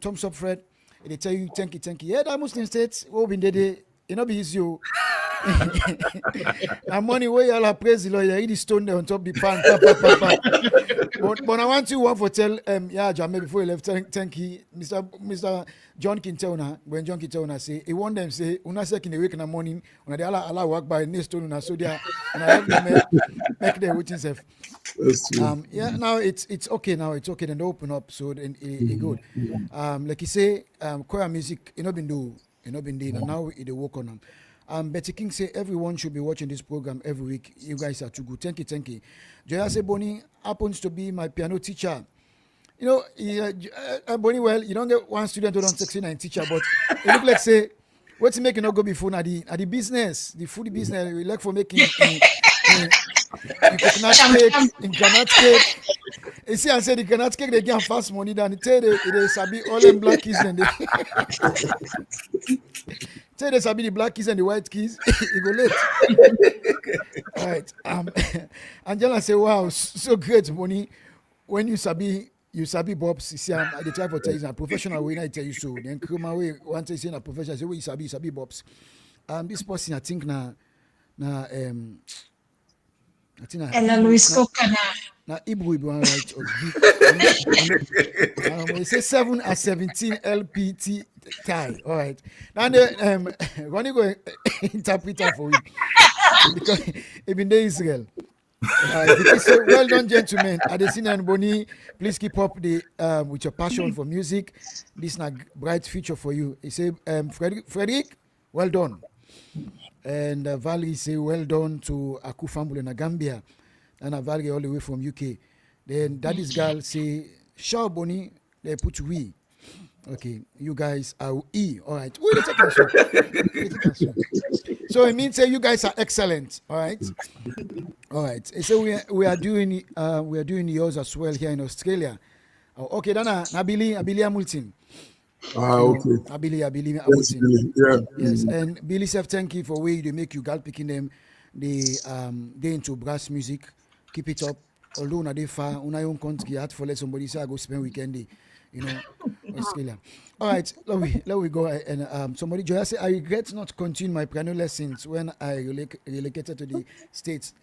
Thumbs up, Fred. They tell you thank you. Yeah, that Muslim states been there. It not be easy. And money where y'all are praise the Lord, you eat the stone there on top the pan. But I want you for tell Jamie before you left, thank you, Mr. John Quintana. When John Quintana say he want them say una second awake in the morning, when they all work by next stone una so there and I help them make their routine safe. Now it's okay now. It's okay. Then they open up so then it good. Like you say, choir music, been doing, and now they work on them. Betty King say everyone should be watching this program every week. You guys are too good. Thank you. Joya say Bonnie happens to be my piano teacher. Bonnie, well, you don't get one student who don't succeed and teacher, but it look like say what's making not go before now the business, the food business. We like for making coconut cake, in granite cake. You see, I said the granite cake they get fast money than they sabi all them black keys and they say they sabi the black keys and the white keys. You go late. All right. Angela say, wow, so great money. When you sabi Bobs, you see, they try for tell you a professional way, I tell you so. Then come away one say a professional, say, well, you sabi Bobs. This person, I think Ella Luis Kokana. Now Ibu right. We say 7 and 17 LPT tie. All right. Now when you go interpreter for it because it been there Israel. So, well done, gentlemen. Adesina and Bonnie, please keep up with your passion for music. This is a bright future for you. He say, Frederick, well done. And Valerie say, well done to Aku Fambul in Gambia. And Valerie all the way from UK. Then Daddy's girl say, Shaw Bonnie, they put we. Okay, you guys are E. All right. Wait a second. So it means you guys are excellent. All right. All right. So we are doing yours as well here in Australia. Okay, then Abili Hamilton. Okay. Abili Hamilton. Yeah. Yes, and Billy Sef, thank you for way they make you girl picking them. They into brass music. Keep it up. Although na they far, una own country hard for let somebody say I go spend weekend day. Australia. All right, let we go. And somebody Joya say I regret not continue my piano lessons when I relocated to the States.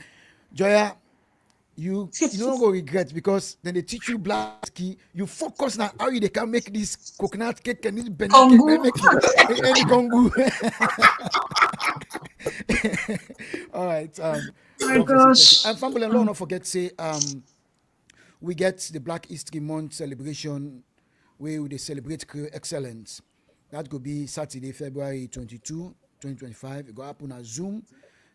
Joya, you don't go regret because then they teach you black key. You focus now how they can make this coconut cake and this Benin cake. They make it any Congo. All right. My Don't gosh. and Family and Law, don't forget say we get the Black History Month celebration where they celebrate career excellence. That could be Saturday, February 22, 2025. It go happen on Zoom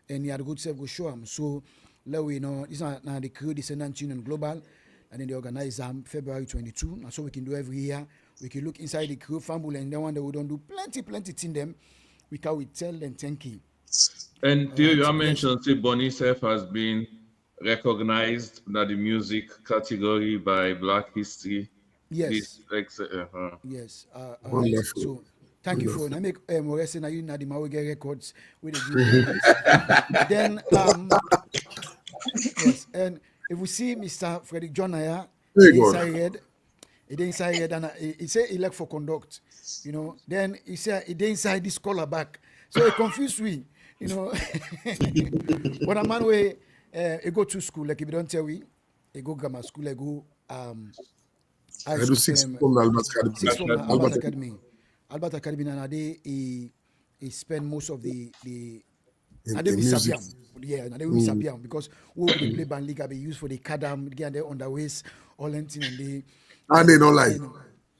and you had a good self go show them. So let we know this is now the Crew Descendant Union Global and then they organize February 22. And so we can do every year. We can look inside the crew family and then one that we don't do plenty in them. We can tell them thank you. And Theo, you mentioned say Bonnie Self has been recognized in the music category by Black History. Yes. Yes. Right. So thank you for it. I make Morese na you na the Mawege records with the then yes, and if we see Mr. Frederick John Aya inside red and he say he like for conduct, then he say he inside this collar back. So it confused we, But a man way he go to school, like if you don't tell we, he go grammar school, he go I do six from Albert Academy. Albert Academy and he spend most of the music. Yeah, and they will Sabiam because we will play band league be used for the cadam, get there on the waist, all anything and they don't like.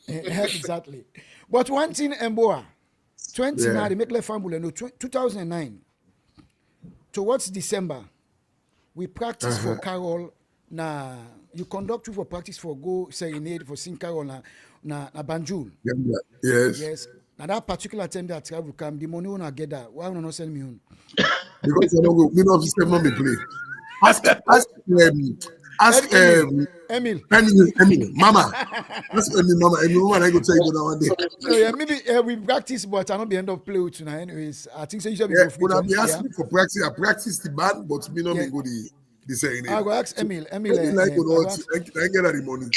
Exactly. But one thing Mboa 29 they make left family no 2009 towards December we practice for Carol na you conduct for practice for go serenade for sing Carol na Banjul. Yes. Now that particular time that travel come the money una get that why una not send me on? Because I don't go, we don't system not be play. Ask Emil, Mama. Ask Emil, Mama. Emil, Mama, I go tell you that one day. So yeah, maybe we practice, but I not be end up play with tonight. Anyways, I think so. You should be when I be asking for practice, I practice the band, but me not be go the saying. I go ask Emil. Like I get that the money.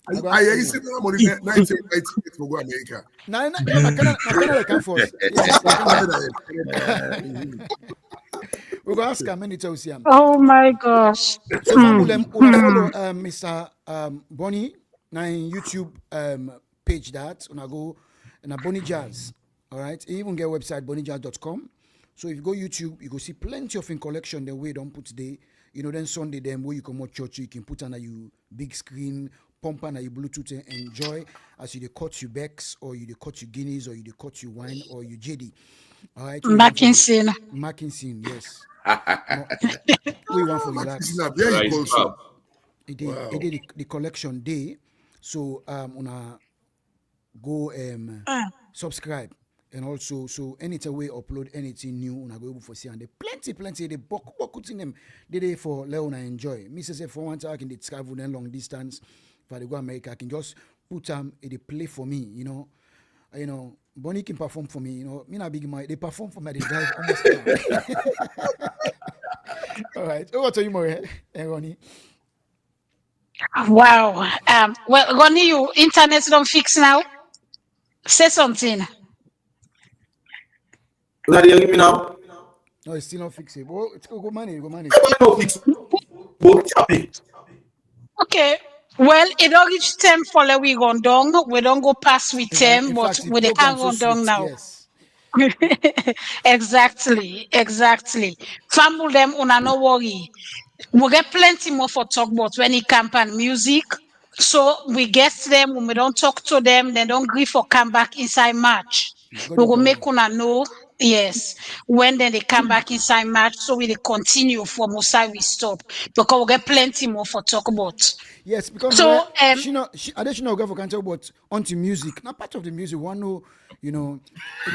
I you say no money 90 tickets for go America. No, I can't force. We're going to ask how many times. Oh my gosh. So follow Mr. Bonnie na YouTube page that on go na Bonnie Jazz. All right. You even get website bonniejazz.com. So if you go YouTube, you go see plenty of in collection the way don't put today. Then Sunday them where you come watch church, you can put on your big screen, pump on your Bluetooth and enjoy as you cut your Becks or you cut your Guinness or you cut your wine or your JD. All right. Mackinson, yes. We want for relax. It did the collection day. So una go subscribe and also so anytime we upload anything new una go able for see and they plenty they book in them they for let una enjoy. Me say for one time I can travel then long distance if I go America I can just put it play for me, Bonnie can perform for me, me not big my they perform for me they drive almost all right. Over to you, More and Ronnie. wow. Well, Ronnie, you internet don't fix now. Say something. Are you hearing me now? No, it's still not fixable. Well, it's go money. Okay. Well, it don't reach 10 for the we run down. We don't go past with 10, but we they can't run down now. Yes. Exactly. Family them una no worry. We get plenty more for talk about when it camp and music. So we get them when we don't talk to them, they don't agree for come back inside March. We will make una know, yes, when then they come back inside March, so we continue from Osai we stop because we get plenty more for talk about. Yes, because so she additional go for can talk about onto music. Not part of the music. One know, it will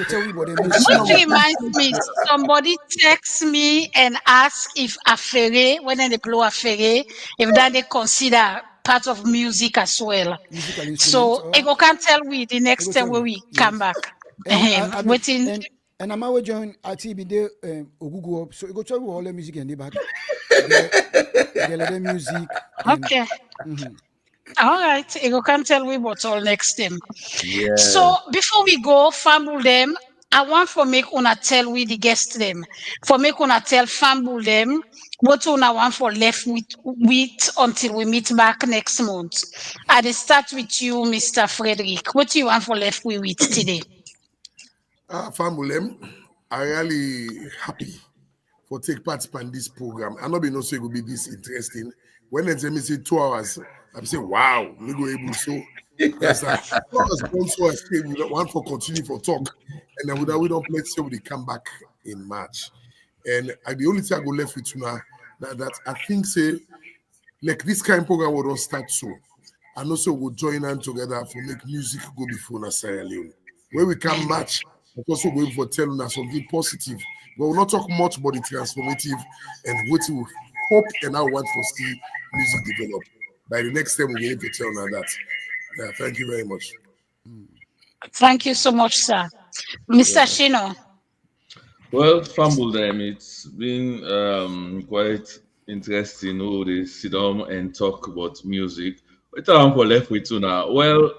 tell you about the music. Which reminds me, somebody text me and ask if Afere, when they blow Afere, if that they consider part of music as well. So I can tell we the next time when we come back. And I'm always join RTB there Google up. So you go tell all the music and the back. The music. Okay. All right. You can tell we what all next time. Yeah. So before we go, family them, I want for make una tell we the guest them, for make una tell family them what una want for left with until we meet back next month. I dey start with you, Mr. Frederick. What do you want for left with today? Famulem, I really happy for take part in this program. I know be no say it will be this interesting. When they tell me say 2 hours, I'm saying wow, we go able so. Because like, also I say we don't want for continue for talk, and then we don't let's say we come back in March. And the only thing I go left with you now that I think say like this kind of program will not start so. And also we'll join hands together for make music go before na Sierra Leone. Where we can match, but also going for telling us something positive. But we'll not talk much about the transformative and what we hope and I want to see music develop. By the next time we'll be able to tell now that. Yeah, thank you very much. Thank you so much, sir. Mr. Shino. Well, fumble them. It's been quite interesting. Oh, they sit down and talk about music. What I'm for left with you now? Well,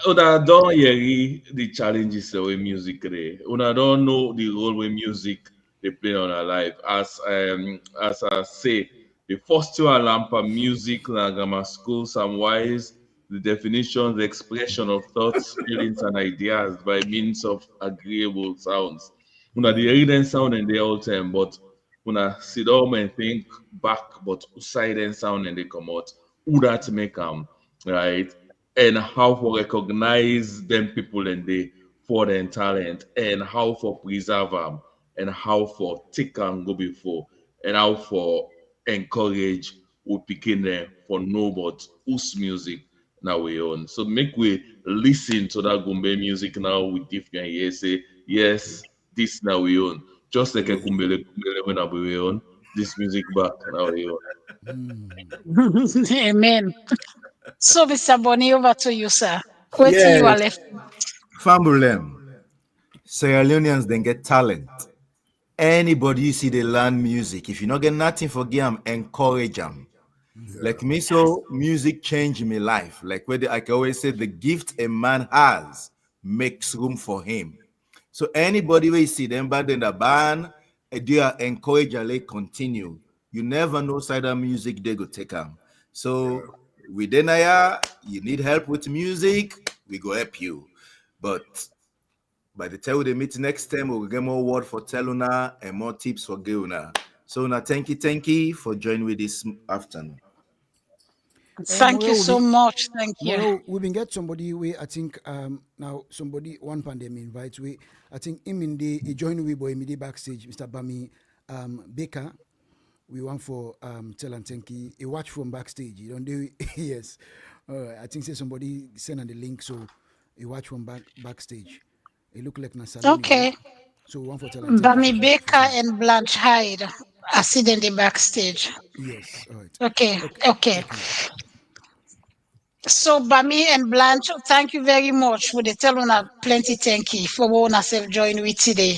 una don't hear the challenges with music there. Una don't know the role with music they play on our life. As I say, the first two lampa music, na grammar school, some wise, the definition, the expression of thoughts, feelings, and ideas by means of agreeable sounds. Una the hidden sound in the all time, but una sit down and think back, but silent sound and they come out. Who that make them, right? And how to recognize them people and they for their talent, and how for preserve them, and how for take and go before, and how for encourage we picking them for know but whose music now we own. So make we listen to that Gumbe music now with different ears. Say yes, this now we own. Just like a Kumbele when we own this music back now we own. Amen. So, Mr. Bonnie, over to you, sir. What you are left? Fambulem. Sierra Leoneans then get talent. Anybody you see they learn music. If you not get nothing for them, encourage them. Like me, so music changed my life. Like where I can always say the gift a man has makes room for him. So anybody where you see them back in the band, they are encourage and they continue. You never know side of music they go take them. So within a year, you need help with music, we go help you. But by the time we meet next time, we'll get more word for Teluna and more tips for Geuna. So now thank you for joining with this afternoon. Thank you so much. Thank you. Well, we've been get somebody we I think now somebody one pandemic invites we I think him in the he joined we boy immediately backstage, Mr. Bami Baker. We want for tell and thank you. He watch from backstage. You don't do yes. I think say somebody send on the link so he watch from backstage. It look like Salone. Okay. So one for tell and Bami Baker and Blanche Hyde are sitting in the backstage. Yes. All right. Okay. So Bami and Blanche, thank you very much for the telling us plenty thank you for what ourselves join with today.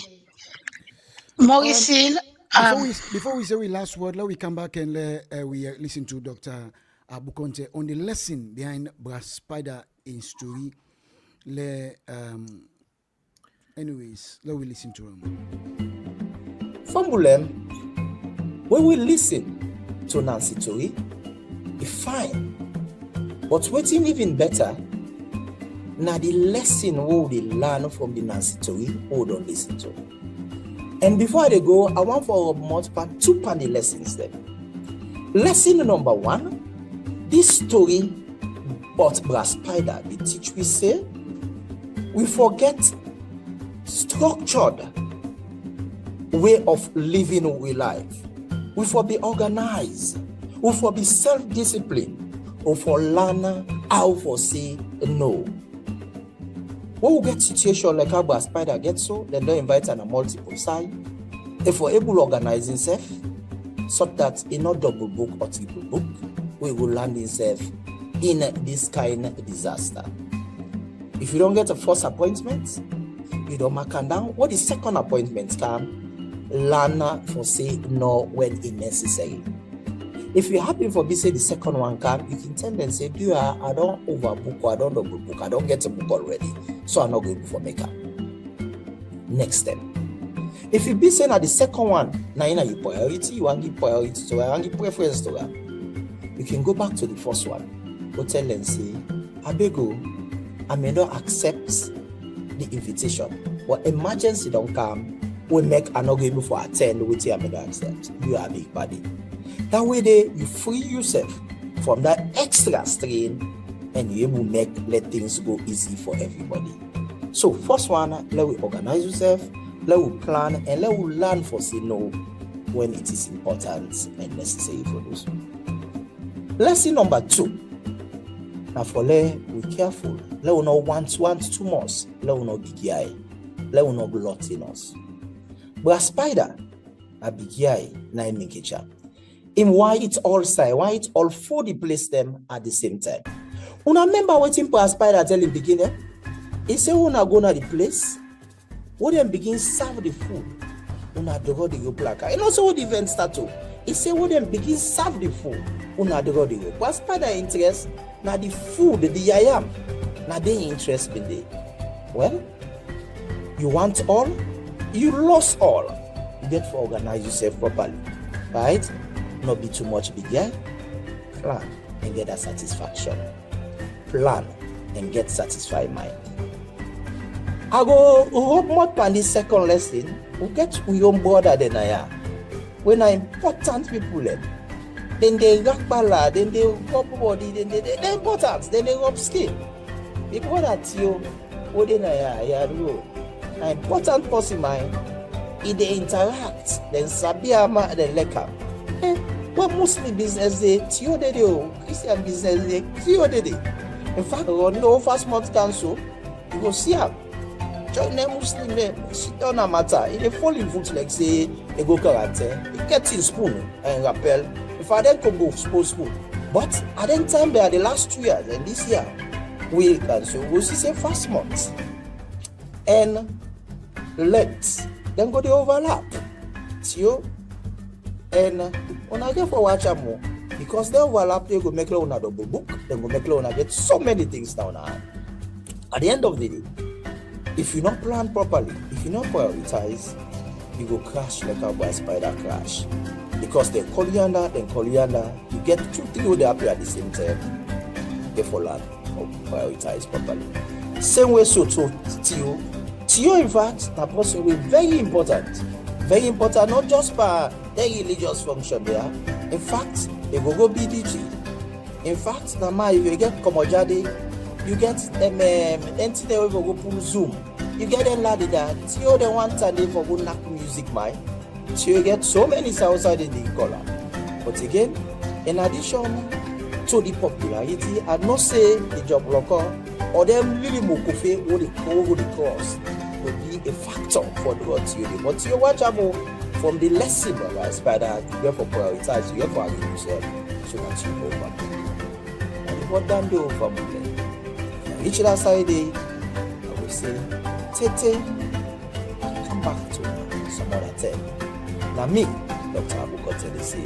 Morrison. Before we say we last word, let we come back and we listen to Dr. Bukonte on the lesson behind Brass Spider in story. Anyways, let we listen to him. Fambulem, when we listen to Nancy Tori, it's fine. But what's even better, now the lesson we learn from the Nancy Tori, we don't listen to. And before they go, I want for two panel lessons then. Lesson number 1, this story about Brass Spider, the teach we say, we forget structured way of living we life. We for be organized. We for be self-disciplined. Or for learn how for say no. When we get situation like how Brass Spider gets so, then they invite on a multiple side. If we're able to organize himself, so that in not double book or triple book, we will land himself in this kind of disaster. If you don't get a first appointment, you don't mark them down. What the second appointment come, learn for say no when it's necessary. If you're happy for me say the second one come, you can tell them say, I don't overbook or I don't double book, I don't get a book already, so I'm not going for makeup. next step. If you be saying at the second one, now you know your priority, you want to give priority to her, you want to give preference to her, you can go back to the first one. Go tell them, say, I beg you, I may not accept the invitation, but emergency don't come, we make an argument for attend with you, I may not accept. You are a big body. That way there, you free yourself from that extra strain and you will let things go easy for everybody. So first one, let we organize yourself, let we plan, and let we learn for say no when it is important and necessary for those. Lesson number 2. Now for let we careful. Let we not want too much. Let we not be guy. Let we not glutton us. But a spider, a big guy, na in kitchen. In why it all side, why it all 40 place them at the same time. Una remember waiting for a spider tell him beginner? He say una go na the place. When them begin serve the food, una draw the placard. And also what the event start to. He say when them begin serve the food, una draw the rope. But spider interest, now the food, the yam, now they interest be there. Well, you want all, you lost all. You get to organize yourself properly, right? Not be too much big guy. Plan and get that satisfaction. Plan and get satisfied mind. I go hope more than this second lesson. We get we on board than I am. When are important people then they rock bala, then they rub body, then they important, then they rub skin. People that you what then I do. An important person mind. If they interact, then Sabiama then leka. What Muslim business they tradey, Christian business they tradey. In fact, on the first month council, you go see them. Join them Muslim name, sit down a matter. If they fall in foot like say they go character, you get in spoon and rappel. If I then come go spoon. But at that time there the last 2 years and this year we cancel we see say first month. And let then go the overlap. See and when I get for watch more because they overlap, they go make a double book, they go make a get so many things down. At the end of the day, if you not plan properly, if you not prioritize, you go crash like a boy spider crash. Because they call you under, you get 2-3 they happy at the same time. Therefore, learn or prioritize properly. Same way so to Tio in fact, that person will very important, not just for their religious function there. In fact, they go BDG. In fact, now if you get Komojade, you get them entity they will go pull Zoom. You get them laddie that Tio the one time they for go knock music mind. Tio get so many outside in the color. But again, in addition to the popularity, I not say the job locker or them really mokufe or the cross will be a factor for the what you do. But you watch out from the lesson of our spider, you have to prioritize, you have to argue yourself so that you go back. And what done do from there? Reach that side, I will say, Tete, come back to some other time. Now me, Dr. Abukote, they say,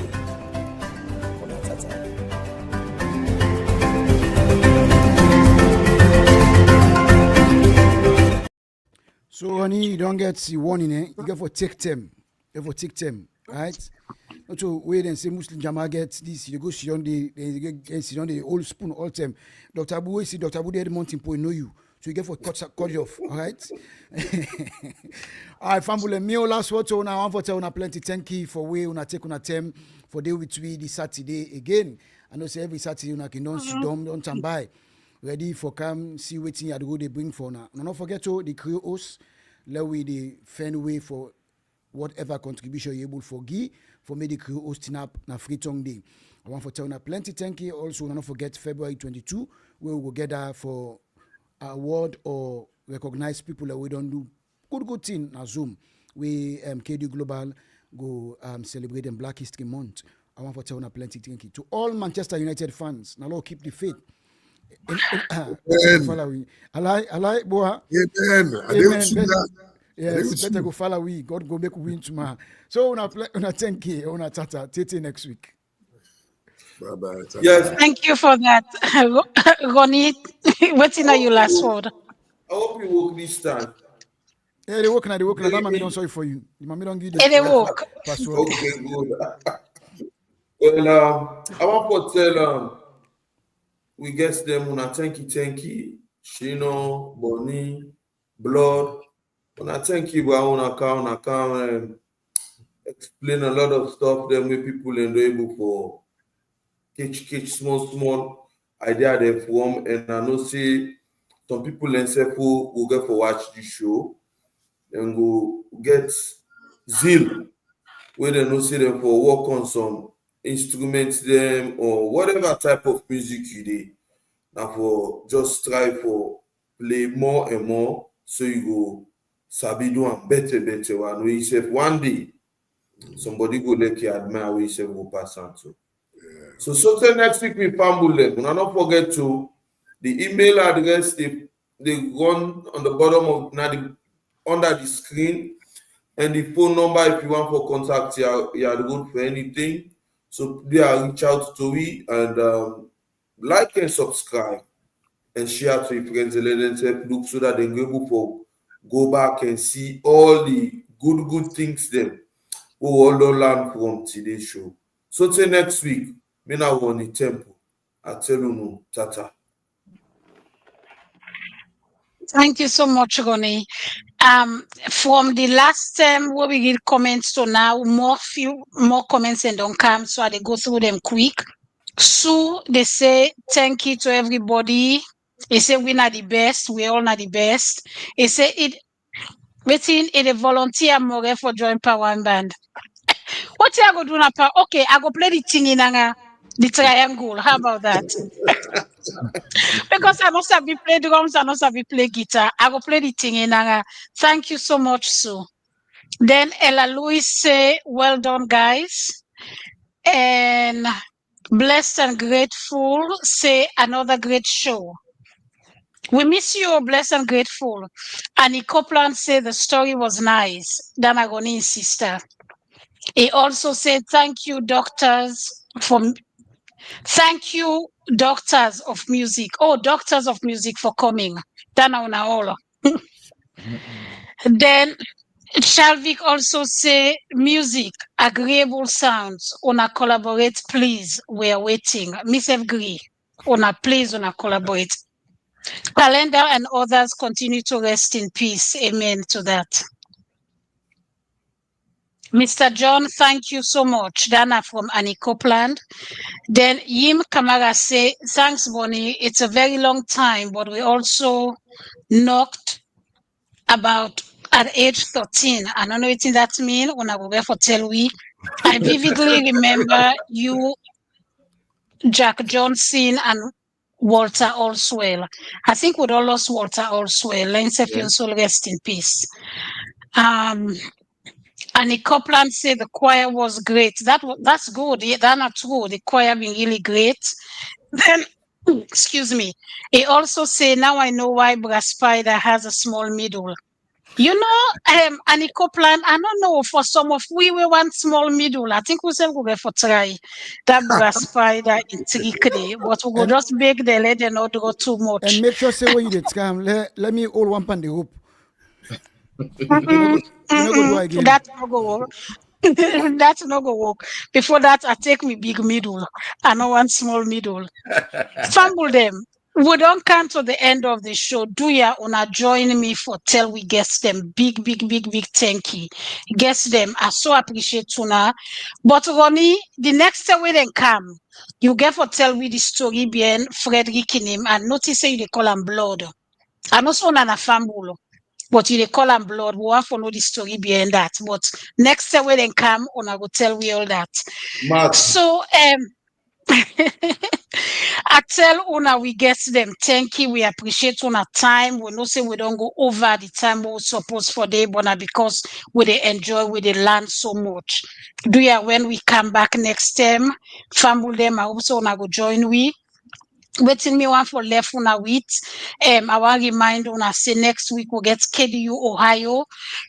so honey, you don't get the warning, eh? You get for take them. You for take them, right? Not to wait and say Muslim Jama gets this, you go sit on the old spoon all time. Dr. Abu see Dr. Abu the mountain point know you. So you get for cut you off, all right? All right, family, me last word to now, one for tell plenty. Thank you for way una take una time for day with we this Saturday again. I know say every Saturday una can don't stand by. Ready for come see waiting at the go they bring for now. No, not forget to the crew host. Let we the fan way for whatever contribution you able for give for me the crew hosting up na free tongue day. I want for tell na plenty. Thank you. Also, don't forget February 22 we will gather for award or recognize people that we don't do good thing na Zoom. We KD Global go celebrate Black History Month. I want for tell na plenty. Thank you to all Manchester United fans. Now Lord keep the faith. I like boy. Amen. Yes, better go follow we. God go make we win tomorrow. So una 10K, una tata. Tete next week. Bye. Yes. Thank you for that, Ronnie. What's in your last word? I hope you work this time. Yeah, they work now. They work now. That mommy don't sorry for you. The mommy don't give It the work. password. Okay, good. Well, I want to tell we get them on a thank you, Shino, Bonnie, Blood. On a thank you, but on account explain a lot of stuff. Then we people and able for catch small idea they form, and I know see some people and say who will get for watch the show and go get zeal where they know see them for work on some instruments them or whatever type of music you did. Now for just try for play more and more so you go sabi do and better one way yourself one day somebody go let you admire where yourself go pass on to. So till next week we fumble them. And don't forget to the email address they run on the bottom of now under the screen and the phone number if you want for contact Yad Rod for anything. So they are reach out to we and like and subscribe and share to your friends and let them help look so that they go able for go back and see all the good things them we all don't learn from today's show. So till next week, me now on the temple. I tell you no, tata. Thank you so much, Ronnie. From the last time where we get comments to now, few more comments and don't come, so I go through them quick. So they say thank you to everybody. They say we not the best, we all not the best. They say it waiting it a volunteer more for join power and band. What you go do now? Okay, I go play the thing in the triangle. How about that? Because I must have been play drums, I must have been play guitar. I go play the thing in thank you so much, Sue. Then Ella Louis say, well done, guys. And blessed and grateful say another great show. We miss you, blessed and grateful. Annie Copeland said the story was nice. Dana Goni's sister. He also said, thank you, doctors, thank you, doctors of music. Oh, doctors of music for coming. Dana una all. Then Shalvik also say, music, agreeable sounds. Una collaborate, please. We are waiting. Miss agree. Una please, una collaborate. Calendar and others continue to rest in peace. Amen to that. Mr. John, thank you so much. Dana from Annie Copeland. Then Yim Kamara say, thanks, Bonnie. It's a very long time, but we also knocked about at age 13. I don't know what that means. When I go there for tell we. I vividly remember you, Jack Johnson, and Walter Allswell. I think we'd all lost Walter Allswell. Let's say your soul rest in peace. Annie Copeland said the choir was great. That's good. Yeah, that's not true. The choir being really great. Then, excuse me. He also said, now I know why Brass Spider has a small middle. You know, Annie Copeland, I don't know, for some of we want small middle. I think we said we go for try that Brass Spider in Trickley, but we go And- just bake the lead and not go too much. And make sure say when you did scam, let me hold one pan the hoop. You know go do again. That's not go work. That's not go work. Before that, I take me big middle. I know one small middle. Fumble them. We don't come to the end of the show. Do ya wanna join me for tell we guess them big thank you. Guess them. I so appreciate Tuna. But Ronnie, the next time we then come, you get for tell we the story behind Frederick in him and notice say they call him blood. I know so na fumble. But you they call them blood. We want to know the story behind that. But next time we then come, I go tell we all that. Mark. So I tell Una we get them. Thank you. We appreciate Una time. We know say we don't go over the time we supposed for day, but because we they enjoy, we they learn so much. Do ya when we come back next time, fumble them. I hope so Una go join we. Waiting me one for left una with. I want remind una say next week we'll get KDU Ohio.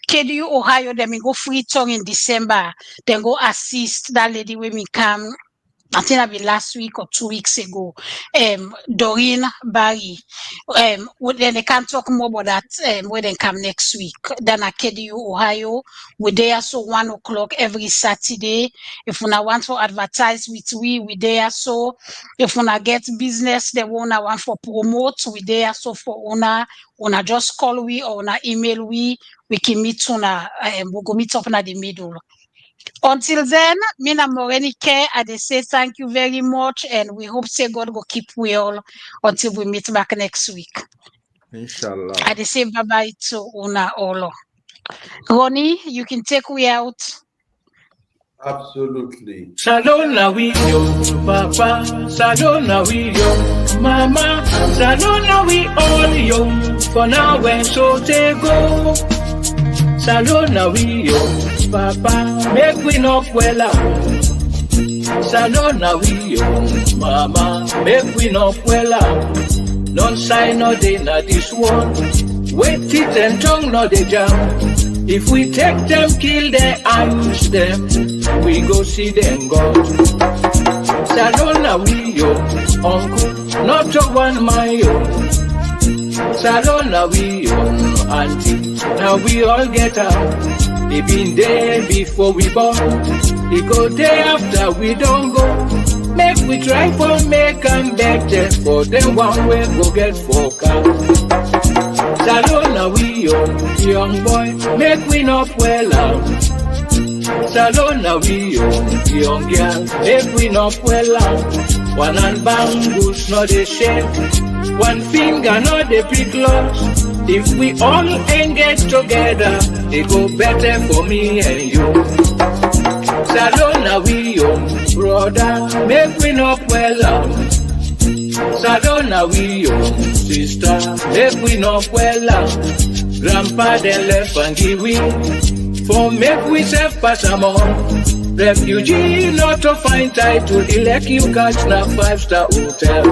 KDU Ohio, then we go free tongue in December. Then go assist that lady when we come I think that be last week or 2 weeks ago. Doreen Barry. Then they can talk more about that when they come next week. Then Akedio, Ohio. We're there so 1 o'clock every Saturday. If we want to advertise with we there so. If we get business, they want for promote, we there so for owner just call we or email we can meet we'll go meet up in the middle. Until then, Mina Morenike, I say thank you very much, and we hope say God will keep we all until we meet back next week. Inshallah. I say bye bye to Una Olo. Ronnie, you can take we out. Absolutely. Salone we yo, Papa. Salone we yo, Mama. Salone we all yo. For now when so they go. Salone we yo, Papa. Make we knock well out. Salone we yo, Mama. Make we knock well out. Don't sign no day na this one. Wait teeth and tongue no they jam. If we take them, kill them, and use them, we go see them God. Salone we yo, uncle, not a one my yo. Salone we yo, auntie, now we all get out. They been there before we born. They go there after we don't go. Make we try for make and better for them one way go get focused. Salone we yo, young boy, make we not well out. Salone we yo, young girl, make we not well out. One hand bamboo, not a shake. One finger, not a pick loss. If we all engage together, it go better for me and you. Salone we yo, brother, make we not well out. Salone we yo, sister, make we not well out. Grandpa then left and give we, for make we self pass among. Refugee not to find title, elect you catch na 5-star hotel.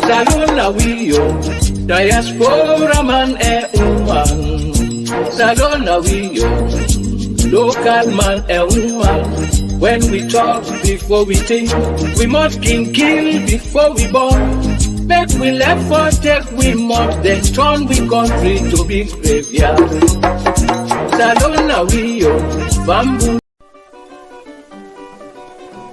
Salone we yo, diaspora man and woman. Salone we yo, local man and woman. When we talk before we think, we must kill before we born. Make we left for take we must, then turn we country to be graveyard. Salone we yo, bamboo.